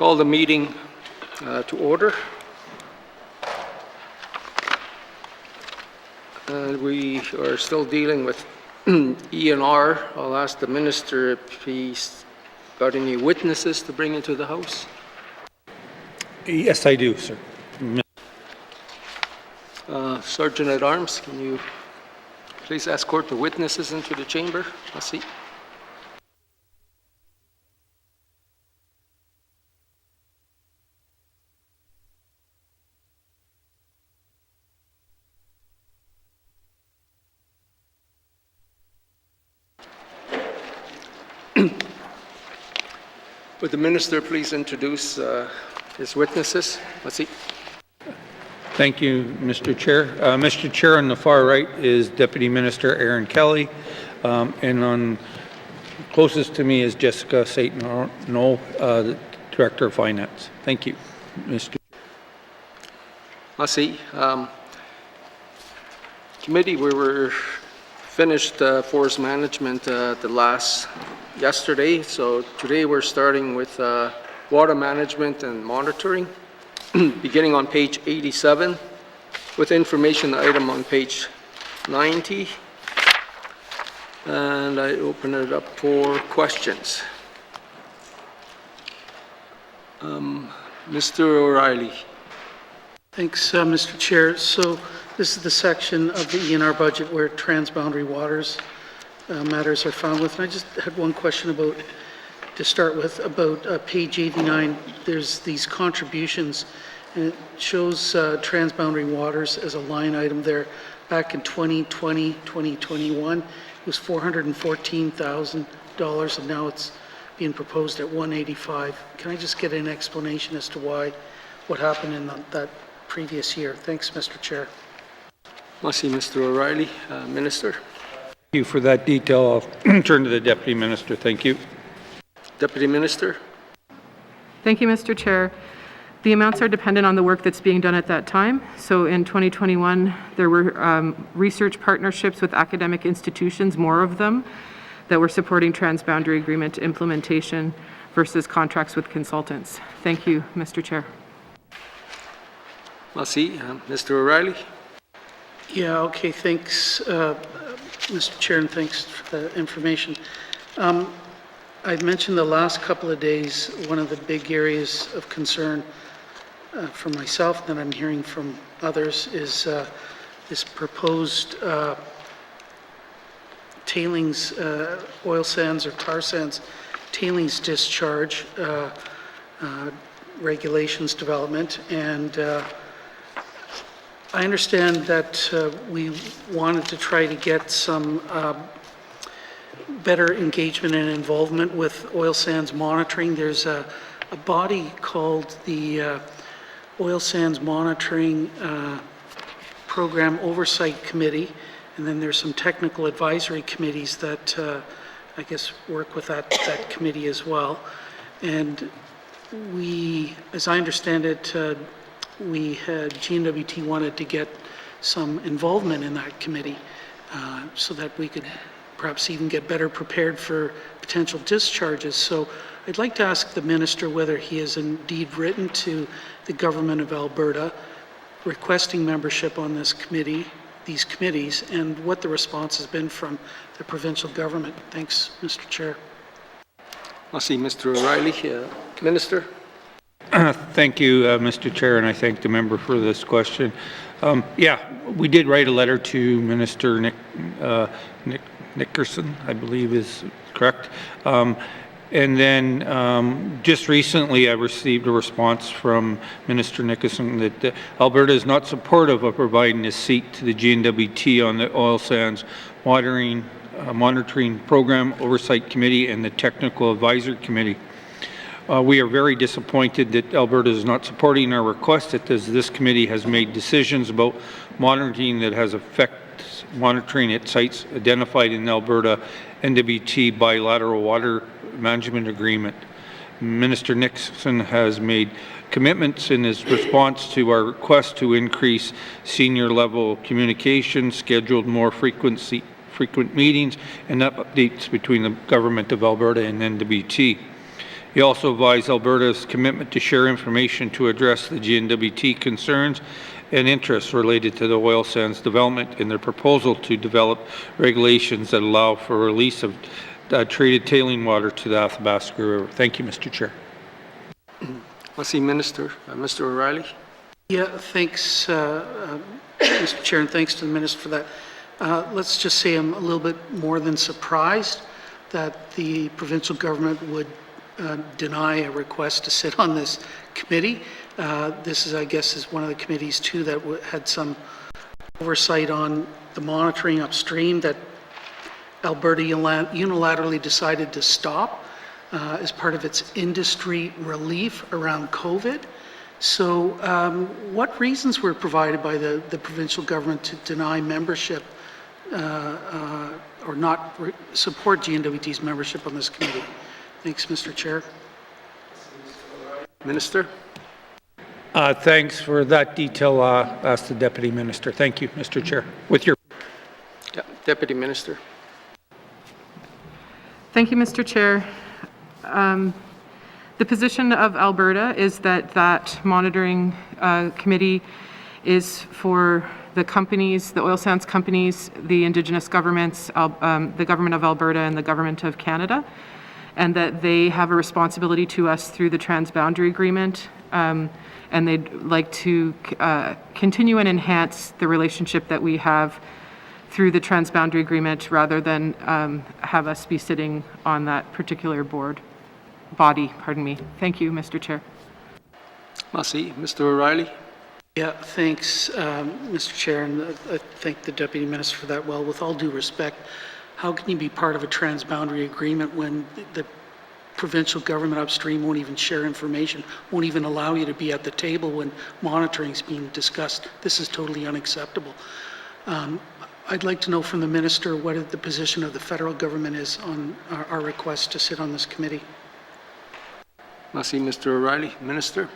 Call the meeting to order. We are still dealing with E&R. I'll ask the minister if he's got any witnesses to bring into the House. Yes, I do, sir. Sergeant at Arms, can you please escort the witnesses into the chamber? Merci. Would the minister please introduce his witnesses? Merci. Thank you, Mr. Chair. Mr. Chair, on the far right is Deputy Minister Aaron Kelly, and on closest to me is Jessica Satan, the Director of Finance. Thank you, Mr. Merci. Committee, we were finished forest management yesterday, so today we're starting with water management and monitoring, beginning on page 87, with information item on page 90. And I open it up for questions. Mr. O'Reilly. Thanks, Mr. Chair. So this is the section of the ENR budget where transboundary waters matters are found with. And I just had one question about, to start with, about page 89. There's these contributions, and it shows transboundary waters as a line item there. Back in 2020, 2021, it was $414,000, and now it's being proposed at $185,000. Can I just get an explanation as to what happened in that previous year? Thanks, Mr. Chair. Merci, Mr. O'Reilly. Minister. Thank you for that detail. I'll turn to the Deputy Minister. Thank you. Deputy Minister. Thank you, Mr. Chair. The amounts are dependent on the work that's being done at that time. So in 2021, there were research partnerships with academic institutions, more of them, that were supporting transboundary agreement implementation versus contracts with consultants. Thank you, Mr. Chair. Merci. Mr. O'Reilly. Yeah, okay, thanks, Mr. Chair, and thanks for the information. I've mentioned the last couple of days, one of the big areas of concern for myself that I'm hearing from others is this proposed tailings, oil sands or tar sands tailings discharge regulations development. And I understand that we wanted to try to get some better engagement and involvement with oil sands monitoring. There's a body called the Oil Sands Monitoring Program Oversight Committee, and then there's some technical advisory committees that I guess work with that committee as well. And we, as I understand it, we had N.W.T wanted to get some involvement in that committee so that we could perhaps even get better prepared for potential discharges. So I'd like to ask the minister whether he has indeed written to the government of Alberta requesting membership on this committee, these committees, and what the response has been from the provincial government. Thanks, Mr. Chair. Merci, Mr. O'Reilly. Minister. Thank you, Mr. Chair, and I thank the member for this question. Yeah, we did write a letter to Minister Nickerson, I believe is correct. And then just recently I received a response from Minister Nickerson that Alberta is not supportive of providing a seat to the N.W.T on the Oil Sands Monitoring Program Oversight Committee and the Technical Advisory Committee. We are very disappointed that Alberta is not supporting our request, as this committee has made decisions about monitoring that has affects monitoring at sites identified in Alberta N.W.T bilateral water management agreement. Minister Nixon has made commitments in his response to our request to increase senior level communication, scheduled more frequent meetings, and updates between the Government of Alberta and N.W.T. He also advised Alberta's commitment to share information to address the N.W.T concerns and interests related to the oil sands development in their proposal to develop regulations that allow for release of treated tailing water to the Athabasca River. Thank you, Mr. Chair. Merci, Minister. Mr. O'Reilly. Yeah, thanks, Mr. Chair, and thanks to the Minister for that. Let's just say I'm a little bit more than surprised that the provincial government would deny a request to sit on this committee. This is, I guess, is one of the committees too that had some oversight on the monitoring upstream that Alberta unilaterally decided to stop as part of its industry relief around COVID. So what reasons were provided by the provincial government to deny membership or not support N.W.T's membership on this committee? Thanks, Mr. Chair. Minister. Thanks for that detail. Ask the Deputy Minister. Thank you, Mr. Chair. With your Deputy Minister. Thank you, Mr. Chair. The position of Alberta is that that monitoring committee is for the companies, the oil sands companies, the Indigenous governments, the Government of Alberta and the Government of Canada, and that they have a responsibility to us through the Transboundary Agreement, and they'd like to continue and enhance the relationship that we have through the Transboundary Agreement rather than have us be sitting on that particular body. Thank you, Mr. Chair. Merci. Mr. O'Reilly. Yeah, thanks, Mr. Chair, and I thank the Deputy Minister for that. Well, with all due respect, how can you be part of a transboundary agreement when the provincial government upstream won't even share information, won't even allow you to be at the table when monitoring is being discussed? This is totally unacceptable. I'd like to know from the Minister what the position of the federal government is on our request to sit on this committee. Merci, Mr. O'Reilly. Minister.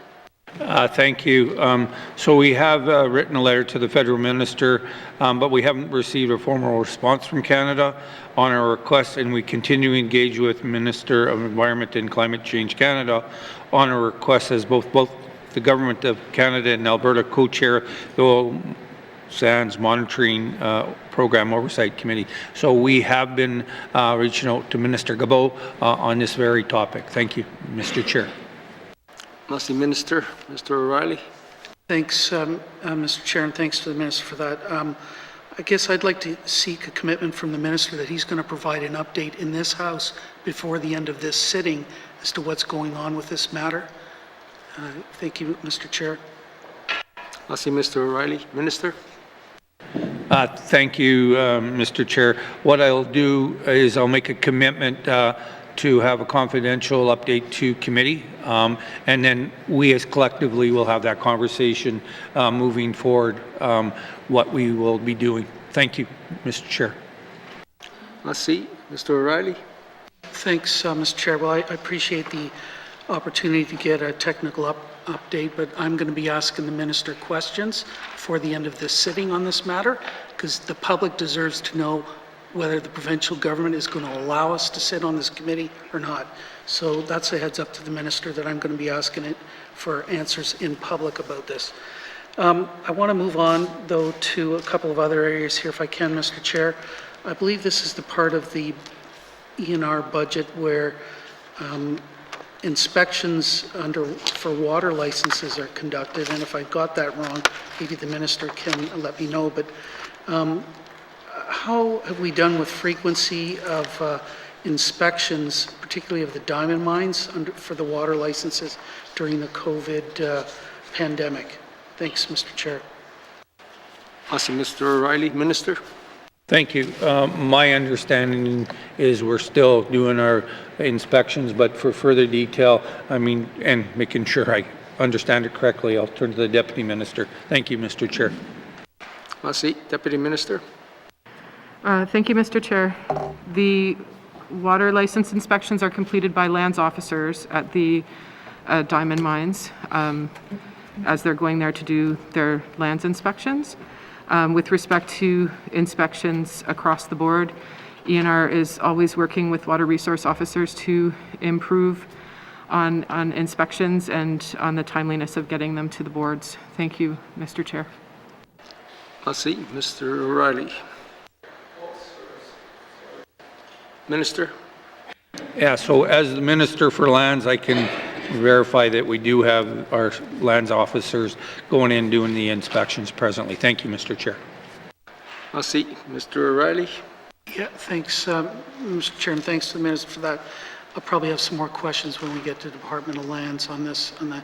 Thank you. So we have written a letter to the federal minister, but we haven't received a formal response from Canada on our request, and we continue to engage with Minister of Environment and Climate Change Canada on our request, as both the Government of Canada and Alberta co-chair the Oil Sands Monitoring Program Oversight Committee. So we have been reaching out to Minister Gabot on this very topic. Thank you, Mr. Chair. Merci, Minister. Mr. O'Reilly. Thanks, Mr. Chair, and thanks to the Minister for that. I guess I'd like to seek a commitment from the Minister that he's going to provide an update in this House before the end of this sitting as to what's going on with this matter. Thank you, Mr. Chair. Merci, Mr. O'Reilly. Minister. Thank you, Mr. Chair. What I'll do is I'll make a commitment to have a confidential update to committee, and then we as collectively will have that conversation moving forward, what we will be doing. Thank you, Mr. Chair. Merci. Mr. O'Reilly. Thanks, Mr. Chair. Well, I appreciate the opportunity to get a technical update, but I'm going to be asking the Minister questions before the end of this sitting on this matter, because the public deserves to know whether the provincial government is going to allow us to sit on this committee or not. So that's a heads up to the Minister that I'm going to be asking it for answers in public about this. I want to move on, though, to a couple of other areas here, if I can, Mr. Chair. I believe this is the part of the ENR budget where inspections for water licenses are conducted, and if I got that wrong, maybe the Minister can let me know, but how have we done with frequency of inspections, particularly of the diamond mines for the water licenses during the COVID pandemic? Thanks, Mr. Chair. Awesome, Mr. O'Reilly. Minister. Thank you. My understanding is we're still doing our inspections, but for further detail, and making sure I understand it correctly, I'll turn to the Deputy Minister. Thank you, Mr. Chair. Merci. Deputy Minister. Thank you, Mr. Chair. The water license inspections are completed by lands officers at the diamond mines as they're going there to do their lands inspections. With respect to inspections across the board, ENR is always working with water resource officers to improve on inspections and on the timeliness of getting them to the boards. Thank you, Mr. Chair. Merci. Mr. O'Reilly. Minister? Yeah, so as the Minister for Lands, I can verify that we do have our lands officers going in doing the inspections presently. Thank you, Mr. Chair. Merci. Mr. O'Reilly? Yeah, thanks, Mr. Chairman. Thanks to the minister for that. I'll probably have some more questions when we get to Department of Lands on this, on the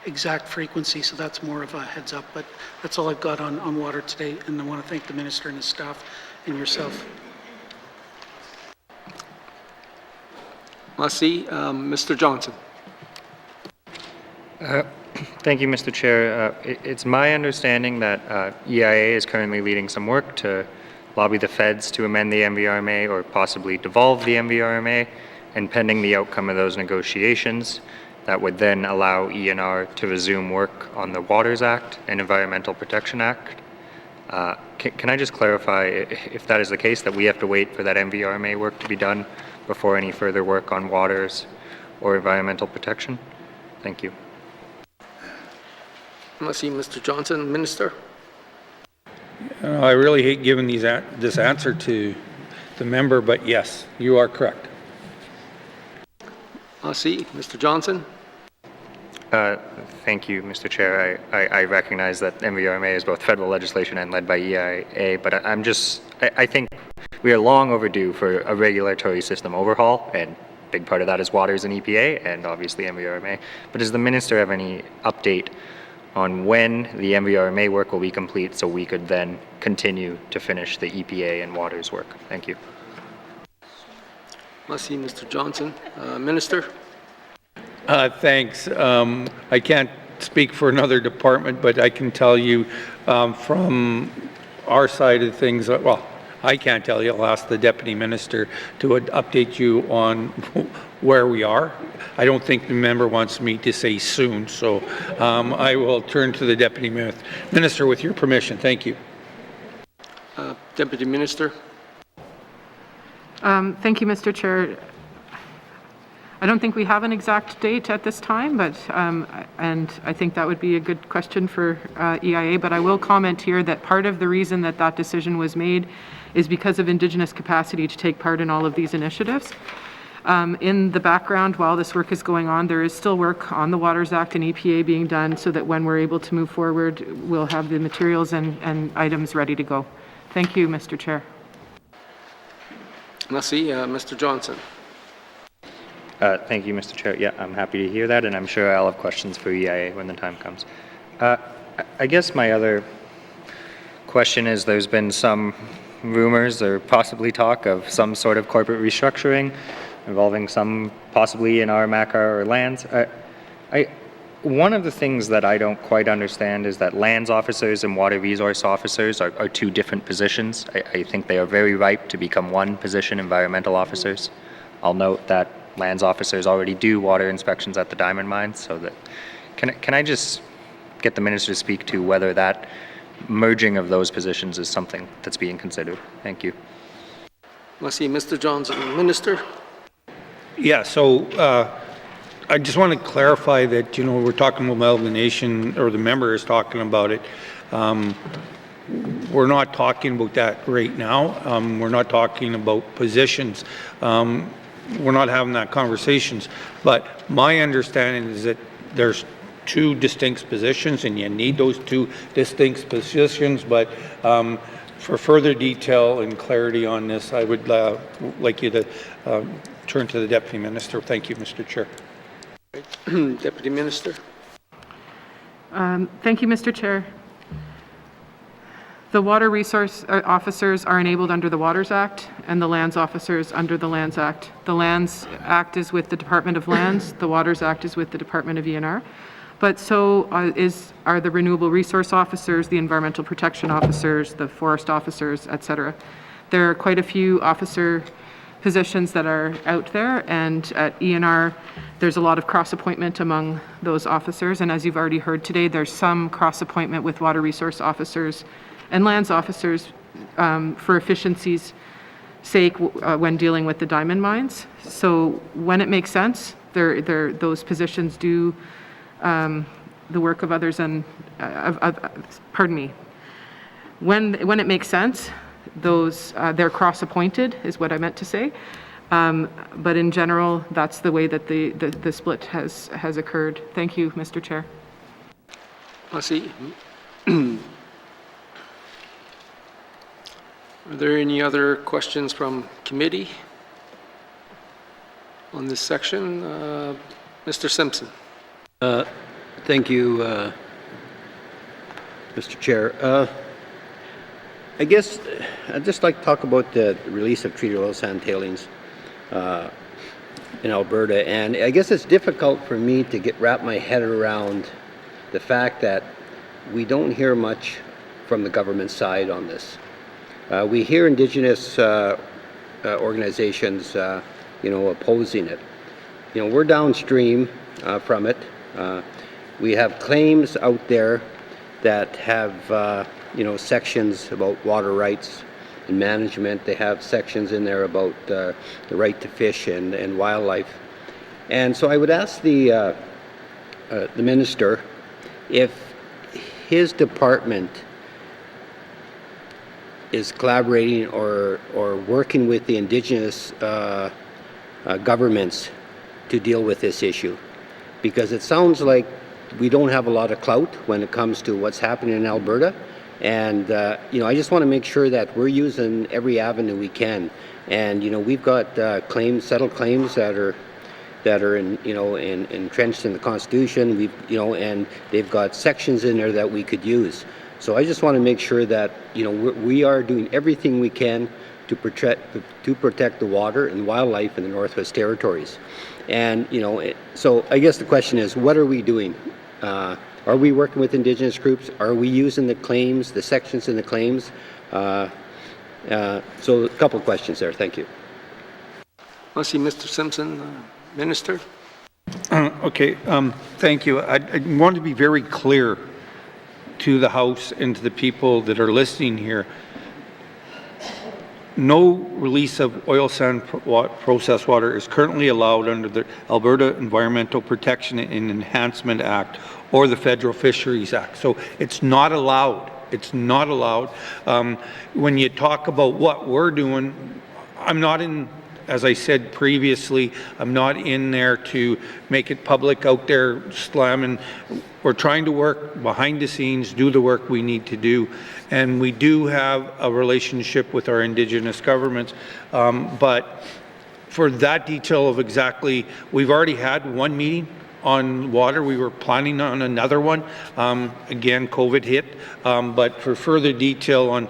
exact frequency, so that's more of a heads up. But that's all I've got on water today, and I want to thank the minister and his staff and yourself. Merci. Mr. Johnson? Thank you, Mr. Chair. It's my understanding that EIA is currently leading some work to lobby the feds to amend the MVRMA or possibly devolve the MVRMA, and pending the outcome of those negotiations, that would then allow ENR to resume work on the Waters Act and Environmental Protection Act. Can I just clarify, if that is the case, that we have to wait for that MVRMA work to be done before any further work on waters or environmental protection? Thank you. Merci, Mr. Johnson. Minister? I really hate giving this answer to the member, but yes, you are correct. Merci. Mr. Johnson? Thank you, Mr. Chair. I recognize that MVRMA is both federal legislation and led by EIA, but I think we are long overdue for a regulatory system overhaul, and a big part of that is waters and EPA and obviously MVRMA. But does the minister have any update on when the MVRMA work will be complete so we could then continue to finish the EPA and waters work? Thank you. Merci, Mr. Johnson. Minister? Thanks. I can't speak for another department, but I can tell you from our side of things, well, I can't tell you. I'll ask the Deputy Minister to update you on where we are. I don't think the member wants me to say soon, so I will turn to the Deputy Minister with your permission. Thank you. Deputy Minister? Thank you, Mr. Chair. I don't think we have an exact date at this time, but and I think that would be a good question for EIA, but I will comment here that part of the reason that that decision was made is because of Indigenous capacity to take part in all of these initiatives. In the background, while this work is going on, there is still work on the Waters Act and EPA being done so that when we're able to move forward, we'll have the materials and items ready to go. Thank you, Mr. Chair. Merci. Mr. Johnson? Thank you, Mr. Chair. Yeah, I'm happy to hear that, and I'm sure I'll have questions for EIA when the time comes. I guess my other question is there's been some rumors or possibly talk of some sort of corporate restructuring involving some possibly in our MACR or lands. One of the things that I don't quite understand is that lands officers and water resource officers are two different positions. I think they are very ripe to become one position, environmental officers. I'll note that lands officers already do water inspections at the diamond mines, so that can I just get the minister to speak to whether that merging of those positions is something that's being considered? Thank you. Merci, Mr. Johnson. Minister? Yeah, so I just want to clarify that, you know, we're talking about amalgamation, or the member is talking about it. We're not talking about that right now. We're not talking about positions. We're not having that conversations. But my understanding is that there's two distinct positions, and you need those two distinct positions. But for further detail and clarity on this, I would like you to turn to the Deputy Minister. Thank you, Mr. Chair. Deputy Minister? Thank you, Mr. Chair. The water resource officers are enabled under the Waters Act and the lands officers under the Lands Act. The Lands Act is with the Department of Lands, the Waters Act is with the Department of ENR, but so are the renewable resource officers, the environmental protection officers, the forest officers, etc. There are quite a few officer positions that are out there, and at ENR there's a lot of cross-appointment among those officers, and as you've already heard today, there's some cross-appointment with water resource officers and lands officers for efficiency's sake when dealing with the diamond mines. So when it makes sense, those positions do the work of others and, pardon me, when it makes sense, they're cross-appointed is what I meant to say. But in general, that's the way that the split has occurred. Thank you, Mr. Chair. Merci. Are there any other questions from committee on this section? Mr. Simpson. Thank you, Mr. Chair. I guess I'd just like to talk about the release of treated oil sand tailings in Alberta, and I guess it's difficult for me to wrap my head around the fact that we don't hear much from the government side on this. We hear Indigenous organizations, opposing it. We're downstream from it. We have claims out there that have, sections about water rights and management. They have sections in there about the right to fish and wildlife. And so I would ask the minister if his department is collaborating or working with the Indigenous governments to deal with this issue, because it sounds like we don't have a lot of clout when it comes to what's happening in Alberta, and I just want to make sure that we're using every avenue we can. And we've got settled claims that are entrenched in the Constitution. And they've got sections in there that we could use. So I just want to make sure that we are doing everything we can to protect the water and wildlife in the Northwest Territories. And so I guess the question is, what are we doing? Are we working with Indigenous groups? Are we using the claims, the sections in the claims? So a couple of questions there. Thank you. I see Mr. Simpson, Minister. Okay, thank you. I want to be very clear to the House and to the people that are listening here. No release of oil sand processed water is currently allowed under the Alberta Environmental Protection and Enhancement Act or the Federal Fisheries Act. So it's not allowed. It's not allowed. When you talk about what we're doing, I'm not in, as I said previously, I'm not in there to make it public out there slamming. We're trying to work behind the scenes, do the work we need to do. And we do have a relationship with our Indigenous governments. But for that detail of exactly, we've already had one meeting on water. We were planning on another one. Again, COVID hit. But for further detail on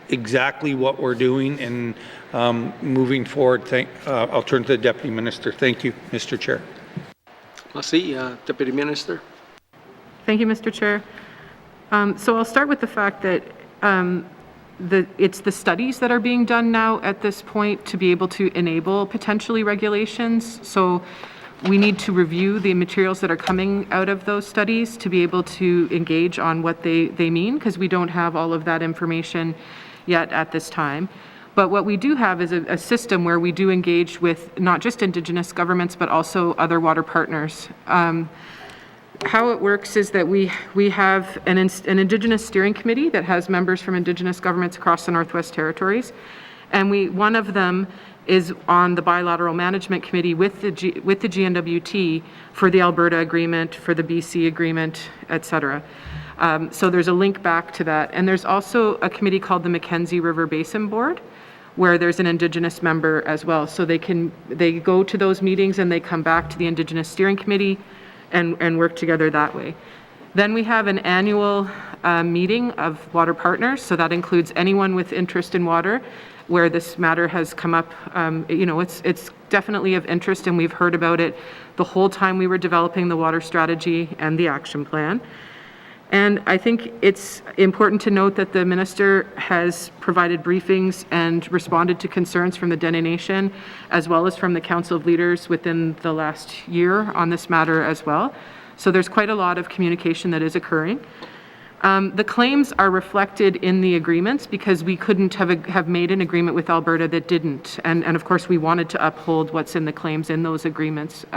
exactly what we're doing and moving forward, I'll turn to the Deputy Minister. Thank you, Mr. Chair. Merci, Deputy Minister. Thank you, Mr. Chair. So I'll start with the fact that it's the studies that are being done now at this point to be able to enable potentially regulations. So we need to review the materials that are coming out of those studies to be able to engage on what they mean, because we don't have all of that information yet at this time. But what we do have is a system where we do engage with not just Indigenous governments, but also other water partners. How it works is that we have an Indigenous steering committee that has members from Indigenous governments across the Northwest Territories, and one of them is on the bilateral management committee with the N.W.T for the Alberta agreement, for the BC agreement, etc. So there's a link back to that, and there's also a committee called the Mackenzie River Basin Board, where there's an Indigenous member as well. So they go to those meetings and they come back to the Indigenous steering committee and work together that way. Then we have an annual meeting of water partners, so that includes anyone with interest in water where this matter has come up. It's definitely of interest, and we've heard about it the whole time we were developing the water strategy and the action plan. And I think it's important to note that the minister has provided briefings and responded to concerns from the Dene Nation, as well as from the Council of Leaders within the last year on this matter as well. So there's quite a lot of communication that is occurring. The claims are reflected in the agreements because we couldn't have made an agreement with Alberta that didn't. And of course, we wanted to uphold what's in the claims in those agreements.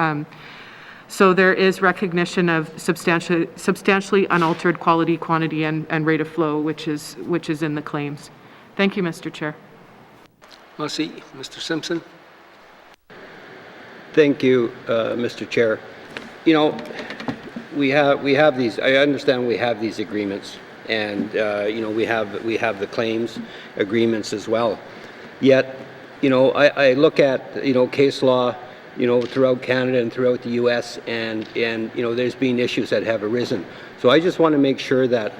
So there is recognition of substantially unaltered quality, quantity, and rate of flow, which is in the claims. Thank you, Mr. Chair. Merci. Mr. Simpson? Thank you, Mr. Chair. You know, we have these. I understand we have these agreements, and you know, we have the claims agreements as well. Yet, you know, I look at case law, throughout Canada and throughout the U.S. and there's been issues that have arisen. So I just want to make sure that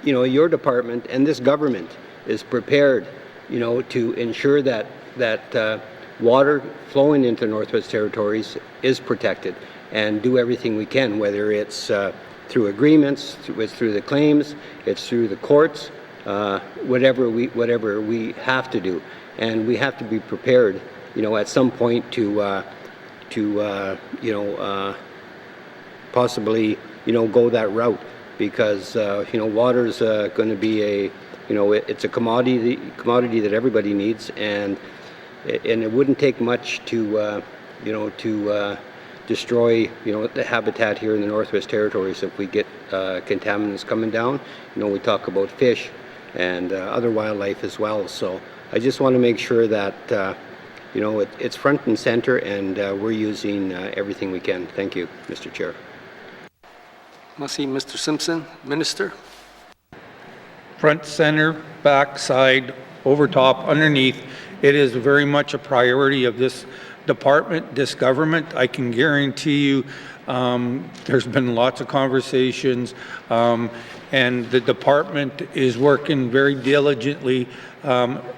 your department and this government is prepared, to ensure that water flowing into Northwest Territories is protected, and do everything we can, whether it's through agreements, it's through the claims, it's through the courts, whatever we have to do, and we have to be prepared, at some point to possibly go that route, because water is going to be it's a commodity that everybody needs, and it wouldn't take much to destroy the habitat here in the Northwest Territories if we get contaminants coming down. We talk about fish and other wildlife as well. So I just want to make sure that it's front and center, and we're using everything we can. Thank you, Mr. Chair. Merci, Mr. Simpson. Minister? Front, center, back, side, over top, underneath. It is very much a priority of this department, this government. I can guarantee you there's been lots of conversations, and the department is working very diligently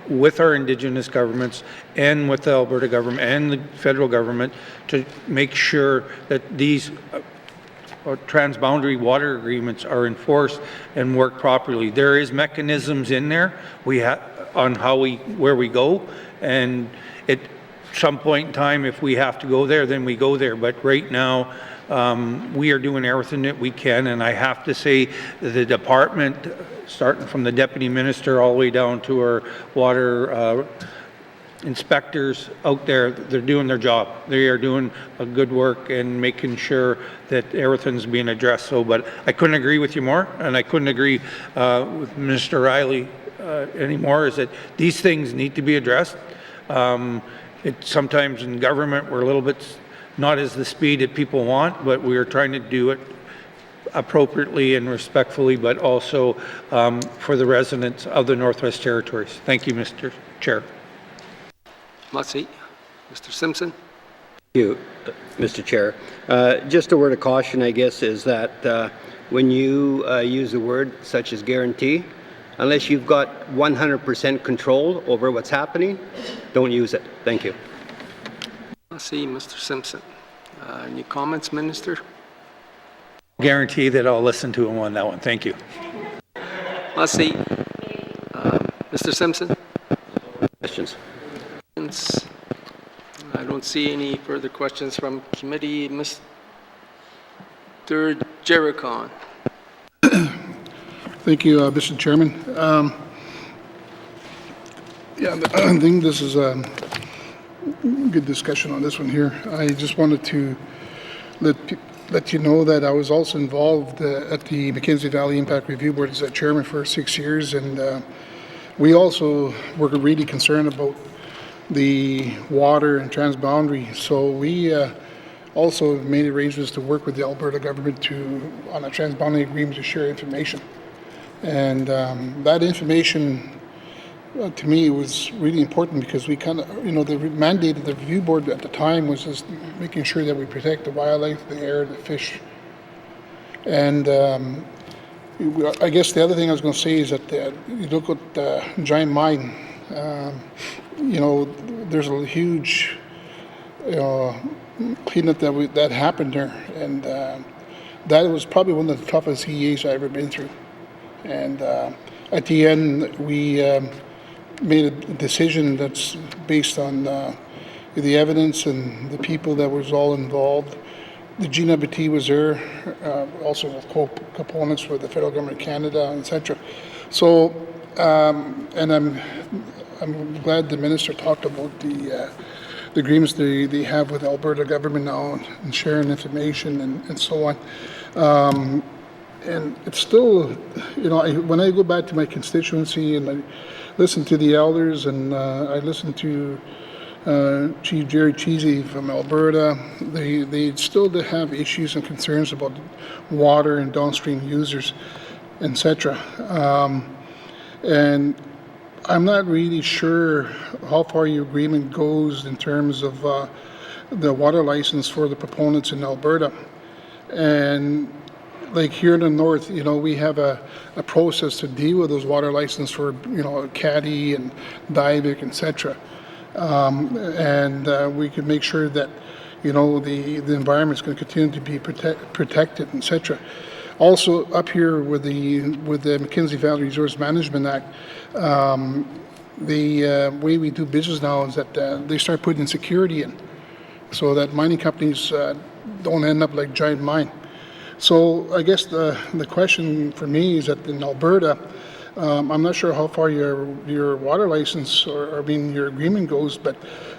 with our Indigenous governments and with the Alberta government and the federal government to make sure that these transboundary water agreements are enforced and work properly. There is mechanisms in there on where we go, and at some point in time, if we have to go there, then we go there. But right now, we are doing everything that we can, and I have to say the department, starting from the deputy minister all the way down to our water inspectors out there, they're doing their job. They are doing a good work and making sure that everything's being addressed. So, but I couldn't agree with you more, and I couldn't agree with Mr. Riley anymore, is that these things need to be addressed. Sometimes in government, we're a little bit not as the speed that people want, but we are trying to do it appropriately and respectfully, but also for the residents of the Northwest Territories. Thank you, Mr. Chair. Merci. Mr. Simpson? Thank you, Mr. Chair. Just a word of caution, I guess, is that when you use a word such as guarantee, unless you've got 100% control over what's happening, don't use it. Thank you. Merci, Mr. Simpson. Any comments, Minister? Guarantee that I'll listen to him on that one. Thank you. Merci. Mr. Simpson? Questions? I don't see any further questions from committee. Mr. Jericon. Thank you, Mr. Chairman. I think this is a good discussion on this one here. I just wanted to let you know that I was also involved at the Mackenzie Valley Impact Review Board as a chairman for 6 years, and we also were really concerned about the water and transboundary. So we also made arrangements to work with the Alberta government on a transboundary agreement to share information. And that information, to me, was really important, because we kind of, the mandate of the review board at the time was just making sure that we protect the wildlife, the air, the fish. And I guess the other thing I was going to say is that you look at the Giant Mine, there's a huge cleanup that happened there, and that was probably one of the toughest EAs I've ever been through. And at the end, we made a decision that's based on the evidence and the people that was all involved, the N.W.T was there, also with components with the federal government of Canada, etc. So, and I'm glad the minister talked about the agreements they have with Alberta government now and sharing information and so on. And it's still, when I go back to my constituency and I listen to the elders and I listen to Chief Jerry Cheesy from Alberta, they still have issues and concerns about water and downstream users, etc. And I'm not really sure how far your agreement goes in terms of the water license for the proponents in Alberta. And like here in the north, we have a process to deal with those water licenses for, Caddy and Divik, etc. And we can make sure that, the environment is going to continue to be protected, etc. Also, up here with the Mackenzie Valley Resource Management Act, the way we do business now is that they start putting security in, so that mining companies don't end up like Giant Mine. So I guess the question for me is that in Alberta, I'm not sure how far your water license or your agreement goes, but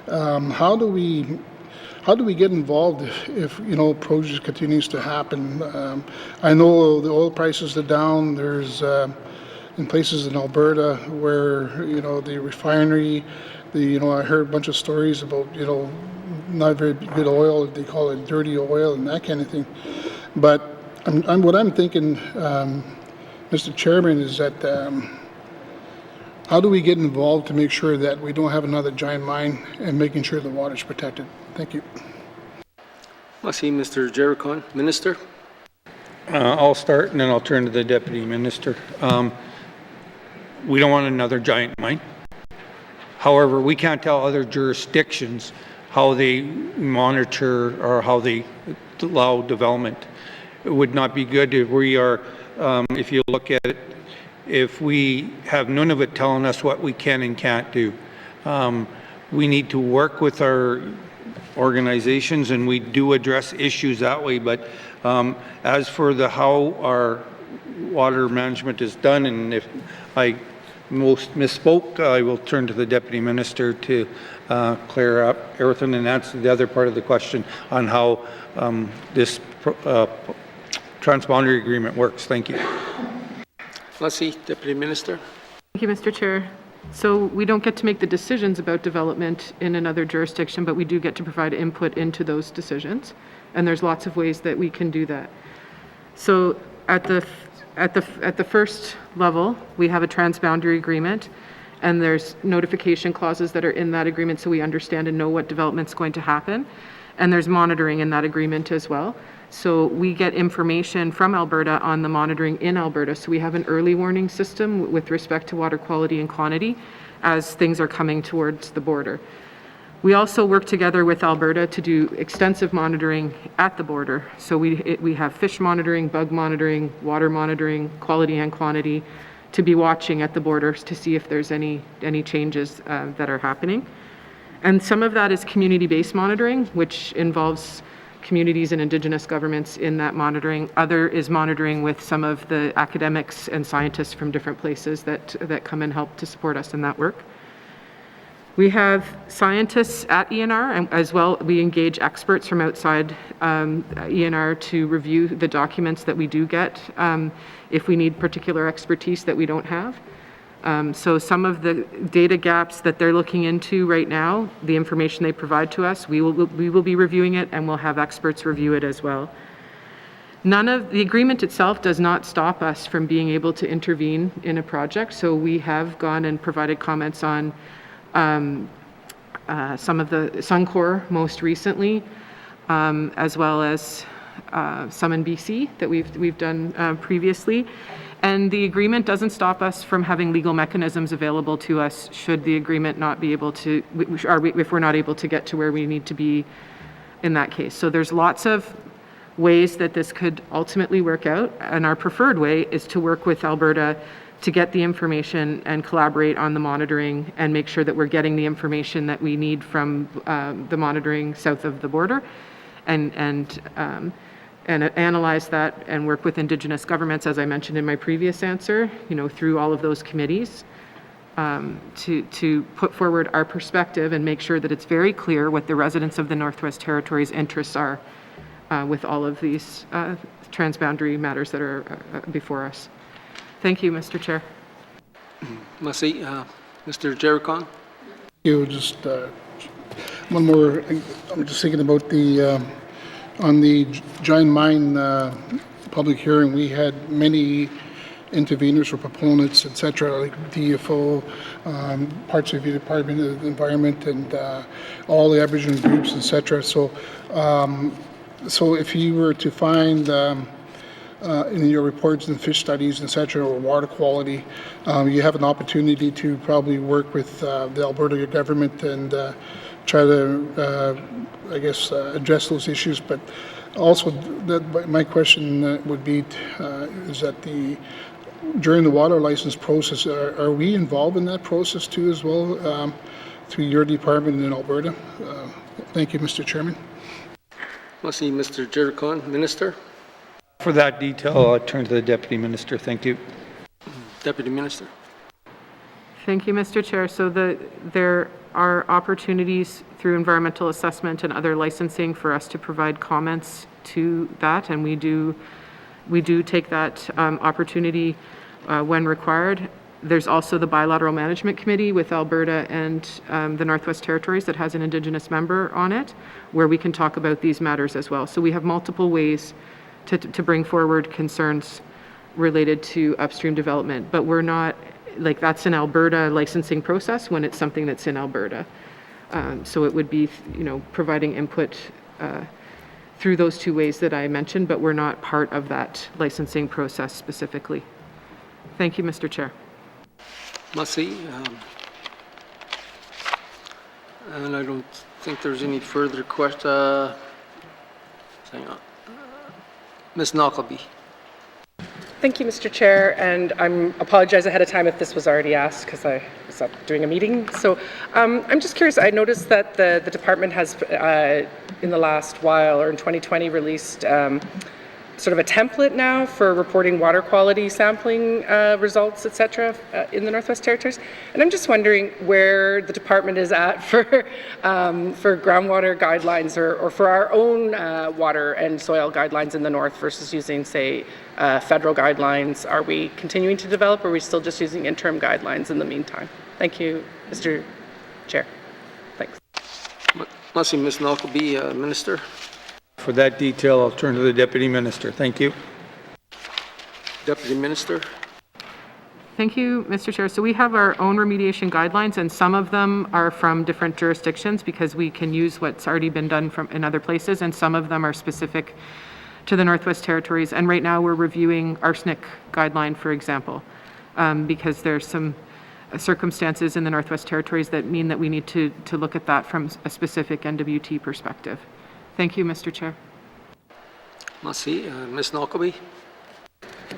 how do we get involved if project continues to happen? I know the oil prices are down. There's in places in Alberta where the refinery, I heard a bunch of stories about not very good oil. They call it dirty oil and that kind of thing. But what I'm thinking, Mr. Chairman, is that how do we get involved to make sure that we don't have another giant mine and making sure the water is protected? Thank you. I see Mr. Jericon. Minister? I'll start and then I'll turn to the Deputy Minister. We don't want another giant mine. However, we can't tell other jurisdictions how they monitor or how they allow development. It would not be good if we are, if you look at it, if we have Nunavut telling us what we can and can't do. We need to work with our organizations, and we do address issues that way. But as for how our water management is done, and if I misspoke, I will turn to the Deputy Minister to clear up everything and answer the other part of the question on how this transboundary agreement works. Thank you. Let's see, Deputy Minister. Thank you, Mr. Chair. So we don't get to make the decisions about development in another jurisdiction, but we do get to provide input into those decisions. And there's lots of ways that we can do that. So at the first level, we have a transboundary agreement, and there's notification clauses that are in that agreement so we understand and know what development's going to happen. And there's monitoring in that agreement as well. So we get information from Alberta on the monitoring in Alberta. So we have an early warning system with respect to water quality and quantity as things are coming towards the border. We also work together with Alberta to do extensive monitoring at the border. So we have fish monitoring, bug monitoring, water monitoring, quality and quantity, to be watching at the borders to see if there's any changes that are happening. And some of that is community-based monitoring, which involves communities and Indigenous governments in that monitoring. Other is monitoring with some of the academics and scientists from different places that come and help to support us in that work. We have scientists at ENR, and as well we engage experts from outside ENR to review the documents that we do get if we need particular expertise that we don't have. So some of the data gaps that they're looking into right now, the information they provide to us, we will be reviewing it, and we'll have experts review it as well. None of the agreement itself does not stop us from being able to intervene in a project. So we have gone and provided comments on some of the Suncor most recently, as well as some in BC that we've done previously. And the agreement doesn't stop us from having legal mechanisms available to us should the agreement not be able to, if we're not able to get to where we need to be in that case. So there's lots of ways that this could ultimately work out, and our preferred way is to work with Alberta to get the information and collaborate on the monitoring and make sure that we're getting the information that we need from the monitoring south of the border, and analyze that and work with Indigenous governments, as I mentioned in my previous answer, through all of those committees, to put forward our perspective and make sure that it's very clear what the residents of the Northwest Territories' interests are with all of these transboundary matters that are before us. Thank you, Mr. Chair. Merci. Mr. Jericon? Just one more. I'm just thinking about the on the giant mine public hearing. We had many interveners or proponents, etc., like DFO, parts of the Department of the Environment, and all the Aboriginal groups, etc. So if you were to find in your reports and fish studies, etc., or water quality, you have an opportunity to probably work with the Alberta government and try to, address those issues. But also, my question would be, is that during the water license process, are we involved in that process too as well, through your department in Alberta? Thank you, Mr. Chairman. Merci, Mr. Jericon. Minister? For that detail, I'll turn to the Deputy Minister. Thank you. Deputy Minister. Thank you, Mr. Chair. So there are opportunities through environmental assessment and other licensing for us to provide comments to that, and we do take that opportunity when required. There's also the Bilateral Management Committee with Alberta and the Northwest Territories that has an Indigenous member on it, where we can talk about these matters as well. So we have multiple ways to bring forward concerns related to upstream development, but we're not, that's an Alberta licensing process when it's something that's in Alberta. So it would be, providing input through those two ways that I mentioned, but we're not part of that licensing process specifically. Thank you, Mr. Chair. Merci. And I don't think there's any further questions. Hang on. Ms. Knockleby. Thank you, Mr. Chair, and I apologize ahead of time if this was already asked because I was up doing a meeting. So I'm just curious, I noticed that the department has, in the last while, or in 2020, released sort of a template now for reporting water quality sampling results, et cetera, in the Northwest Territories. And I'm just wondering where the department is at for groundwater guidelines or for our own water and soil guidelines in the North versus using, say, federal guidelines. Are we continuing to develop, or are we still just using interim guidelines in the meantime? Thank you, Mr. Chair. Thanks. Merci, Ms. Knockleby. Minister? For that detail, I'll turn to the Deputy Minister. Thank you. Deputy Minister? Thank you, Mr. Chair. So we have our own remediation guidelines, and some of them are from different jurisdictions because we can use what's already been done in other places, and some of them are specific to the Northwest Territories. And right now we're reviewing arsenic guideline, for example, because there's some circumstances in the Northwest Territories that mean that we need to look at that from a specific N.W.T. perspective. Thank you, Mr. Chair. Merci. Ms. Knockleby?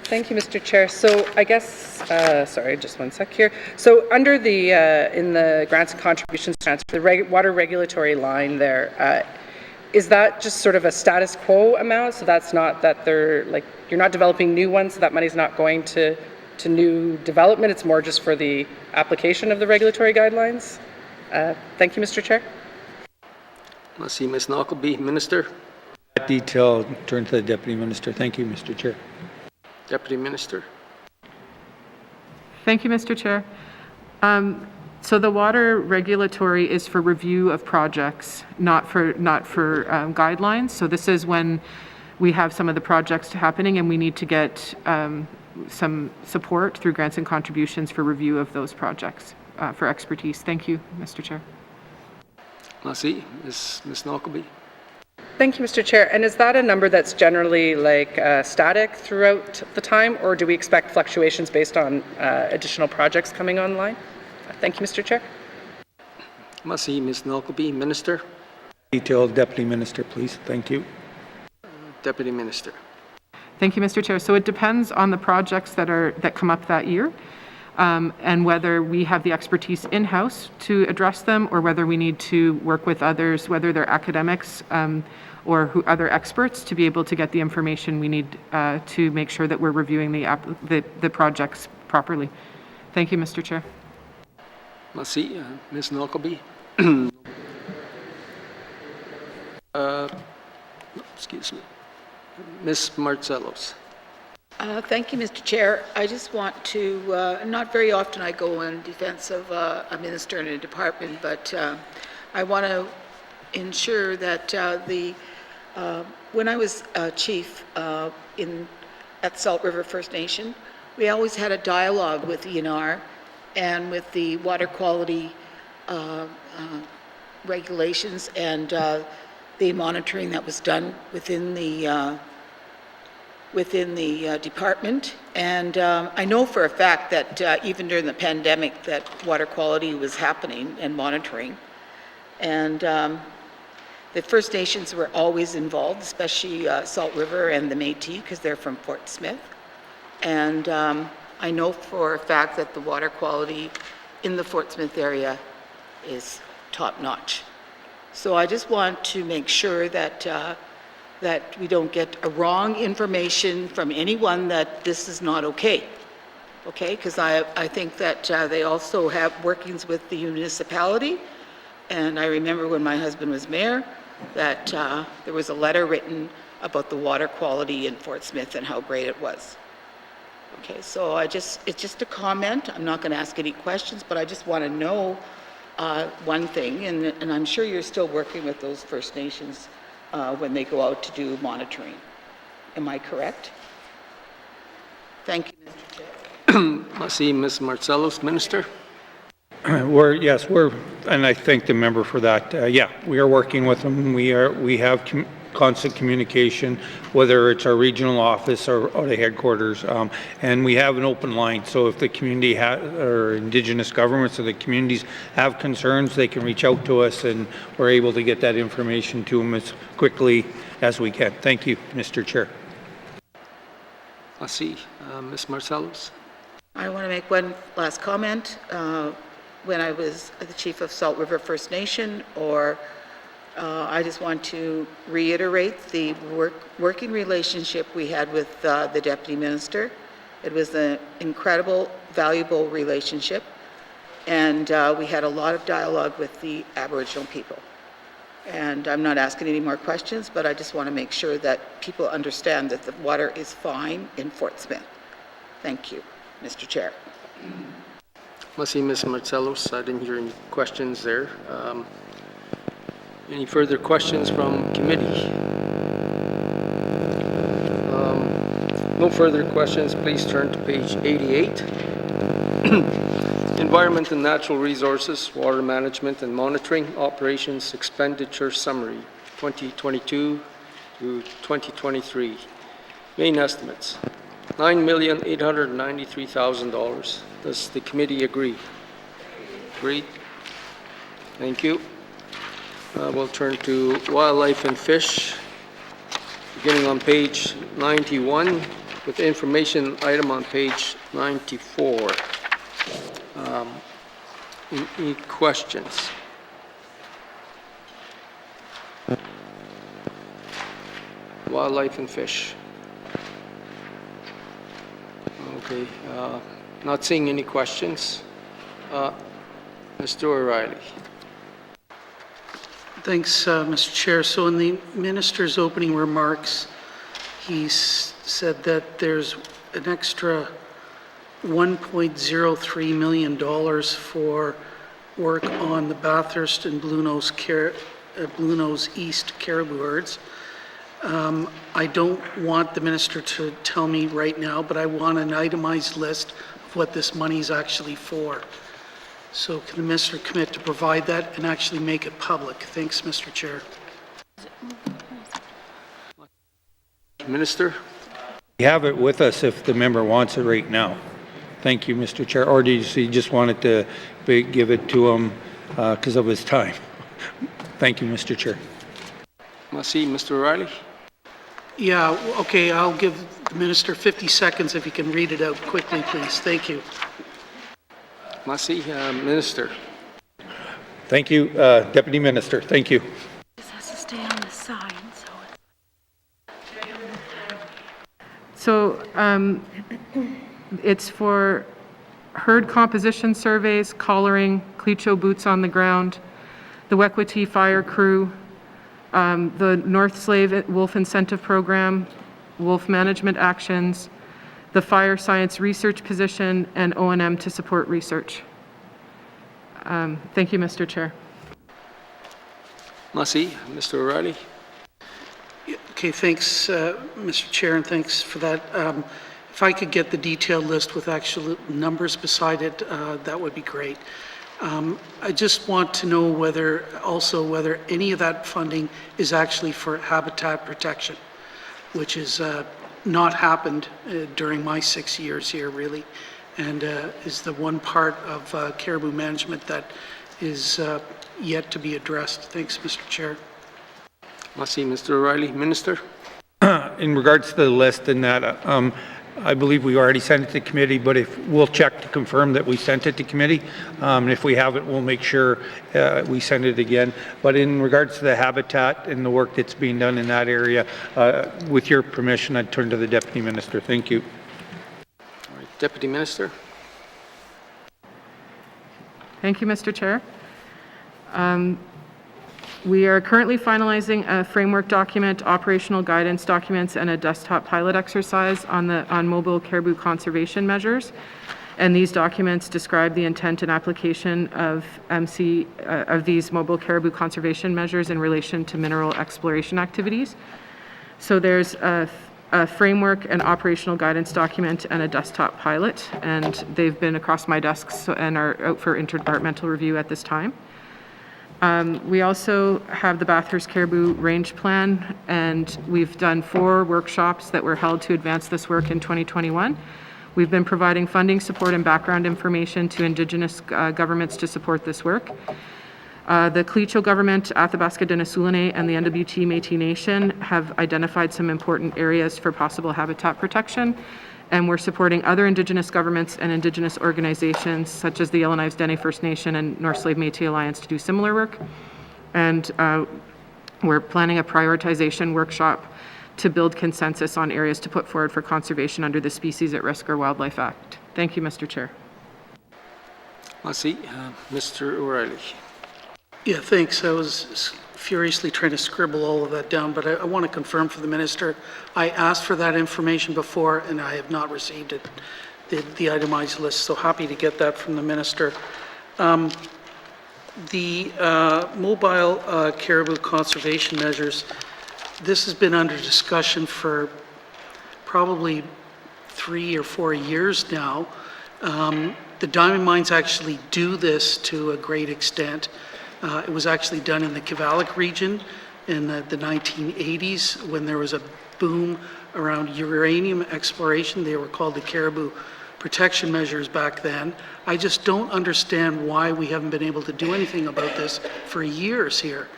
Thank you, Mr. Chair. So I guess, sorry, just one sec here. So under in the grants and contributions transfer, the water regulatory line there, is that just sort of a status quo amount? So that's not that you're not developing new ones, so that money's not going to new development. It's more just for the application of the regulatory guidelines? Thank you, Mr. Chair. Merci, Ms. Knockleby. Minister? That detail, turn to the Deputy Minister. Thank you, Mr. Chair. Deputy Minister? Thank you, Mr. Chair. So the water regulatory is for review of projects, not for guidelines. So this is when we have some of the projects happening and we need to get some support through grants and contributions for review of those projects for expertise. Thank you, Mr. Chair. Merci. Ms. Knockleby? Thank you, Mr. Chair. And is that a number that's generally static throughout the time, or do we expect fluctuations based on additional projects coming online? Thank you, Mr. Chair. Merci, Ms. Knockleby. Minister? Detailed Deputy Minister, please. Thank you. Deputy Minister? Thank you, Mr. Chair. So it depends on the projects that come up that year. And whether we have the expertise in-house to address them or whether we need to work with others, whether they're academics or other experts to be able to get the information we need to make sure that we're reviewing the projects properly. Thank you, Mr. Chair. Merci. Ms. Knockleby. Excuse me. Ms. Martzelos. Thank you, Mr. Chair. I just want to, not very often I go in defense of a minister in a department, but I want to ensure that when I was chief at Salt River First Nation, we always had a dialogue with ENR and with the water quality regulations and the monitoring that was done within the department. And I know for a fact that even during the pandemic that water quality was happening and monitoring. And the First Nations were always involved, especially Salt River and the Métis, because they're from Fort Smith. And I know for a fact that the water quality in the Fort Smith area is top-notch. So I just want to make sure that that we don't get a wrong information from anyone that this is not okay. Okay, because I think that they also have workings with the municipality. And I remember when my husband was mayor that there was a letter written about the water quality in Fort Smith and how great it was. Okay, so it's just a comment. I'm not going to ask any questions, but I just want to know one thing, and I'm sure you're still working with those First Nations when they go out to do monitoring. Am I correct? Thank you, Mr. Chair. I see Ms. Martzelos, Minister. And I thank the member for that. Yeah, we are working with them. We have constant communication, whether it's our regional office or the headquarters, and we have an open line. So if the community or Indigenous governments or the communities have concerns, they can reach out to us, and we're able to get that information to them as quickly as we can. Thank you, Mr. Chair. I see Ms. Martzelos. I want to make one last comment. When I was the chief of Salt River First Nation, I just want to reiterate the working relationship we had with the Deputy Minister. It was an incredible, valuable relationship, and we had a lot of dialogue with the Aboriginal people. And I'm not asking any more questions, but I just want to make sure that people understand that the water is fine in Fort Smith. Thank you, Mr. Chair. I see Ms. Martzelos. I didn't hear any questions there. Any further questions from committee? No further questions. Please turn to page 88. Environment and Natural Resources, Water Management and Monitoring Operations Expenditure Summary, 2022 to 2023. Main estimates, $9,893,000. Does the committee agree? Agreed. Thank you. We'll turn to Wildlife and Fish, beginning on page 91, with the information item on page 94. Any questions? Wildlife and Fish. Okay, not seeing any questions. Mr. O'Reilly. Thanks, Mr. Chair. So in the minister's opening remarks, he said that there's an extra $1.03 million for work on the Bathurst and Blue Nose East caribou herds. I don't want the minister to tell me right now, but I want an itemized list of what this money is actually for. So can the minister commit to provide that and actually make it public? Thanks, Mr. Chair. Minister? We have it with us if the member wants it right now. Thank you, Mr. Chair. Or do you just wanted to give it to him because of his time? Thank you, Mr. Chair. I see Mr. O'Reilly. Yeah, okay, I'll give the minister 50 seconds if he can read it out quickly, please. Thank you. I see Minister. Thank you, Deputy Minister. Thank you. This has to stay on the sign, so. So it's for herd composition surveys, collaring, Clecho boots on the ground, the YELLOWKNIFE fire crew, the North Slave Wolf Incentive Program, wolf management actions, the fire science research position, and O&M to support research. Thank you, Mr. Chair. Merci. Mr. O'Reilly. Okay, thanks, Mr. Chair, and thanks for that. If I could get the detailed list with actual numbers beside it, that would be great. I just want to know whether any of that funding is actually for habitat protection, which has not happened during my 6 years here, really, and is the one part of caribou management that is yet to be addressed. Thanks, Mr. Chair. Merci, Mr. O'Reilly. Minister? In regards to the list and that, I believe we already sent it to committee, but if we'll check to confirm that we sent it to committee. And if we haven't, we'll make sure we send it again. But in regards to the habitat and the work that's being done in that area, with your permission, I'd turn to the Deputy Minister. Thank you. All right, Deputy Minister. Thank you, Mr. Chair. We are currently finalizing a framework document, operational guidance documents, and a desktop pilot exercise on mobile caribou conservation measures. And these documents describe the intent and application of these mobile caribou conservation measures in relation to mineral exploration activities. So there's a framework, an operational guidance document, and a desktop pilot, and they've been across my desks and are out for interdepartmental review at this time. We also have the Bathurst Caribou Range Plan, and we've done 4 workshops that were held to advance this work in 2021. We've been providing funding support and background information to Indigenous governments to support this work. The Clecho government, Athabasca Denisulanet, and the N.W.T Métis Nation have identified some important areas for possible habitat protection, and we're supporting other Indigenous governments and Indigenous organizations such as the Yellowknives Dene First Nation and North Slave Métis Alliance to do similar work. And we're planning a prioritization workshop to build consensus on areas to put forward for conservation under the Species at Risk or Wildlife Act. Thank you, Mr. Chair. Merci. Mr. O'Reilly. Yeah, thanks. I was furiously trying to scribble all of that down, but I want to confirm for the minister. I asked for that information before, and I have not received it, the itemized list, so happy to get that from the minister. The mobile caribou conservation measures, this has been under discussion for probably 3 or 4 years now. The diamond mines actually do this to a great extent. It was actually done in the Kivalik region in the 1980s when there was a boom around uranium exploration. They were called the caribou protection measures back then. I just don't understand why we haven't been able to do anything about this for years here.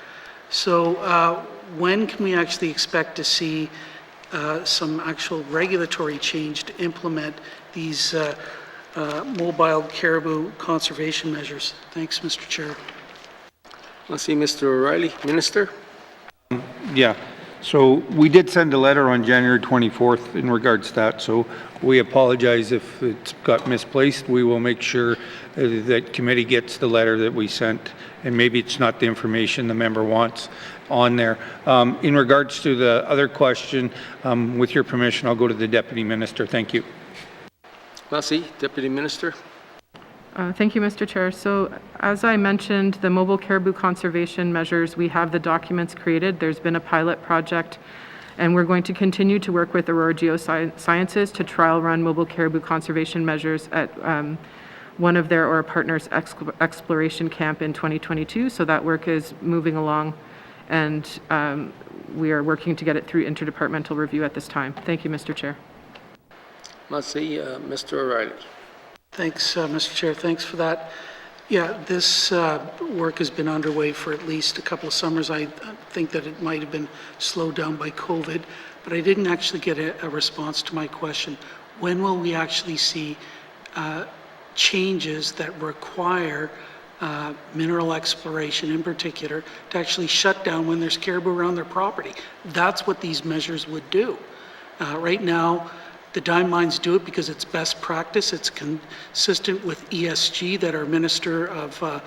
So when can we actually expect to see some actual regulatory change to implement these mobile caribou conservation measures? Thanks, Mr. Chair. Let's see, Mr. O'Reilly. Minister? Yeah. So we did send a letter on January 24th in regards to that. So we apologize if it's got misplaced. We will make sure that committee gets the letter that we sent, and maybe it's not the information the member wants on there. In regards to the other question, with your permission, I'll go to the Deputy Minister. Thank you. Merci. Deputy Minister. Thank you, Mr. Chair. So as I mentioned, the mobile caribou conservation measures, we have the documents created. There's been a pilot project, and we're going to continue to work with Aurora Geosciences to trial run mobile caribou conservation measures at one of their or a partner's exploration camp in 2022. So that work is moving along, and we are working to get it through interdepartmental review at this time. Thank you, Mr. Chair. Merci. Mr. O'Reilly. Thanks, Mr. Chair. Thanks for that. Yeah, this work has been underway for at least a couple of summers. I think that it might have been slowed down by COVID, but I didn't actually get a response to my question. When will we actually see changes that require mineral exploration in particular to actually shut down when there's caribou around their property? That's what these measures would do. Right now, The diamond mines do it because it's best practice. It's consistent with ESG that our Minister of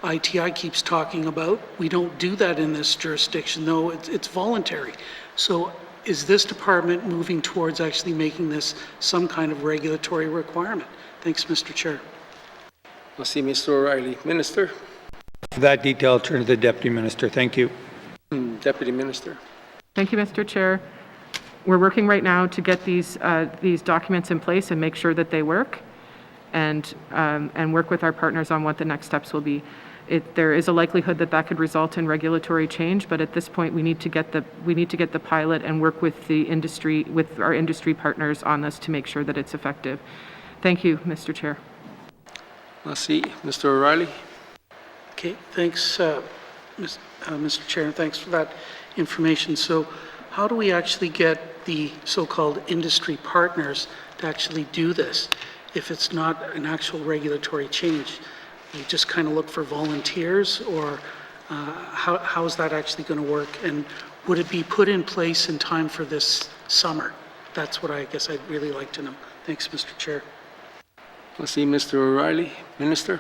ITI keeps talking about. We don't do that in this jurisdiction, though. It's voluntary. So is this department moving towards actually making this some kind of regulatory requirement? Thanks, Mr. Chair. I see Mr. O'Reilly. Minister? For that detail, I'll turn to the Deputy Minister. Thank you. Deputy Minister. Thank you, Mr. Chair. We're working right now to get these documents in place and make sure that they work, and work with our partners on what the next steps will be. There is a likelihood that that could result in regulatory change, but at this point we need to get the pilot and work with the industry, with our industry partners on this to make sure that it's effective. Thank you, Mr. Chair. I see Mr. O'Reilly. Okay, thanks, Mr. Chair, thanks for that information. So how do we actually get the so-called industry partners to actually do this if it's not an actual regulatory change? You just kind of look for volunteers, or how is that actually going to work? And would it be put in place in time for this summer? That's what I guess I'd really like to know. Thanks, Mr. Chair. I see Mr. O'Reilly. Minister?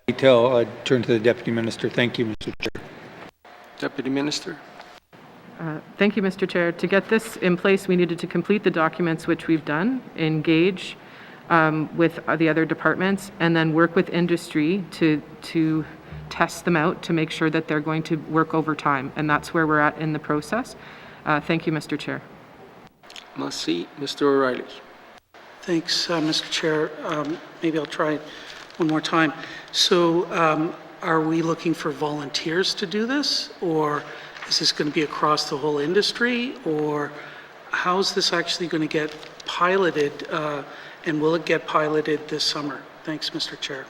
Detail, I turn to the Deputy Minister. Thank you, Mr. Chair. Deputy Minister? Thank you, Mr. Chair. To get this in place, we needed to complete the documents, which we've done, engage with the other departments, and then work with industry to test them out to make sure that they're going to work over time. And that's where we're at in the process. Thank you, Mr. Chair. Must see Mr. O'Reilly. Thanks, Mr. Chair. Maybe I'll try one more time. So are we looking for volunteers to do this, or is this going to be across the whole industry, or how is this actually going to get piloted, and will it get piloted this summer? Thanks, Mr. Chair.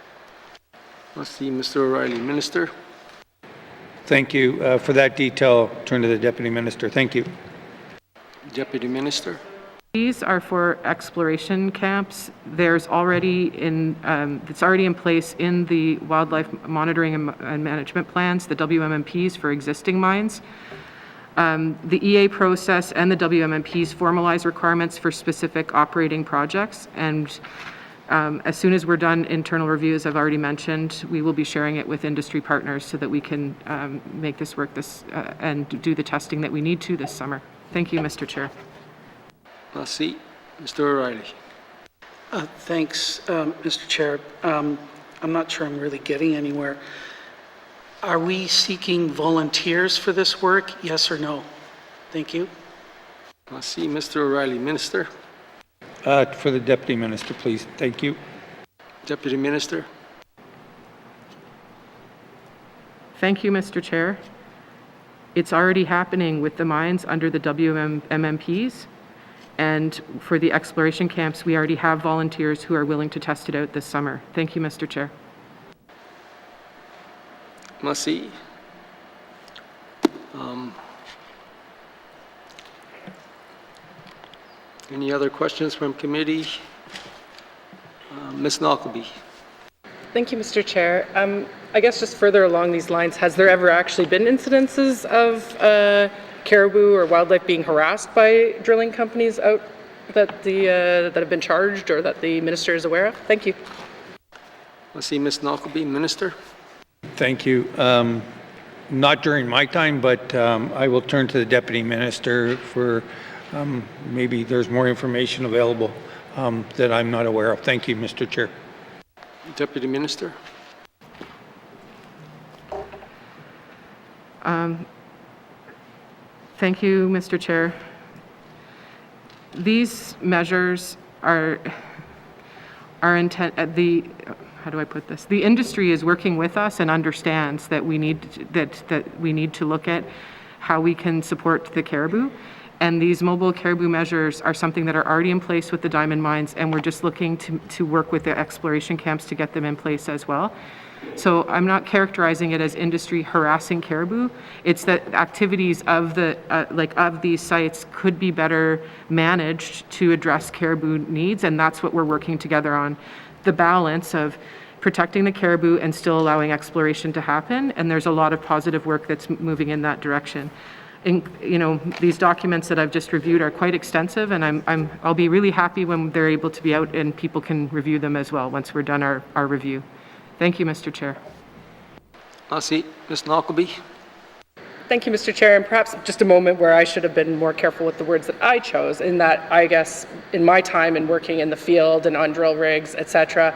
I see Mr. O'Reilly. Minister? Thank you. For that detail, turn to the Deputy Minister. Thank you. Deputy Minister? These are for exploration camps. There's already it's already in place in the wildlife monitoring and management plans, the WMMPs for existing mines. The EA process and the WMMPs formalize requirements for specific operating projects, and as soon as we're done internal reviews, I've already mentioned, we will be sharing it with industry partners so that we can make this work and do the testing that we need to this summer. Thank you, Mr. Chair. I see Mr. O'Reilly. Thanks, Mr. Chair. I'm not sure I'm really getting anywhere. Are we seeking volunteers for this work? Yes or no? Thank you. I see Mr. O'Reilly. Minister? For the Deputy Minister, please. Thank you. Deputy Minister? Thank you, Mr. Chair. It's already happening with the mines under the WMMPs. And for the exploration camps, we already have volunteers who are willing to test it out this summer. Thank you, Mr. Chair. Merci. Any other questions from committee? Ms. Knockleby. Thank you, Mr. Chair. I guess just further along these lines, has there ever actually been incidences of caribou or wildlife being harassed by drilling companies out that have been charged or that the minister is aware of? Thank you. I see Ms. Knockleby. Minister? Thank you. Not during my time, but I will turn to the Deputy Minister for maybe there's more information available that I'm not aware of. Thank you, Mr. Chair. Deputy Minister? Thank you, Mr. Chair. These measures are how do I put this? The industry is working with us and understands that we need to look at how we can support the caribou. And these mobile caribou measures are something that are already in place with the diamond mines, and we're just looking to work with the exploration camps to get them in place as well. So I'm not characterizing it as industry harassing caribou. It's that activities of of these sites could be better managed to address caribou needs, and that's what we're working together on. The balance of protecting the caribou and still allowing exploration to happen, and there's a lot of positive work that's moving in that direction. these documents that I've just reviewed are quite extensive, and I'll be really happy when they're able to be out and people can review them as well once we're done our review. Thank you, Mr. Chair. Merci. Ms. Knockleby. Thank you, Mr. Chair, and perhaps just a moment where I should have been more careful with the words that I chose, in that I guess in my time in working in the field and on drill rigs, etc.,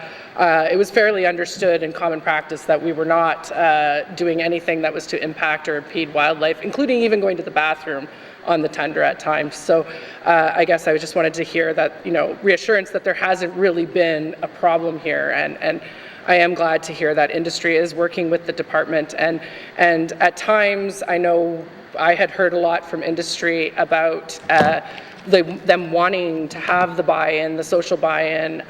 it was fairly understood in common practice that we were not doing anything that was to impact or impede wildlife, including even going to the bathroom on the tundra at times. So I guess I just wanted to hear that, reassurance that there hasn't really been a problem here, and I am glad to hear that industry is working with the department, and at times I know I had heard a lot from industry about them wanting to have the buy-in, the social buy-in.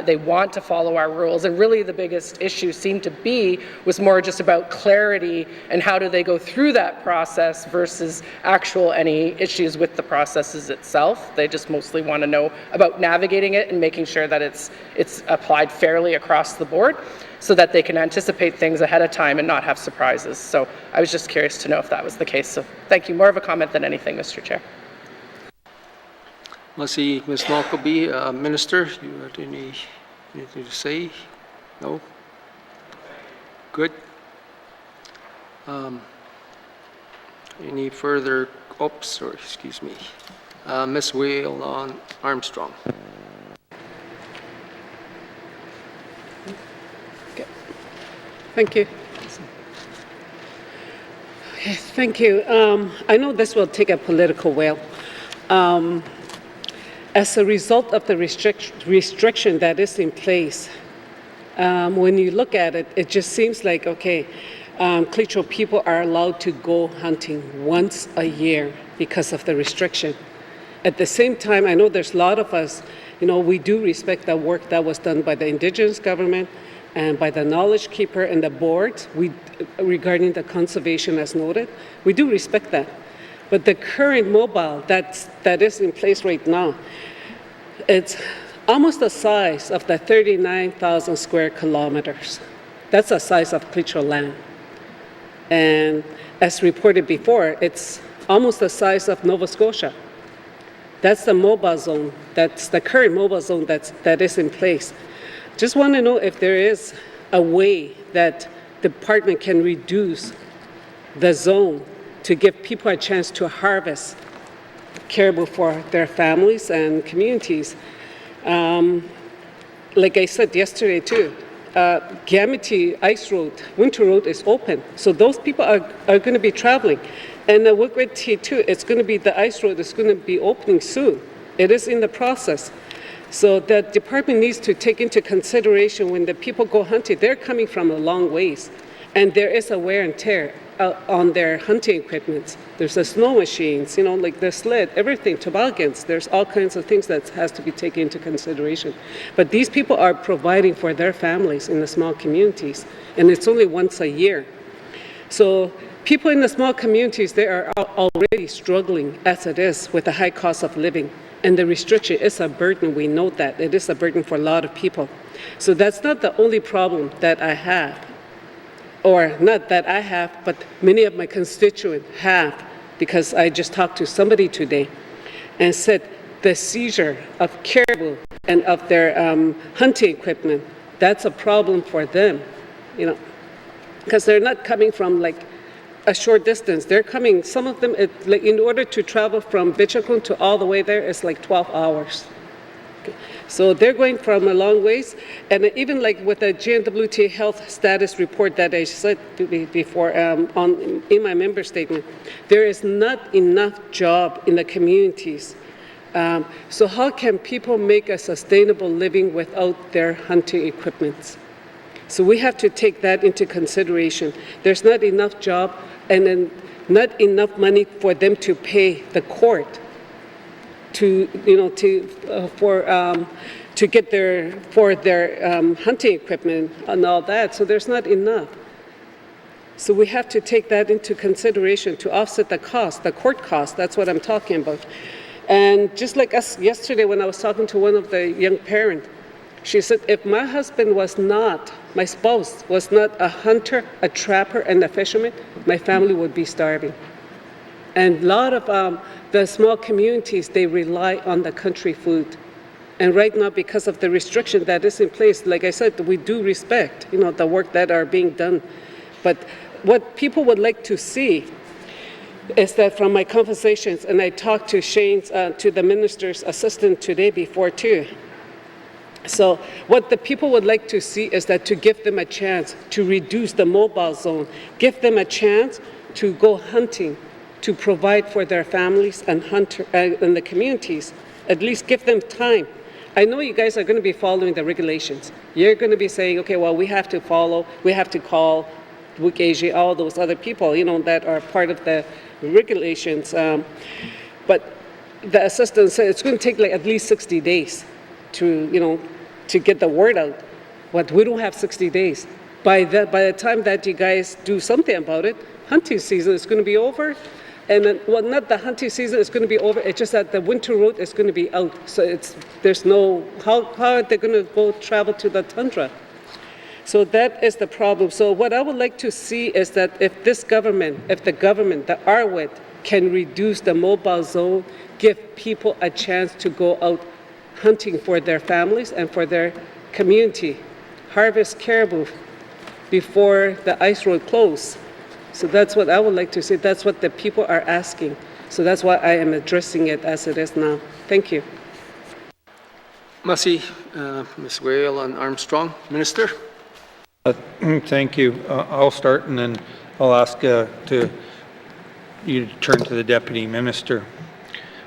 They want to follow our rules, and really the biggest issue seemed to be was more just about clarity and how do they go through that process versus any issues with the processes itself. They just mostly want to know about navigating it and making sure that it's applied fairly across the board, so that they can anticipate things ahead of time and not have surprises. So I was just curious to know if that was the case. So thank you. More of a comment than anything, Mr. Chair. Merci, Ms. Knockleby. Minister, you have anything to say? No? Good. Any further, excuse me. Ms. Whale on Armstrong. Okay. Thank you. Okay, thank you. I know this will take a political whale. As a result of the restriction that is in place, when you look at it, it just seems like, okay, Klitschko people are allowed to go hunting once a year because of the restriction. At the same time, I know there's a lot of us, we do respect the work that was done by the Indigenous government and by the knowledge keeper and the board regarding the conservation as noted. We do respect that. But the current mobile that is in place right now, it's almost the size of the 39,000 square kilometers. That's the size of Klitschko land. And as reported before, it's almost the size of Nova Scotia. That's the mobile zone. That's the current mobile zone that is in place. Just want to know if there is a way that the department can reduce the zone to give people a chance to harvest caribou for their families and communities. Like I said yesterday too, N.W.T Ice Road, Winter Road is open. So those people are going to be traveling. And the YELLOWKNIFE too, it's going to be, the ice road is going to be opening soon. It is in the process. So the department needs to take into consideration when the people go hunting, they're coming from a long ways. And there is a wear and tear on their hunting equipment. There's the snow machines, like the sled, everything, toboggans. There's all kinds of things that has to be taken into consideration. But these people are providing for their families in the small communities, and it's only once a year. So people in the small communities, they are already struggling as it is with the high cost of living. And the restriction is a burden. We know that. It is a burden for a lot of people. So that's not the only problem that I have. Or not that I have, but many of my constituents have, because I just talked to somebody today and said the seizure of caribou and of their hunting equipment, that's a problem for them, because they're not coming from like a short distance. They're coming, some of them, in order to travel from Bichakun to all the way there, it's like 12 hours. Okay. So they're going from a long ways, and even like with the N.W.T health status report that I said before in my member statement, there is not enough job in the communities. So how can people make a sustainable living without their hunting equipment? So we have to take that into consideration. There's not enough job, and then not enough money for them to pay the court to get their hunting equipment and all that. So there's not enough. So we have to take that into consideration to offset the cost, the court cost. That's what I'm talking about. And just like us yesterday, when I was talking to one of the young parents, she said, if my husband was not, my spouse was not a hunter, a trapper, and a fisherman, my family would be starving. And a lot of the small communities, they rely on the country food. And right now, because of the restriction that is in place, like I said, we do respect, the work that are being done. But what people would like to see is that from my conversations, and I talked to to the minister's assistant today before too. So what the people would like to see is that to give them a chance to reduce the mobile zone, give them a chance to go hunting, to provide for their families and and the communities. At least give them time. I know you guys are going to be following the regulations. You're going to be saying, okay, well, we have to call Wukeji, all those other people, that are part of the regulations. But the assistant said it's going to take like at least 60 days to get the word out. But we don't have 60 days. By the time that you guys do something about it, hunting season is going to be over. And then, well, not the hunting season is going to be over. It's just that the winter road is going to be out. So there's no, how are they going to go travel to the tundra? So that is the problem. So what I would like to see is that if the government, the RWIT, can reduce the mobile zone, give people a chance to go out hunting for their families and for their community, harvest caribou before the ice road closes. So that's what I would like to see. That's what the people are asking. So that's why I am addressing it as it is now. Thank you. Masi, Ms. Whale and Armstrong. Minister? Thank you. I'll start and then I'll ask you to turn to the Deputy Minister.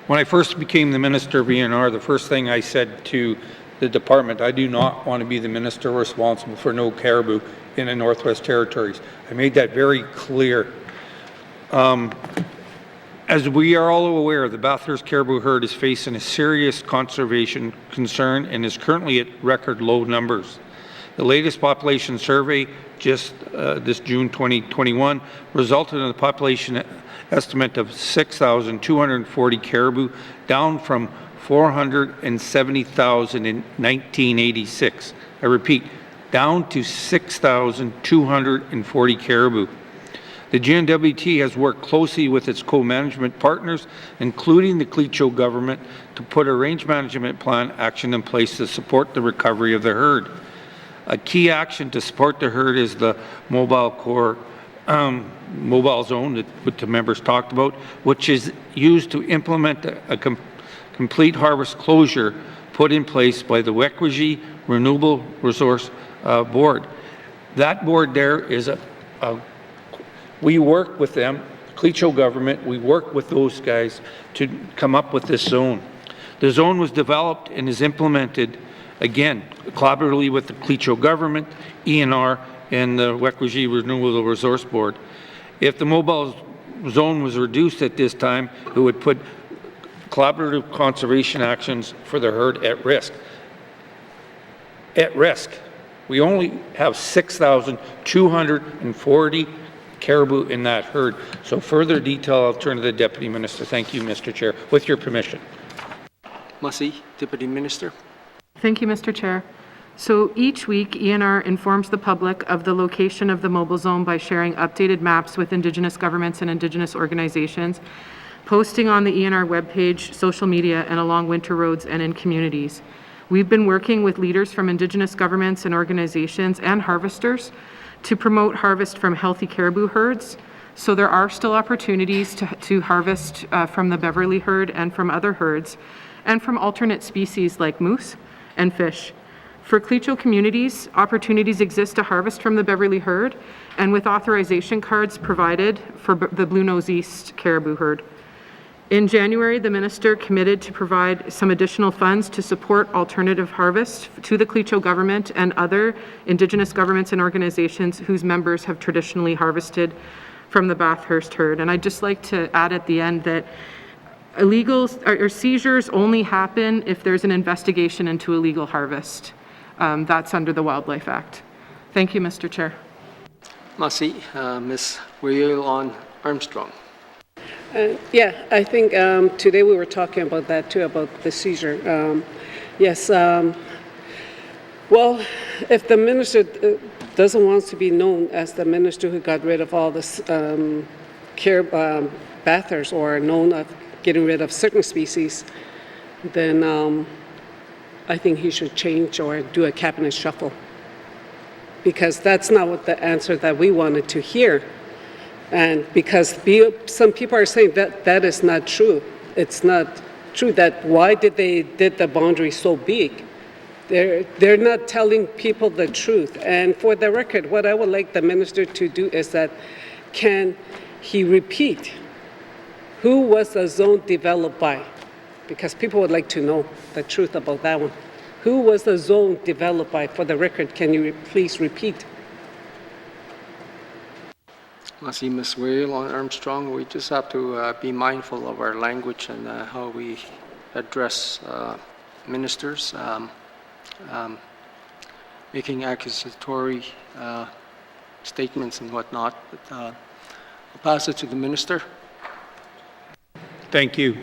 When I first became the Minister of ENR, the first thing I said to the department, I do not want to be the minister responsible for no caribou in the Northwest Territories. I made that very clear. As we are all aware, the Bathurst caribou herd is facing a serious conservation concern and is currently at record low numbers. The latest population survey, just this June 2021, resulted in a population estimate of 6,240 caribou, down from 470,000 in 1986. I repeat, down to 6,240 caribou. The N.W.T has worked closely with its co-management partners, including the Clecho government, to put a range management plan action in place to support the recovery of the herd. A key action to support the herd is the mobile zone that the members talked about, which is used to implement a complete harvest closure put in place by the Wekwiji Renewable Resource Board. That board there is we work with them, Clecho government, we work with those guys to come up with this zone. The zone was developed and is implemented, again, collaboratively with the Clecho government, ENR, and the Wekwiji Renewable Resource Board. If the mobile zone was reduced at this time, it would put collaborative conservation actions for the herd at risk. At risk. We only have 6,240 caribou in that herd. So further detail, I'll turn to the Deputy Minister. Thank you, Mr. Chair. With your permission. Masi, Deputy Minister. Thank you, Mr. Chair. So each week, ENR informs the public of the location of the mobile zone by sharing updated maps with Indigenous governments and Indigenous organizations, posting on the ENR webpage, social media, and along winter roads and in communities. We've been working with leaders from Indigenous governments and organizations and harvesters to promote harvest from healthy caribou herds. So there are still opportunities to harvest from the Beverly herd and from other herds, and from alternate species like moose and fish. For Clecho communities, opportunities exist to harvest from the Beverly herd, and with authorization cards provided for the Blue Nose East caribou herd. In January, the minister committed to provide some additional funds to support alternative harvest to the Clecho government and other Indigenous governments and organizations whose members have traditionally harvested from the Bathurst herd. And I'd just like to add at the end that illegals or seizures only happen if there's an investigation into illegal harvest. That's under the Wildlife Act. Thank you, Mr. Chair. Masi, Ms. Whale Armstrong. Yeah, I think today we were talking about that too, about the seizure. Yes, well, if the minister doesn't want to be known as the minister who got rid of all this Bathurst or known of getting rid of certain species, then I think he should change or do a cabinet shuffle. Because that's not what the answer that we wanted to hear. And because some people are saying that that is not true. It's not true that why did they did the boundary so big? They're not telling people the truth. And for the record, what I would like the minister to do is that can he repeat who was the zone developed by? Because people would like to know the truth about that one. Who was the zone developed by? For the record, can you please repeat? I see Ms. Whale on Armstrong. We just have to be mindful of our language and how we address ministers. Making accusatory statements and whatnot. But, I'll pass it to the minister. Thank you,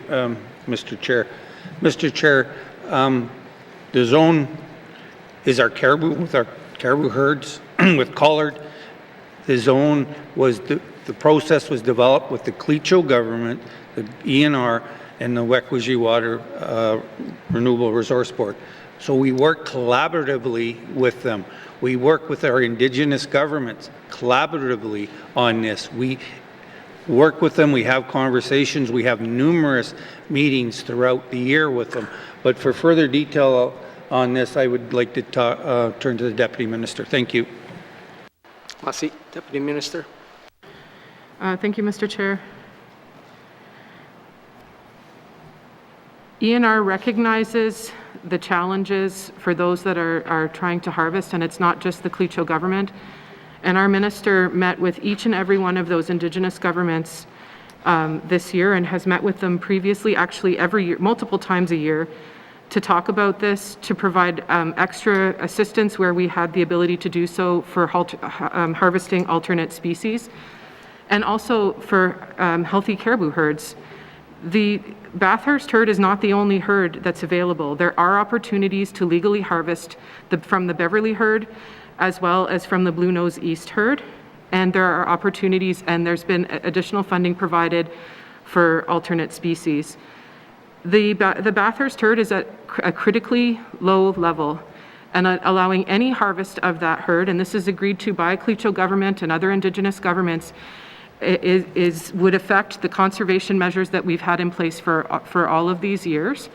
Mr. Chair. Mr. Chair, the zone is our caribou, with our caribou herds, with collared. The zone was, the process was developed with the Clecho government, the ENR, and the Wekwiji Water Renewable Resource Board. So we work collaboratively with them. We work with our Indigenous governments collaboratively on this. We work with them, we have conversations, we have numerous meetings throughout the year with them. But for further detail on this, I would like to turn to the Deputy Minister. Thank you. Masi, Deputy Minister. Thank you, Mr. Chair. ENR recognizes the challenges for those that are trying to harvest, and it's not just the Clecho government. And our minister met with each and every one of those Indigenous governments this year and has met with them previously, actually every year, multiple times a year, to talk about this, to provide extra assistance where we had the ability to do so for harvesting alternate species, and also for healthy caribou herds. The Bathurst herd is not the only herd that's available. There are opportunities to legally harvest from the Beverly herd as well as from the Blue Nose East herd, and there are opportunities, and there's been additional funding provided for alternate species. The Bathurst herd is at a critically low level, and allowing any harvest of that herd, and this is agreed to by Clecho government and other Indigenous governments, would affect the conservation measures that we've had in place for all of these years.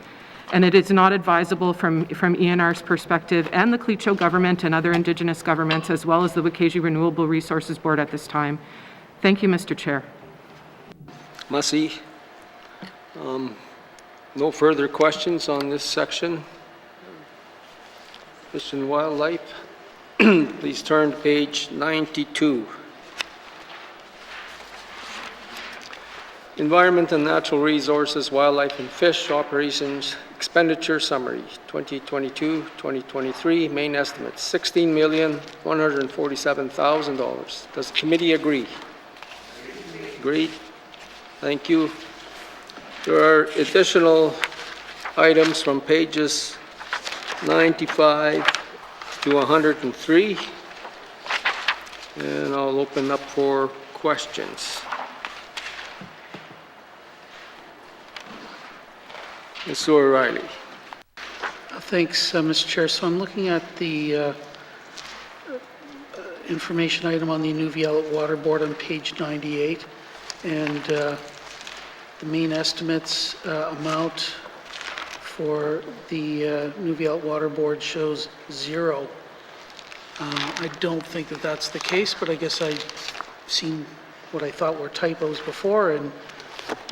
And it is not advisable from ENR's perspective and the Clecho government and other Indigenous governments, as well as the Wikiji Renewable Resources Board at this time. Thank you, Mr. Chair. Masi. No further questions on this section. Fish and Wildlife. Please turn to page 92. Environment and Natural Resources, Wildlife and Fish Operations Expenditure Summary 2022-2023, main estimate $16,147,000. Does the committee agree? Agreed. Thank you. There are additional items from pages 95 to 103, and I'll open up for questions. Mr. O'Reilly. Thanks, Mr. Chair. So I'm looking at the information item on the N.W.T. Water Board on page 98, and the main estimates amount for the N.W.T. Water Board shows 0. I don't think that that's the case, but I guess I've seen what I thought were typos before, and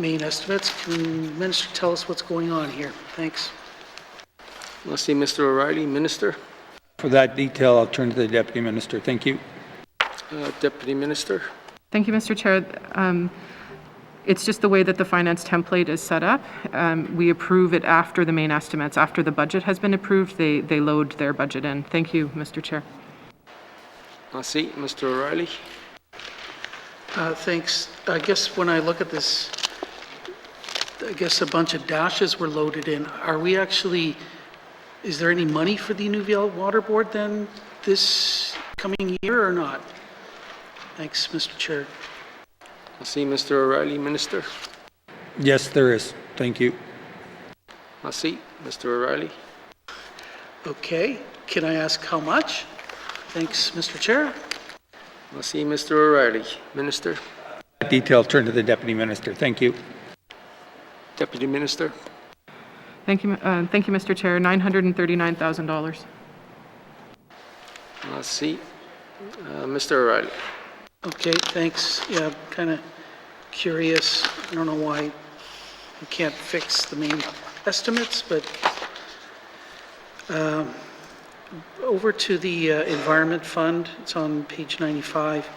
main estimates. Can the Minister tell us what's going on here? Thanks. Let's see, Mr. O'Reilly. Minister. For that detail, I'll turn to the Deputy Minister. Thank you. Deputy Minister. Thank you, Mr. Chair. It's just the way that the finance template is set up. We approve it after the main estimates. After the budget has been approved, they load their budget in. Thank you, Mr. Chair. Let's see, Mr. O'Reilly. Thanks. I guess when I look at this, I guess a bunch of dashes were loaded in. Are we actually, is there any money for the N.W.T. Water Board then this coming year or not? Thanks, Mr. Chair. I see Mr. O'Reilly, Minister. Yes, there is. Thank you. I see Mr. O'Reilly. Okay, can I ask how much? Thanks, Mr. Chair. I see Mr. O'Reilly, Minister. Detail, turn to the Deputy Minister. Thank you. Deputy Minister. Thank you, Mr. Chair. $939,000. I see Mr. O'Reilly. Okay, thanks. Yeah, kind of curious. I don't know why we can't fix the main estimates, but over to the Environment Fund. It's on page 95.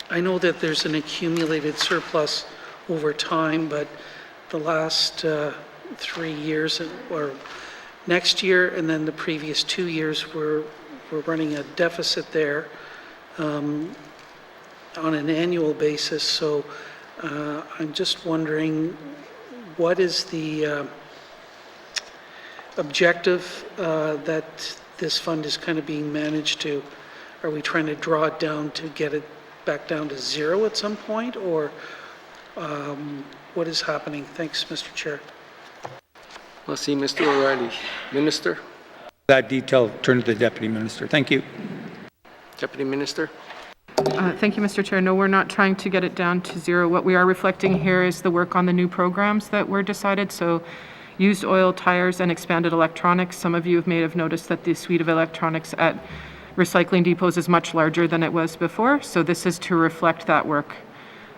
I know that there's an accumulated surplus over time, but the last 3 years, or next year and then the previous 2 years, we're running a deficit there on an annual basis. So I'm just wondering, what is the objective that this fund is kind of being managed to? Are we trying to draw it down to get it back down to zero at some point, or what is happening? Thanks, Mr. Chair. I see Mr. O'Reilly, Minister. That detail, turn to the Deputy Minister. Thank you. Deputy Minister. Thank you, Mr. Chair. No, we're not trying to get it down to zero. What we are reflecting here is the work on the new programs that were decided. So used oil, tires, and expanded electronics. Some of you may have noticed that the suite of electronics at recycling depots is much larger than it was before. So this is to reflect that work.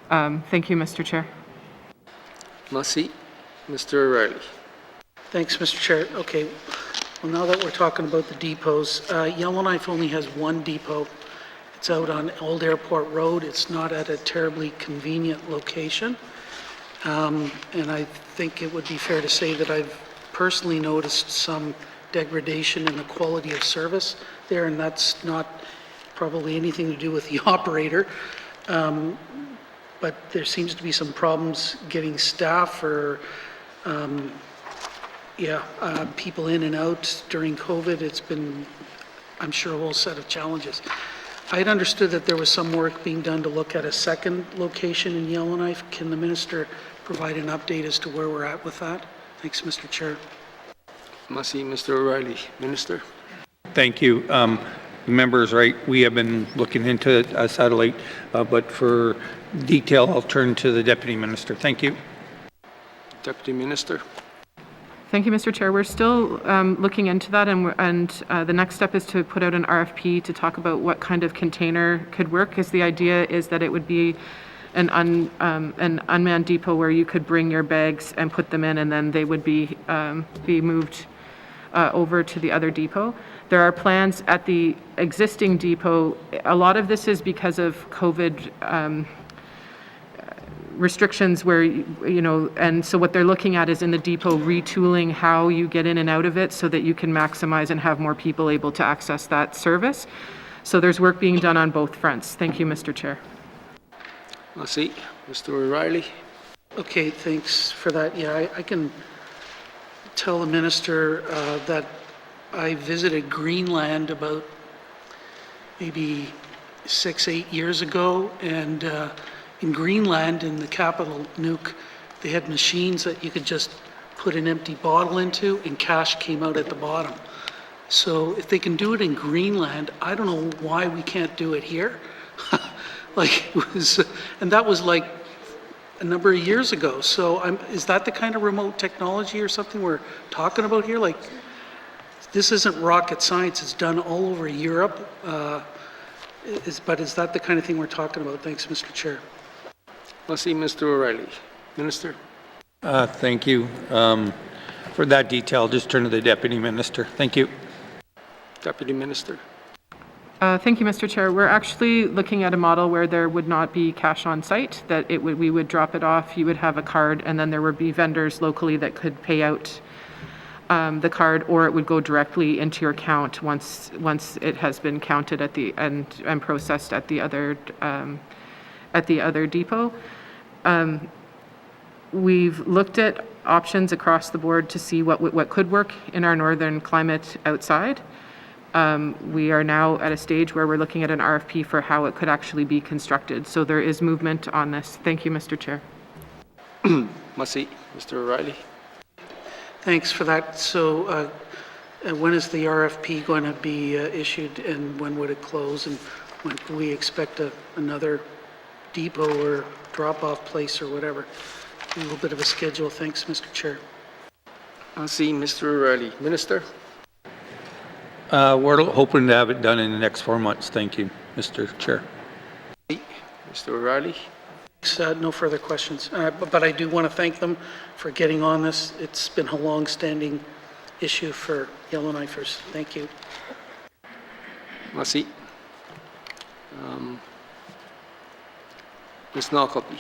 Thank you, Mr. Chair. Merci. Mr. O'Reilly. Thanks, Mr. Chair. Okay, well, now that we're talking about the depots, Yellowknife only has one depot. It's out on Old Airport Road. It's not at a terribly convenient location. And I think it would be fair to say that I've personally noticed some degradation in the quality of service there, and that's not probably anything to do with the operator. But there seems to be some problems getting staff or people in and out during COVID. It's been, I'm sure, a whole set of challenges. I had understood that there was some work being done to look at a second location in Yellowknife. Can the minister provide an update as to where we're at with that? Thanks, Mr. Chair. Merci, Mr. O'Reilly. Minister. Thank you. The member is right. We have been looking into a satellite, but for detail, I'll turn to the Deputy Minister. Thank you. Deputy Minister. Thank you, Mr. Chair. We're still looking into that, and the next step is to put out an RFP to talk about what kind of container could work, because the idea is that it would be an unmanned depot where you could bring your bags and put them in, and then they would be moved over to the other depot. There are plans at the existing depot. A lot of this is because of COVID restrictions where, and so what they're looking at is in the depot retooling how you get in and out of it so that you can maximize and have more people able to access that service. So there's work being done on both fronts. Thank you, Mr. Chair. Merci. Mr. O'Reilly. Okay, thanks for that. Yeah, I can tell the minister that I visited Greenland about maybe 6-8 years ago, and in Greenland, in the capital, Nuuk, they had machines that you could just put an empty bottle into and cash came out at the bottom. So if they can do it in Greenland, I don't know why we can't do it here. And that was like a number of years ago. So is that the kind of remote technology or something we're talking about here? Like, this isn't rocket science. It's done all over Europe. But is that the kind of thing we're talking about? Thanks, Mr. Chair. Merci, Mr. O'Reilly. Minister. Thank you. For that detail, just turn to the Deputy Minister. Thank you. Deputy Minister. Thank you, Mr. Chair. We're actually looking at a model where there would not be cash on site, that we would drop it off, you would have a card, and then there would be vendors locally that could pay out the card, or it would go directly into your account once it has been counted at the and processed at the other depot. We've looked at options across the board to see what could work in our northern climate outside. We are now at a stage where we're looking at an RFP for how it could actually be constructed. So there is movement on this. Thank you, Mr. Chair. Masi, Mr. O'Reilly. Thanks for that. So when is the RFP going to be issued, and when would it close, and when can we expect another depot or drop-off place or whatever? A little bit of a schedule. Thanks, Mr. Chair. Masi, Mr. O'Reilly. Minister. We're hoping to have it done in the next 4 months. Thank you, Mr. Chair. Mr. O'Reilly. No further questions, but I do want to thank them for getting on this. It's been a long-standing issue for Yellowknifers. Thank you. Masi. Ms. Nalkopi.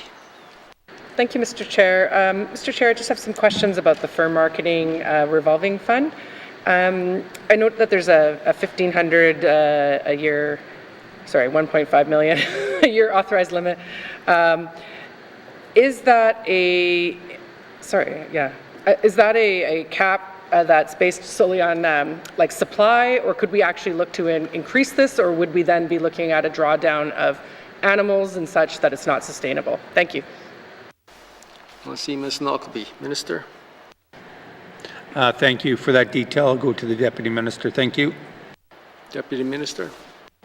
Thank you, Mr. Chair. Mr. Chair, I just have some questions about the fur marketing revolving fund. I note that there's a $1,500 a year, sorry, $1.5 million a year authorized limit. Is that a, is that a cap that's based solely on like supply, or could we actually look to increase this, or would we then be looking at a drawdown of animals and such that it's not sustainable? Thank you. I see Ms. Nalkopi. Minister. Thank you for that detail. I'll go to the Deputy Minister. Thank you. Deputy Minister.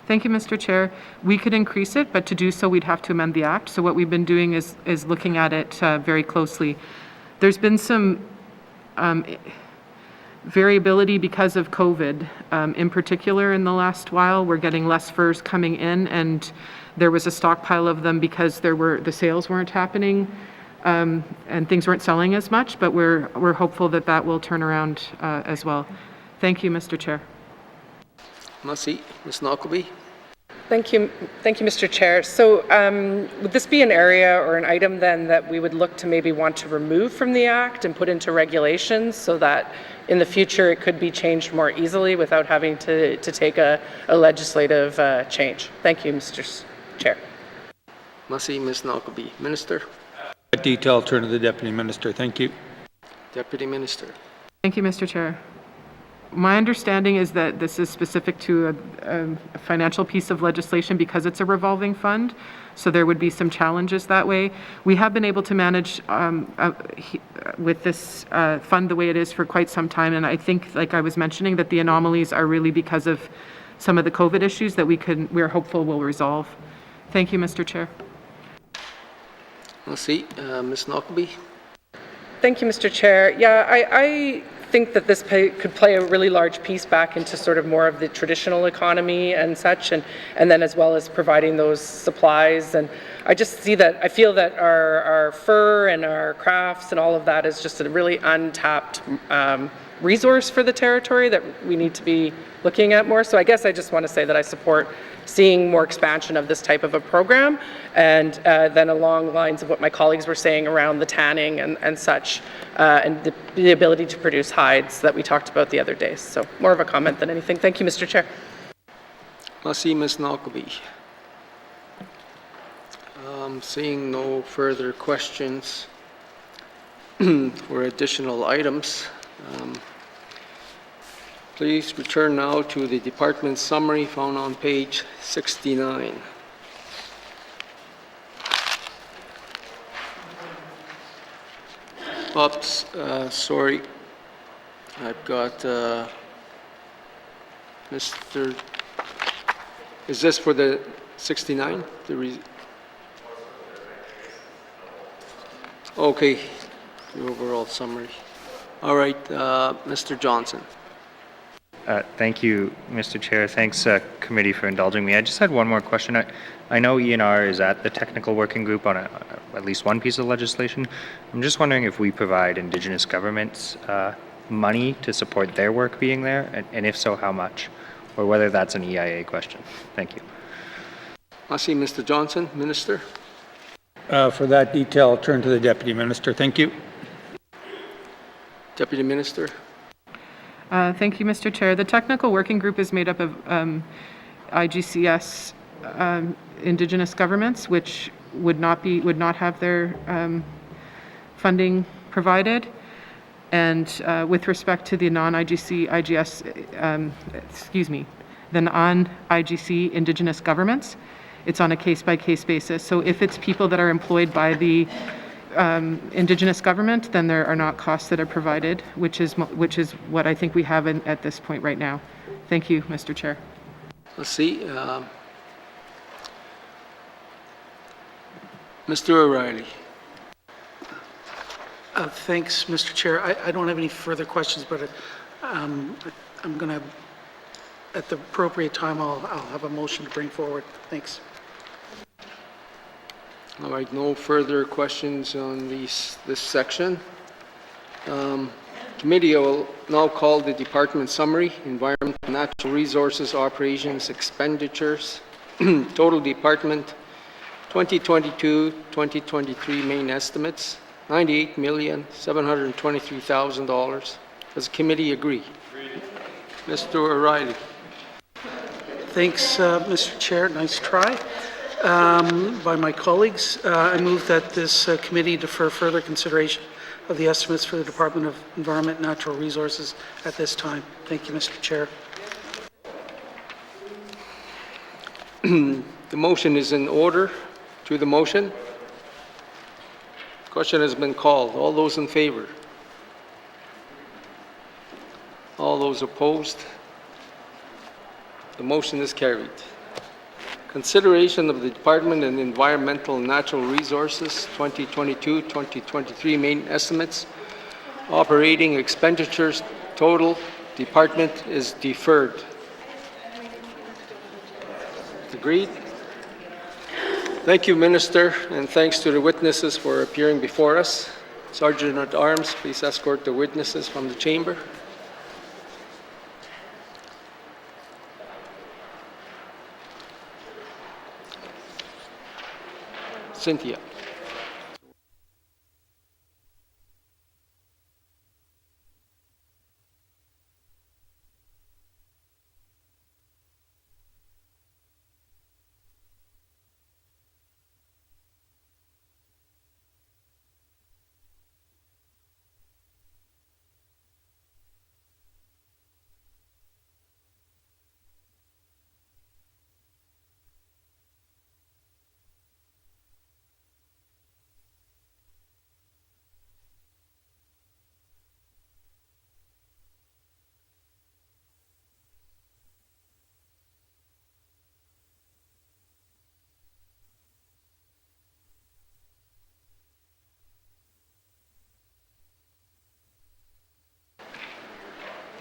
Thank you, Mr. Chair. We could increase it, but to do so, we'd have to amend the Act. So what we've been doing is looking at it very closely. There's been some variability because of COVID. In particular, in the last while, we're getting less furs coming in, and there was a stockpile of them because the sales weren't happening. And things weren't selling as much, but we're hopeful that that will turn around as well. Thank you, Mr. Chair. Masi, Ms. Nalkopi. Thank you, Mr. Chair. So would this be an area or an item then that we would look to maybe want to remove from the Act and put into regulations so that in the future it could be changed more easily without having to take a legislative change? Thank you, Mr. Chair. Masi, Ms. Nalkopi. Minister. That detail, I'll turn to the Deputy Minister. Thank you. Deputy Minister. Thank you, Mr. Chair. My understanding is that this is specific to a financial piece of legislation because it's a revolving fund, so there would be some challenges that way. We have been able to manage with this fund the way it is for quite some time, and I think, like I was mentioning, that the anomalies are really because of some of the COVID issues that we're hopeful will resolve. Thank you, Mr. Chair. Masi, Ms. Nalkopi. Thank you, Mr. Chair. Yeah, I think that this could play a really large piece back into sort of more of the traditional economy and such, and then as well as providing those supplies. And I just see that, I feel that our fur and our crafts and all of that is just a really untapped resource for the territory that we need to be looking at more. So I guess I just want to say that I support seeing more expansion of this type of a program, and then along lines of what my colleagues were saying around the tanning and such, and the ability to produce hides that we talked about the other day. So more of a comment than anything. Thank you, Mr. Chair. Masi, Ms. Nalkopi. Seeing no further questions or additional items, please return now to the department summary found on page 69. Oops, sorry. I've got Mr. Is this for the 69? Okay, the overall summary. All right, Mr. Johnson. Thank you, Mr. Chair. Thanks, committee, for indulging me. I just had one more question. I know ENR is at the technical working group on at least one piece of legislation. I'm just wondering if we provide Indigenous governments money to support their work being there, and if so, how much, or whether that's an EIA question. Thank you. I see Mr. Johnson. Minister. For that detail, I'll turn to the Deputy Minister. Thank you. Deputy Minister. Thank you, Mr. Chair. The technical working group is made up of IGCS Indigenous governments, which would not have their funding provided. And with respect to the non-IGC, IGS, the non-IGC Indigenous governments, it's on a case-by-case basis. So if it's people that are employed by the Indigenous government, then there are not costs that are provided, which is what I think we have at this point right now. Thank you, Mr. Chair. Let's see. Mr. O'Reilly. Thanks, Mr. Chair. I don't have any further questions, but I'm going to, at the appropriate time, I'll have a motion to bring forward. Thanks. All right, no further questions on this section. Committee will now call the department summary, environment, natural resources, operations, expenditures, total department 2022-2023 main estimates, $98,723,000. Does the committee agree? Agreed. Mr. O'Reilly. Thanks, Mr. Chair. Nice try by my colleagues. I move that this committee defer further consideration of the estimates for the Department of Environment and Natural Resources at this time. Thank you, Mr. Chair. The motion is in order. To the motion. Question has been called. All those in favor? All those opposed? The motion is carried. Consideration of the Department of Environmental and Natural Resources 2022-2023 main estimates. Operating expenditures total department is deferred. Agreed? Thank you, Minister, and thanks to the witnesses for appearing before us. Sergeant at Arms, please escort the witnesses from the chamber. Cynthia.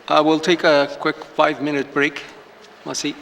We'll take a quick 5-minute break. Masi.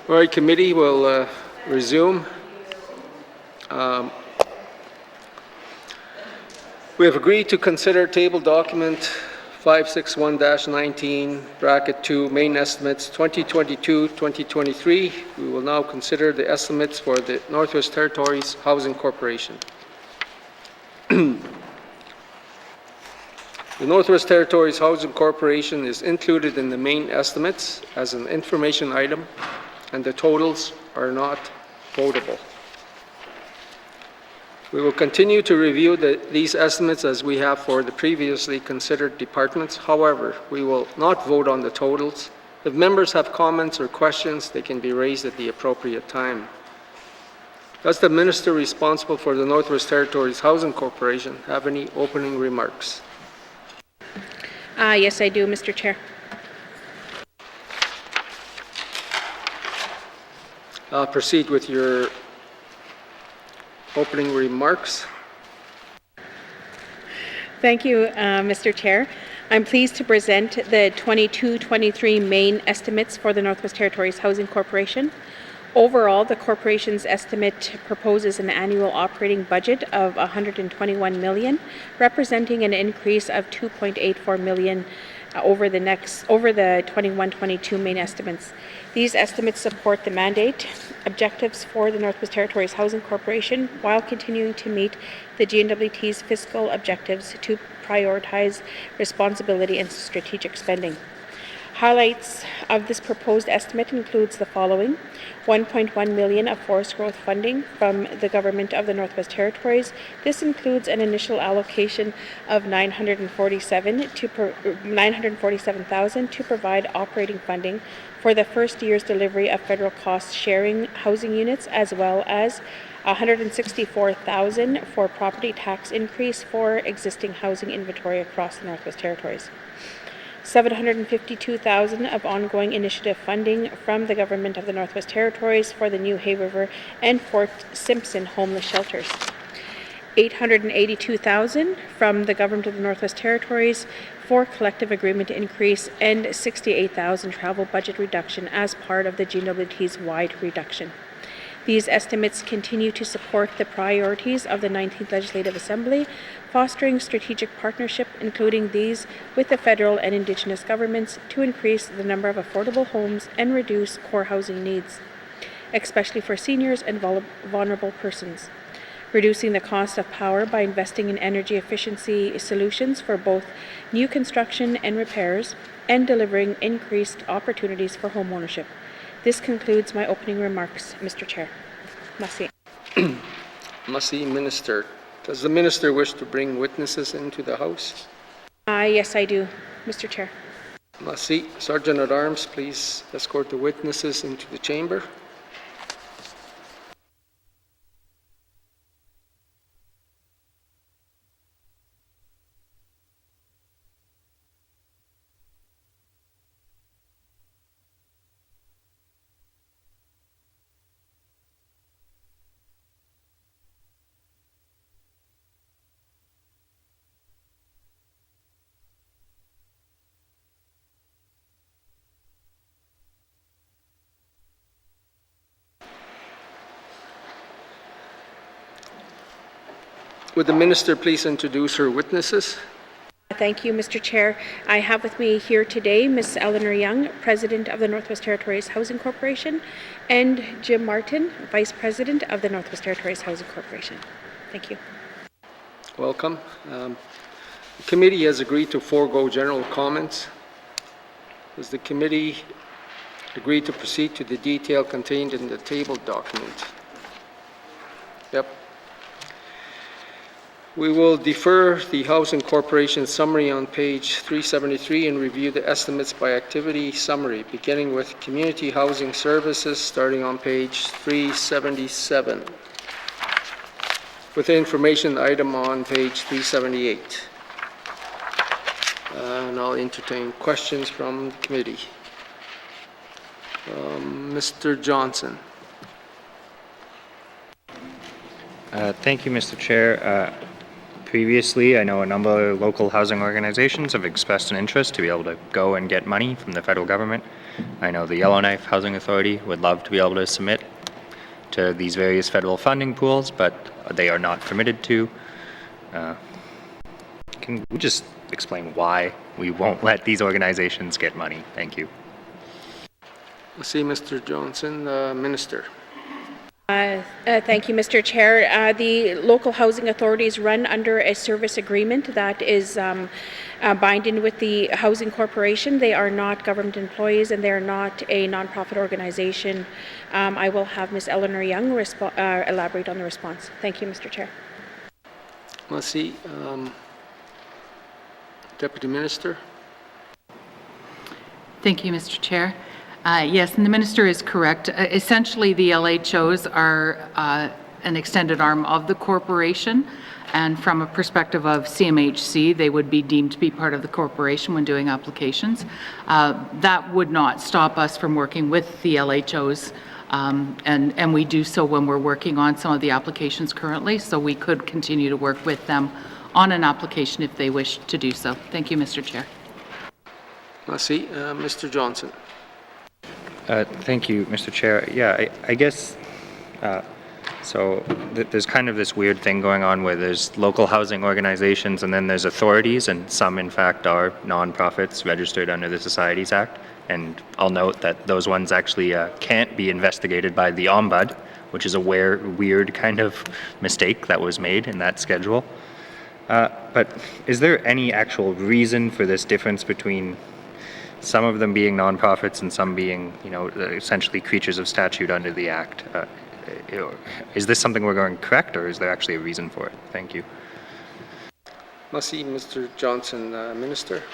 All right, committee will resume. We have agreed to consider table document 561-19, bracket 2, main estimates 2022-2023. We will now consider the estimates for the Northwest Territories Housing Corporation. The Northwest Territories Housing Corporation is included in the main estimates as an information item, and the totals are not votable. We will continue to review these estimates as we have for the previously considered departments. However, we will not vote on the totals. If members have comments or questions, they can be raised at the appropriate time. Does the minister responsible for the Northwest Territories Housing Corporation have any opening remarks? Yes, I do, Mr. Chair. Proceed with your opening remarks. Thank you, Mr. Chair. I'm pleased to present the 22-23 main estimates for the Northwest Territories Housing Corporation. Overall, the corporation's estimate proposes an annual operating budget of $121 million, representing an increase of $2.84 million over the 21-22 main estimates. These estimates support the mandate objectives for the Northwest Territories Housing Corporation while continuing to meet the N.W.T's fiscal objectives to prioritize responsibility and strategic spending. Highlights of this proposed estimate includes the following: $1.1 million of forest growth funding from the Government of the Northwest Territories. This includes an initial allocation of $947,000 to provide operating funding for the first year's delivery of federal cost-sharing housing units, as well as $164,000 for property tax increase for existing housing inventory across the Northwest Territories. $752,000 of ongoing initiative funding from the Government of the Northwest Territories for the new Hay River and Fort Simpson homeless shelters. $882,000 from the Government of the Northwest Territories for collective agreement increase, and $68,000 travel budget reduction as part of the N.W.T's wide reduction. These estimates continue to support the priorities of the 19th Legislative Assembly, fostering strategic partnership, including these with the federal and Indigenous governments, to increase the number of affordable homes and reduce core housing needs, especially for seniors and vulnerable persons. Reducing the cost of power by investing in energy efficiency solutions for both new construction and repairs, and delivering increased opportunities for homeownership. This concludes my opening remarks, Mr. Chair. Merci. Merci, Minister. Does the minister wish to bring witnesses into the House? Yes, I do, Mr. Chair. Merci. Sergeant at Arms, please escort the witnesses into the chamber. Would the minister please introduce her witnesses? Thank you, Mr. Chair. I have with me here today Ms. Eleanor Young, President of the Northwest Territories Housing Corporation, and Jim Martin, Vice President of the Northwest Territories Housing Corporation. Thank you. Welcome. The committee has agreed to forego general comments. Does the committee agree to proceed to the detail contained in the tabled document? Yep. We will defer the Housing Corporation summary on page 373 and review the estimates by activity summary, beginning with Community Housing Services, starting on page 377, with the information item on page 378. And I'll entertain questions from the committee. Mr. Johnson. Thank you, Mr. Chair. Previously, I know a number of local housing organizations have expressed an interest to be able to go and get money from the federal government. I know the Yellowknife Housing Authority would love to be able to submit to these various federal funding pools, but they are not permitted to. Can we just explain why we won't let these organizations get money? Thank you. I see Mr. Johnson, Minister. Thank you, Mr. Chair. The local housing authorities run under a service agreement that is binding with the Housing Corporation. They are not government employees and they are not a nonprofit organization. I will have Ms. Eleanor Young elaborate on the response. Thank you, Mr. Chair. Merci. Deputy Minister. Thank you, Mr. Chair. Yes, and the minister is correct. Essentially, the LHOs are an extended arm of the corporation, and from a perspective of CMHC, they would be deemed to be part of the corporation when doing applications. That would not stop us from working with the LHOs, and we do so when we're working on some of the applications currently, so we could continue to work with them on an application if they wish to do so. Thank you, Mr. Chair. Merci. Mr. Johnson. Thank you, Mr. Chair. Yeah, I guess, there's kind of this weird thing going on where there's local housing organizations and then there's authorities, and some in fact are nonprofits registered under the Societies Act. And I'll note that those ones actually can't be investigated by the Ombud, which is a weird kind of mistake that was made in that schedule. But is there any actual reason for this difference between some of them being nonprofits and some being, essentially creatures of statute under the Act? Is this something we're going correct, or is there actually a reason for it? Thank you. Merci, Mr. Johnson. Minister.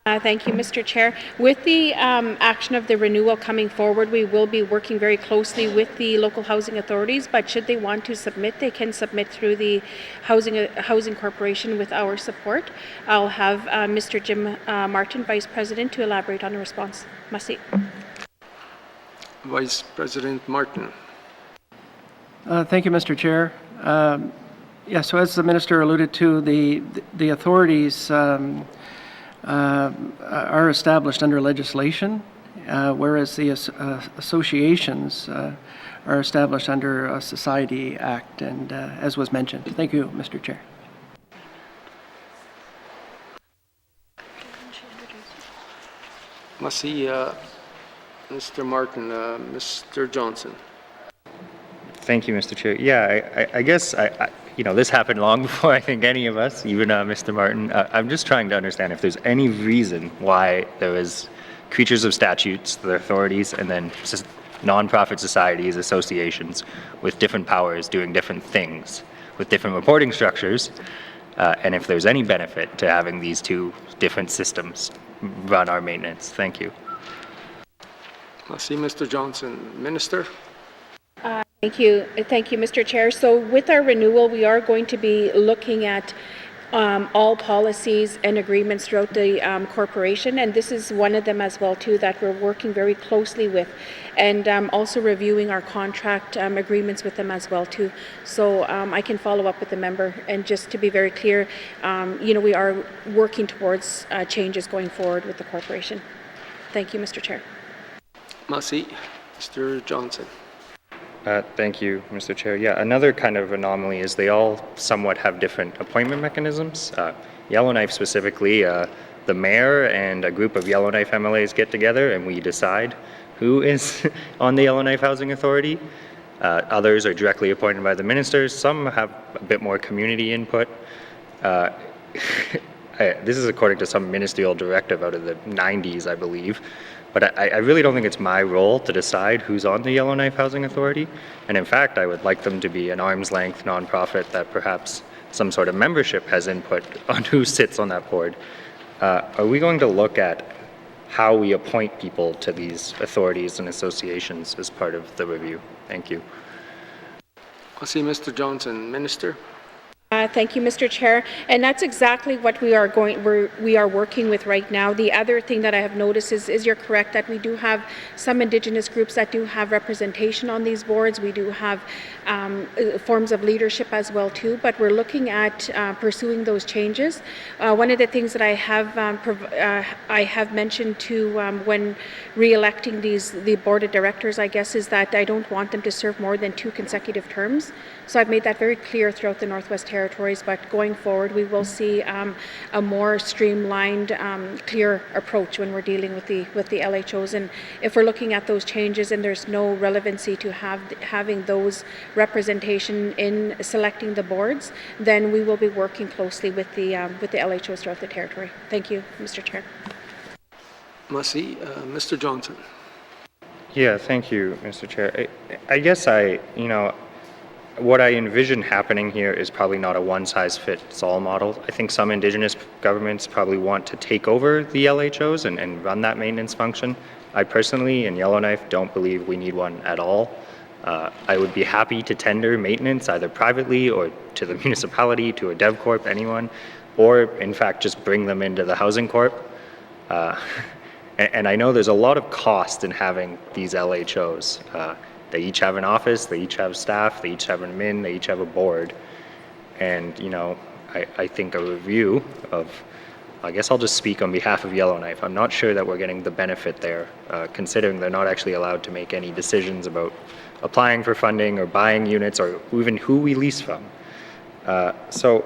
Thank you, Mr. Chair. With the action of the renewal coming forward, we will be working very closely with the local housing authorities, but should they want to submit, they can submit through the Housing Corporation with our support. I'll have Mr. Jim Martin, Vice President, to elaborate on the response. Merci. Vice President Martin. Thank you, Mr. Chair. So as the Minister alluded to, the authorities are established under legislation, whereas the associations are established under a Society Act, and as was mentioned. Thank you, Mr. Chair. Merci, Mr. Martin. Mr. Johnson. Thank you, Mr. Chair. Yeah, I guess this happened long before I think any of us, even Mr. Martin. I'm just trying to understand if there's any reason why there is creatures of statutes, the authorities, and then nonprofit societies, associations with different powers doing different things with different reporting structures, and if there's any benefit to having these two different systems run our maintenance. Thank you. Merci, Mr. Johnson. Minister. Thank you, Mr. Chair. So with our renewal, we are going to be looking at all policies and agreements throughout the corporation, and this is one of them as well too that we're working very closely with, and also reviewing our contract agreements with them as well too. So I can follow up with the member, and just to be very clear, we are working towards changes going forward with the corporation. Thank you, Mr. Chair. Merci, Mr. Johnson. Thank you, Mr. Chair. Yeah, another kind of anomaly is they all somewhat have different appointment mechanisms. Yellowknife specifically, the mayor and a group of Yellowknife MLAs get together and we decide who is on the Yellowknife Housing Authority. Others are directly appointed by the ministers. Some have a bit more community input. This is according to some ministerial directive out of the 90s, I believe. But I really don't think it's my role to decide who's on the Yellowknife Housing Authority. And in fact, I would like them to be an arm's length nonprofit that perhaps some sort of membership has input on who sits on that board. Are we going to look at how we appoint people to these authorities and associations as part of the review? Thank you. I see Mr. Johnson. Minister. Thank you, Mr. Chair. And that's exactly what we are working with right now. The other thing that I have noticed is you're correct that we do have some Indigenous groups that do have representation on these boards. We do have forms of leadership as well too, but we're looking at pursuing those changes. One of the things that I have mentioned to when re-electing the board of directors, I guess, is that I don't want them to serve more than 2 consecutive terms. So I've made that very clear throughout the Northwest Territories, but going forward we will see a more streamlined, clear approach when we're dealing with the LHOs. And if we're looking at those changes and there's no relevancy to having those representation in selecting the boards, then we will be working closely with the LHOs throughout the territory. Thank you, Mr. Chair. Merci. Mr. Johnson. Yeah, thank you, Mr. Chair. I guess what I envision happening here is probably not a one-size-fits-all model. I think some Indigenous governments probably want to take over the LHOs and run that maintenance function. I personally, in Yellowknife, don't believe we need one at all. I would be happy to tender maintenance either privately or to the municipality, to a dev corp, anyone, or in fact just bring them into the housing corp. And I know there's a lot of cost in having these LHOs. They each have an office, they each have staff, they each have an admin, they each have a board. And, I think a review of, I guess I'll just speak on behalf of Yellowknife. I'm not sure that we're getting the benefit there, considering they're not actually allowed to make any decisions about applying for funding or buying units or even who we lease from. So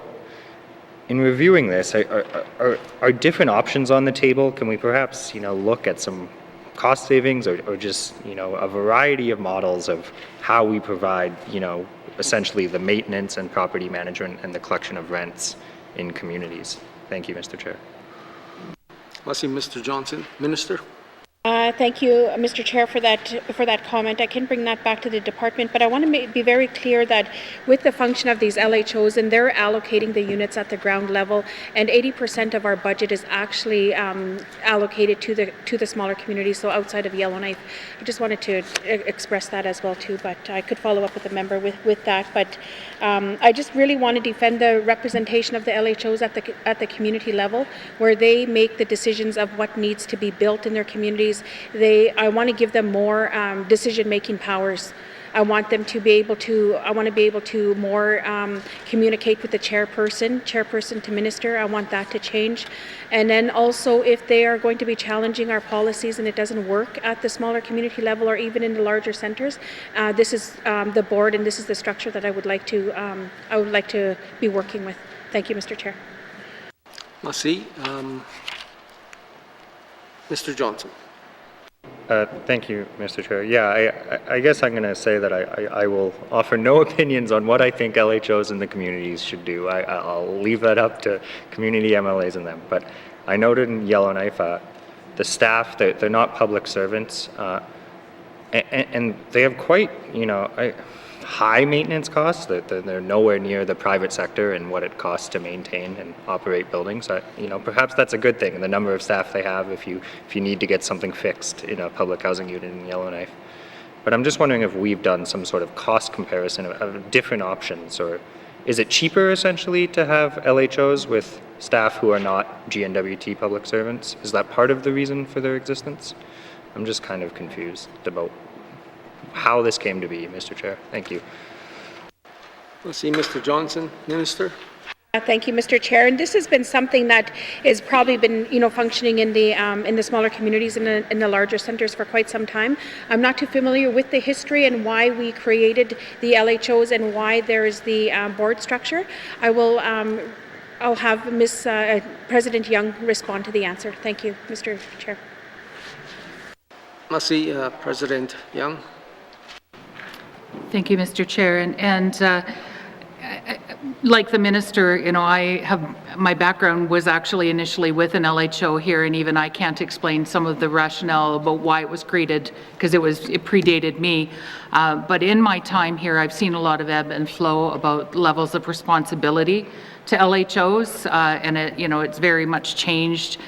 in reviewing this, are different options on the table? Can we perhaps, look at some cost savings or just, a variety of models of how we provide, essentially the maintenance and property management and the collection of rents in communities? Thank you, Mr. Chair. Merci, Mr. Johnson. Minister. Thank you, Mr. Chair, for that comment. I can bring that back to the department, but I want to be very clear that with the function of these LHOs, and they're allocating the units at the ground level, and 80% of our budget is actually allocated to the smaller communities, so outside of Yellowknife. I just wanted to express that as well too, but I could follow up with the member with that. But I just really want to defend the representation of the LHOs at the community level, where they make the decisions of what needs to be built in their communities. I want to give them more decision-making powers. I want them to be able to, more communicate with the chairperson to minister. I want that to change. And then also, if they are going to be challenging our policies and it doesn't work at the smaller community level or even in the larger centers, this is the board and this is the structure that I would like to be working with. Thank you, Mr. Chair. Merci. Mr. Johnson. Thank you, Mr. Chair. Yeah, I guess I'm going to say that I will offer no opinions on what I think LHOs in the communities should do. I'll leave that up to community MLAs and them. But I noted in Yellowknife, the staff, they're not public servants, and they have quite, high maintenance costs. They're nowhere near the private sector and what it costs to maintain and operate buildings. Perhaps that's a good thing, and the number of staff they have if you need to get something fixed in a public housing unit in Yellowknife. But I'm just wondering if we've done some sort of cost comparison of different options, or is it cheaper essentially to have LHOs with staff who are not N.W.T public servants? Is that part of the reason for their existence? I'm just kind of confused about how this came to be, Mr. Chair. Thank you. We'll see Mr. Johnson. Minister. Thank you, Mr. Chair. And this has been something that has probably been, functioning in the smaller communities and in the larger centers for quite some time. I'm not too familiar with the history and why we created the LHOs and why there is the board structure. I'll have President Young respond to the answer. Thank you, Mr. Chair. Merci, President Young. Thank you, Mr. Chair. And like the minister, my background was actually initially with an LHO here, and even I can't explain some of the rationale about why it was created because it predated me. But in my time here, I've seen a lot of ebb and flow about levels of responsibility to LHOs, and it's very much changed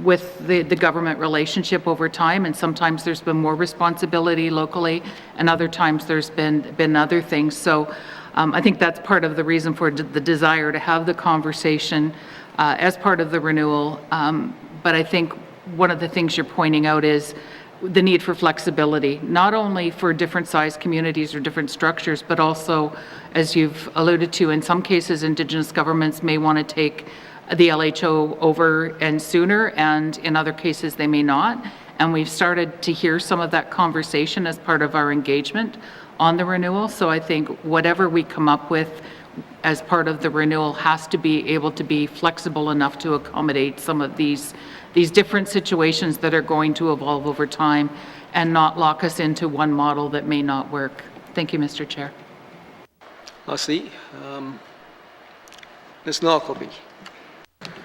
with the government relationship over time, and sometimes there's been more responsibility locally, and other times there's been other things. So I think that's part of the reason for the desire to have the conversation as part of the renewal. But I think one of the things you're pointing out is the need for flexibility, not only for different size communities or different structures, but also, as you've alluded to, in some cases, Indigenous governments may want to take the LHO over and sooner, and in other cases, they may not. And we've started to hear some of that conversation as part of our engagement on the renewal. So I think whatever we come up with as part of the renewal has to be able to be flexible enough to accommodate some of these different situations that are going to evolve over time and not lock us into one model that may not work. Thank you, Mr. Chair. Merci. Ms. Knockleby.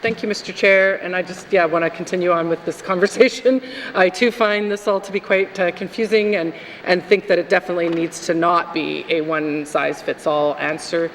Thank you, Mr. Chair, and I just, want to continue on with this conversation. I too find this all to be quite confusing and think that it definitely needs to not be a one-size-fits-all answer.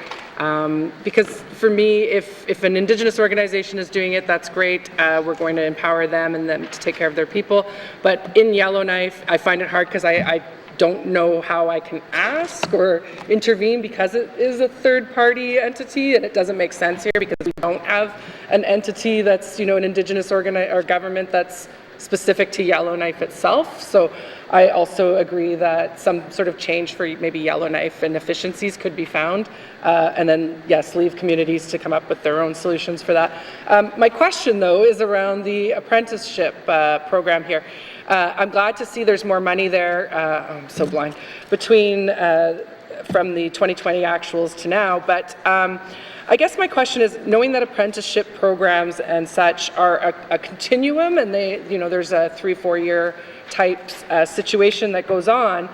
Because for me, if an Indigenous organization is doing it, that's great. We're going to empower them and them to take care of their people. But in Yellowknife, I find it hard because I don't know how I can ask or intervene because it is a third-party entity, and it doesn't make sense here because we don't have an entity that's, an Indigenous or government that's specific to Yellowknife itself. So I also agree that some sort of change for maybe Yellowknife and efficiencies could be found, and then, yes, leave communities to come up with their own solutions for that. My question, though, is around the apprenticeship program here. I'm glad to see there's more money there, I'm so blind, between from the 2020 actuals to now, but I guess my question is, knowing that apprenticeship programs and such are a continuum and they, there's a 3-4 year type situation that goes on,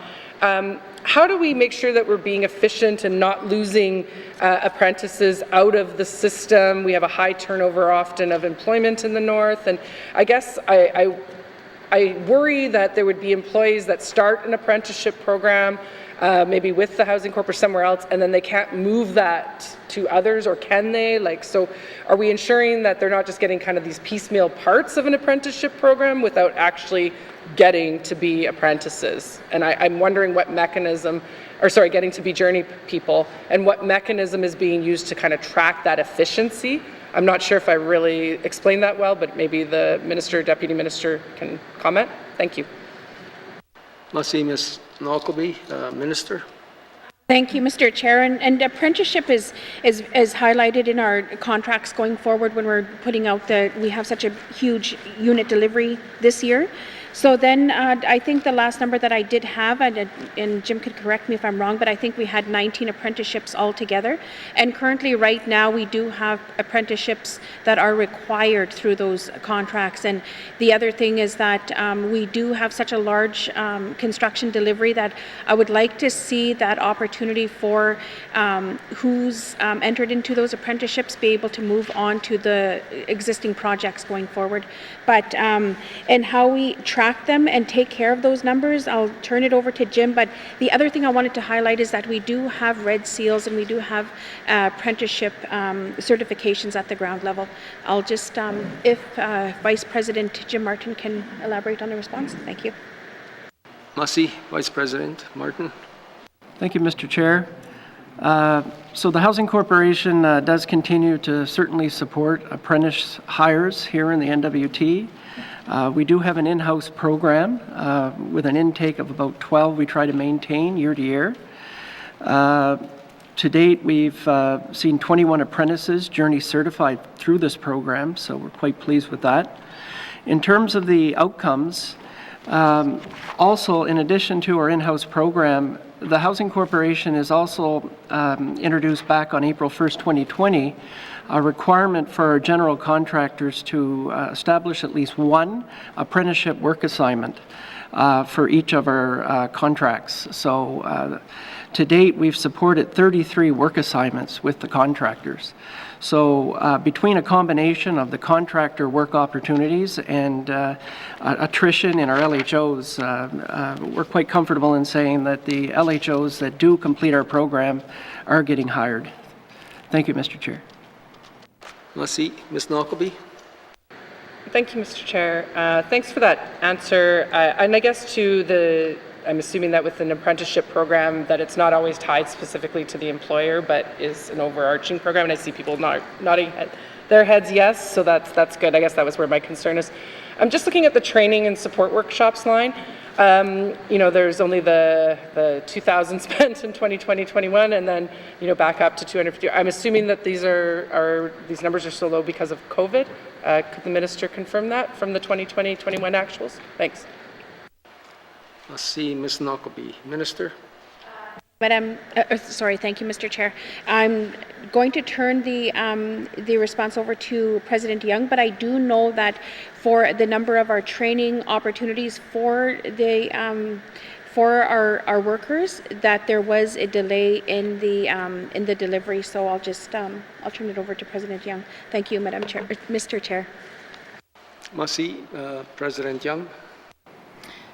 how do we make sure that we're being efficient and not losing apprentices out of the system? We have a high turnover often of employment in the north, and I guess I worry that there would be employees that start an apprenticeship program, maybe with the Housing Corp or somewhere else, and then they can't move that to others, or can they? So are we ensuring that they're not just getting kind of these piecemeal parts of an apprenticeship program without actually getting to be apprentices? And I'm wondering what mechanism, getting to be journey people, and what mechanism is being used to kind of track that efficiency. I'm not sure if I really explained that well, but maybe the Minister, Deputy Minister can comment. Thank you. Merci, Ms. Knockleby. Minister. Thank you, Mr. Chair. And apprenticeship is highlighted in our contracts going forward when we're putting out we have such a huge unit delivery this year. So then I think the last number that I did have, and Jim could correct me if I'm wrong, but I think we had 19 apprenticeships altogether. And currently right now we do have apprenticeships that are required through those contracts. And the other thing is that we do have such a large construction delivery that I would like to see that opportunity for who's entered into those apprenticeships be able to move on to the existing projects going forward. But and how we track them and take care of those numbers, I'll turn it over to Jim. But the other thing I wanted to highlight is that we do have red seals and we do have apprenticeship certifications at the ground level. I'll just, if Vice President Jim Martin can elaborate on the response. Thank you. Merci, Vice President Martin. Thank you, Mr. Chair. So the Housing Corporation does continue to certainly support apprentice hires here in the N.W.T. We do have an in-house program with an intake of about 12 we try to maintain year to year. To date, we've seen 21 apprentices journey certified through this program, so we're quite pleased with that. In terms of the outcomes, also in addition to our in-house program, the Housing Corporation has also introduced back on April 1st, 2020, a requirement for our general contractors to establish at least one apprenticeship work assignment for each of our contracts. So to date, we've supported 33 work assignments with the contractors. So between a combination of the contractor work opportunities and attrition in our LHOs, we're quite comfortable in saying that the LHOs that do complete our program are getting hired. Thank you, Mr. Chair. Merci. Ms. Knockleby. Thank you, Mr. Chair. Thanks for that answer. And I guess to I'm assuming that with an apprenticeship program, that it's not always tied specifically to the employer, but is an overarching program. And I see people nodding their heads yes, so that's good. I guess that was where my concern is. I'm just looking at the training and support workshops line. There's only the 2,000 spent in 2020-21, and then back up to 250. I'm assuming that these these numbers are so low because of COVID. Could the minister confirm that from the 2020-21 actuals? Thanks. Let's see, Ms. Knockleby. Minister? Thank you, Mr. Chair. I'm going to turn the response over to President Young, but I do know that for the number of our training opportunities for our workers, that there was a delay in the delivery. So I'll turn it over to President Young. Thank you, Madam Chair, Mr. Chair. Merci, President Young.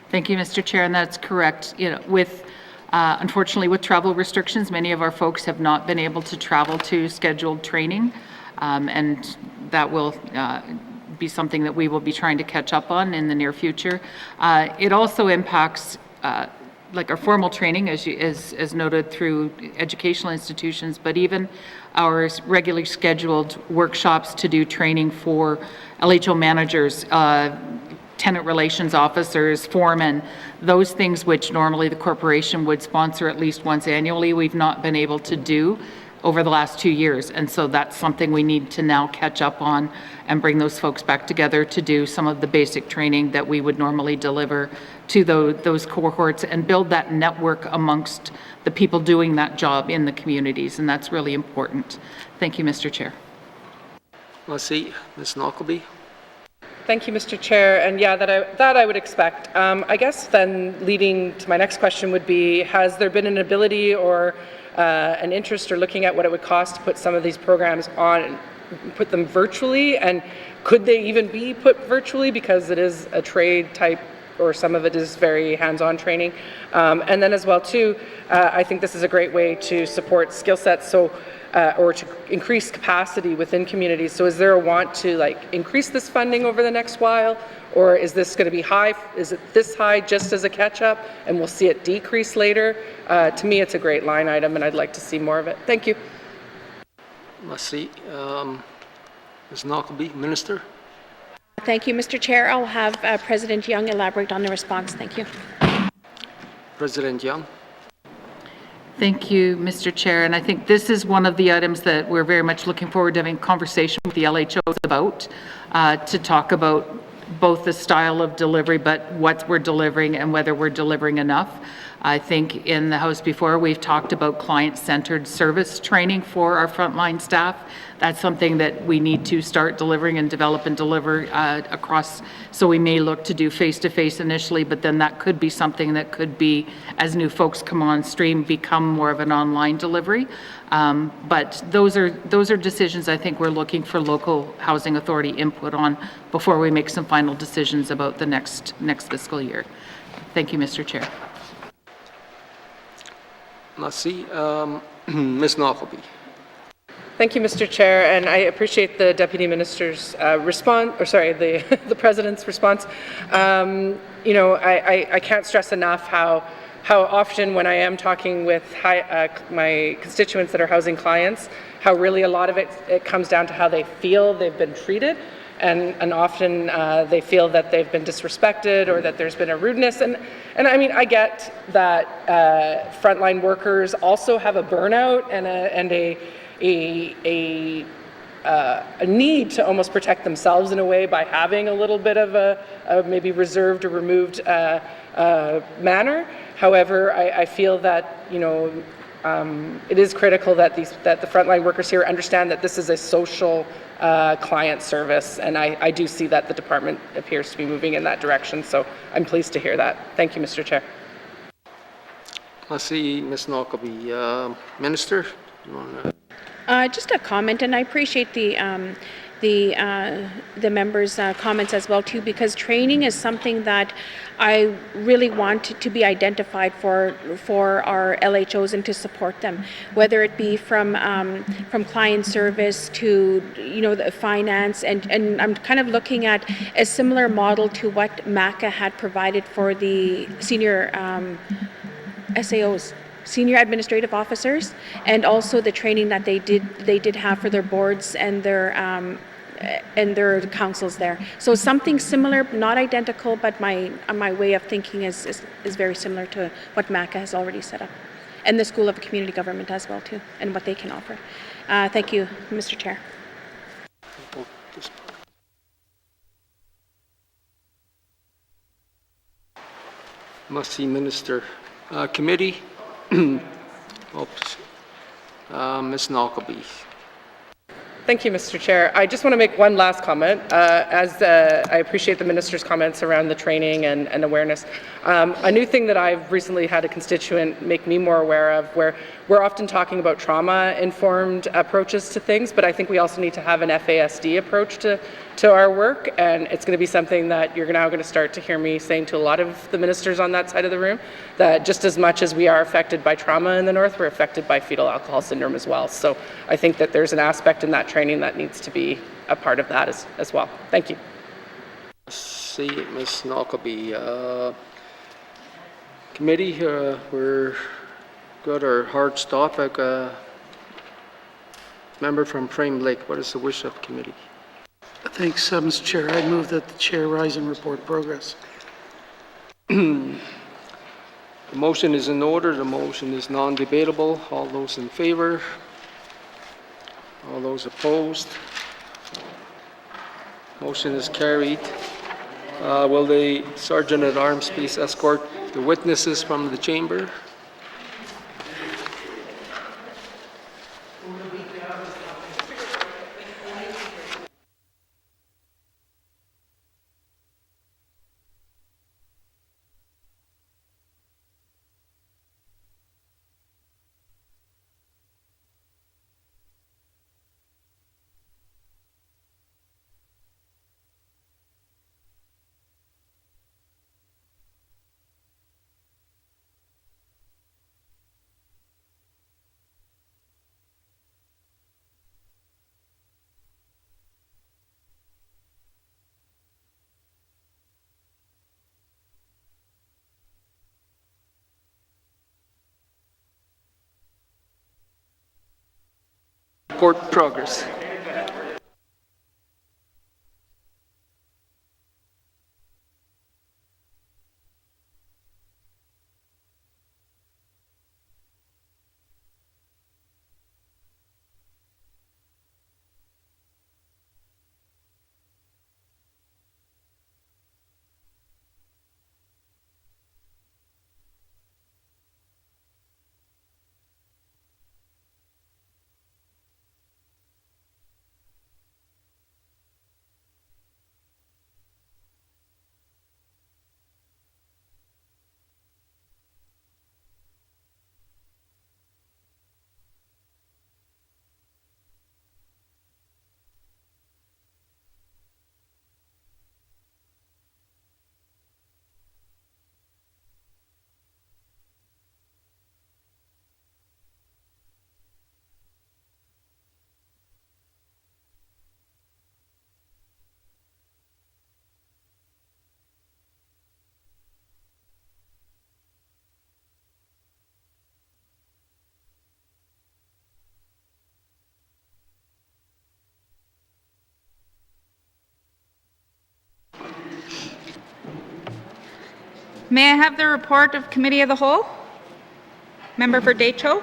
Thank you, Mr. Chair, and that's correct. Unfortunately, with travel restrictions, many of our folks have not been able to travel to scheduled training, and that will be something that we will be trying to catch up on in the near future. It also impacts our formal training, as noted through educational institutions, but even our regularly scheduled workshops to do training for LHO managers, tenant relations officers, foremen, those things which normally the corporation would sponsor at least once annually, we've not been able to do over the last 2 years. And so that's something we need to now catch up on and bring those folks back together to do some of the basic training that we would normally deliver to those cohorts and build that network amongst the people doing that job in the communities. And that's really important. Thank you, Mr. Chair. Let's see, Ms. Knockleby. Thank you, Mr. Chair. And yeah, that I would expect. I guess then leading to my next question would be, has there been an ability or an interest or looking at what it would cost to put some of these programs on, put them virtually? And could they even be put virtually because it is a trade type, or some of it is very hands-on training? And then as well too, I think this is a great way to support skill sets. So or to increase capacity within communities. So is there a want to increase this funding over the next while, or is this going to be high? Is it this high just as a catch-up and we'll see it decrease later? To me, it's a great line item and I'd like to see more of it. Thank you. Let's see, Ms. Knockleby, Minister. Thank you, Mr. Chair. I'll have President Young elaborate on the response. Thank you. President Young. Thank you, Mr. Chair. And I think this is one of the items that we're very much looking forward to having a conversation with the LHOs about, to talk about both the style of delivery, but what we're delivering and whether we're delivering enough. I think in the House before, we've talked about client-centered service training for our frontline staff. That's something that we need to start delivering and develop and deliver across. So we may look to do face-to-face initially, but then that could be something that could be, as new folks come on stream, become more of an online delivery. But those are decisions I think we're looking for local housing authority input on before we make some final decisions about the next fiscal year. Thank you, Mr. Chair. Let's see, Ms. Knockleby. Thank you, Mr. Chair, and I appreciate the Deputy Minister's the President's response. I can't stress enough how often when I am talking with my constituents that are housing clients, how really a lot of it comes down to how they feel they've been treated. And often they feel that they've been disrespected or that there's been a rudeness. And I mean, I get that frontline workers also have a burnout and a need to almost protect themselves in a way by having a little bit of a maybe reserved or removed manner. However, I feel that, it is critical that the frontline workers here understand that this is a social client service, and I do see that the department appears to be moving in that direction, so I'm pleased to hear that. Thank you, Mr. Chair. Let's see, Ms. Knockleby. Minister, you want to... Just a comment, and I appreciate the members' comments as well too, because training is something that I really want to be identified for our LHOs and to support them, whether it be from client service to the finance, and I'm kind of looking at a similar model to what MACA had provided for the senior SAOs. Senior administrative officers, and also the training that they did have for their boards and their councils there. So something similar, not identical, but my way of thinking is very similar to what MACA has already set up, and the School of Community Government as well too, and what they can offer. Thank you, Mr. Chair. Must see Minister. Committee. Oops. Ms. Knockleby. Thank you, Mr. Chair. I just want to make one last comment. I appreciate the minister's comments around the training and awareness. A new thing that I've recently had a constituent make me more aware of, where we're often talking about trauma-informed approaches to things, but I think we also need to have an FASD approach to our work, and it's going to be something that you're now going to start to hear me saying to a lot of the ministers on that side of the room, that just as much as we are affected by trauma in the North, we're affected by fetal alcohol syndrome as well. So I think that there's an aspect in that training that needs to be a part of that as well. Thank you. See Ms. Knockleby. Committee, we're got our hard stop. I've got a member from Frame Lake. What is the wish of committee? Thanks, Mr. Chair. I move that the chair rise and report progress. The motion is in order. The motion is non-debatable. All those in favor? All those opposed? Motion is carried. Will the Sergeant at Arms please escort the witnesses from the chamber? Report progress. May I have the report of Committee of the Whole? Member for Decho.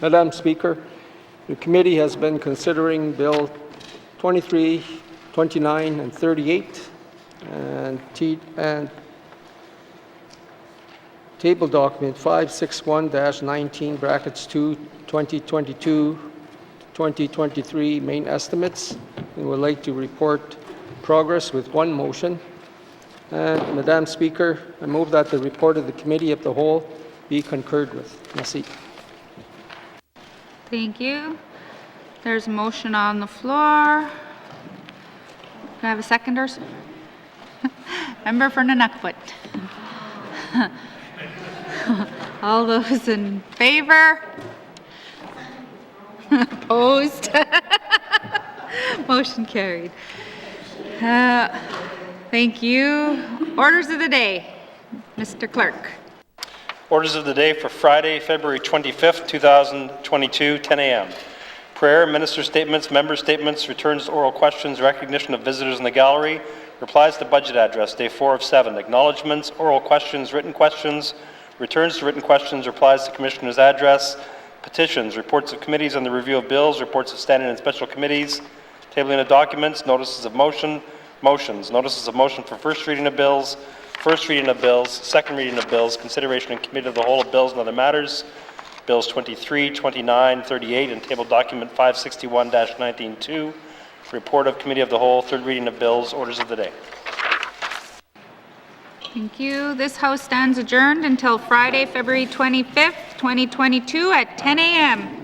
Madam Speaker, the committee has been considering Bill 23, 29, and 38, and table document 561-19 brackets 2 2022-2023 main estimates, and would like to report progress with one motion. And Madam Speaker, I move that the report of the Committee of the Whole be concurred with. Merci. Thank you. There's a motion on the floor. Can I have a seconder? Member for N.W.T. All those in favor? Opposed? Motion carried. Thank you. Orders of the day. Mr. Clerk. Orders of the day for Friday, February 25th, 2022, 10 a.m. Prayer, minister statements, member statements, returns to oral questions, recognition of visitors in the gallery, replies to budget address, day 4 of 7, acknowledgements, oral questions, returns to written questions, replies to commissioner's address, petitions, reports of committees on the review of bills, reports of standing and special committees, tabling of documents, notices of motion, motions, notices of motion for first reading of bills, second reading of bills, consideration in committee of the whole of bills and other matters, bills 23, 29, 38, and table document 561-19-2, report of committee of the whole, third reading of bills, orders of the day. Thank you. This House stands adjourned until Friday, February 25th, 2022 at 10 a.m.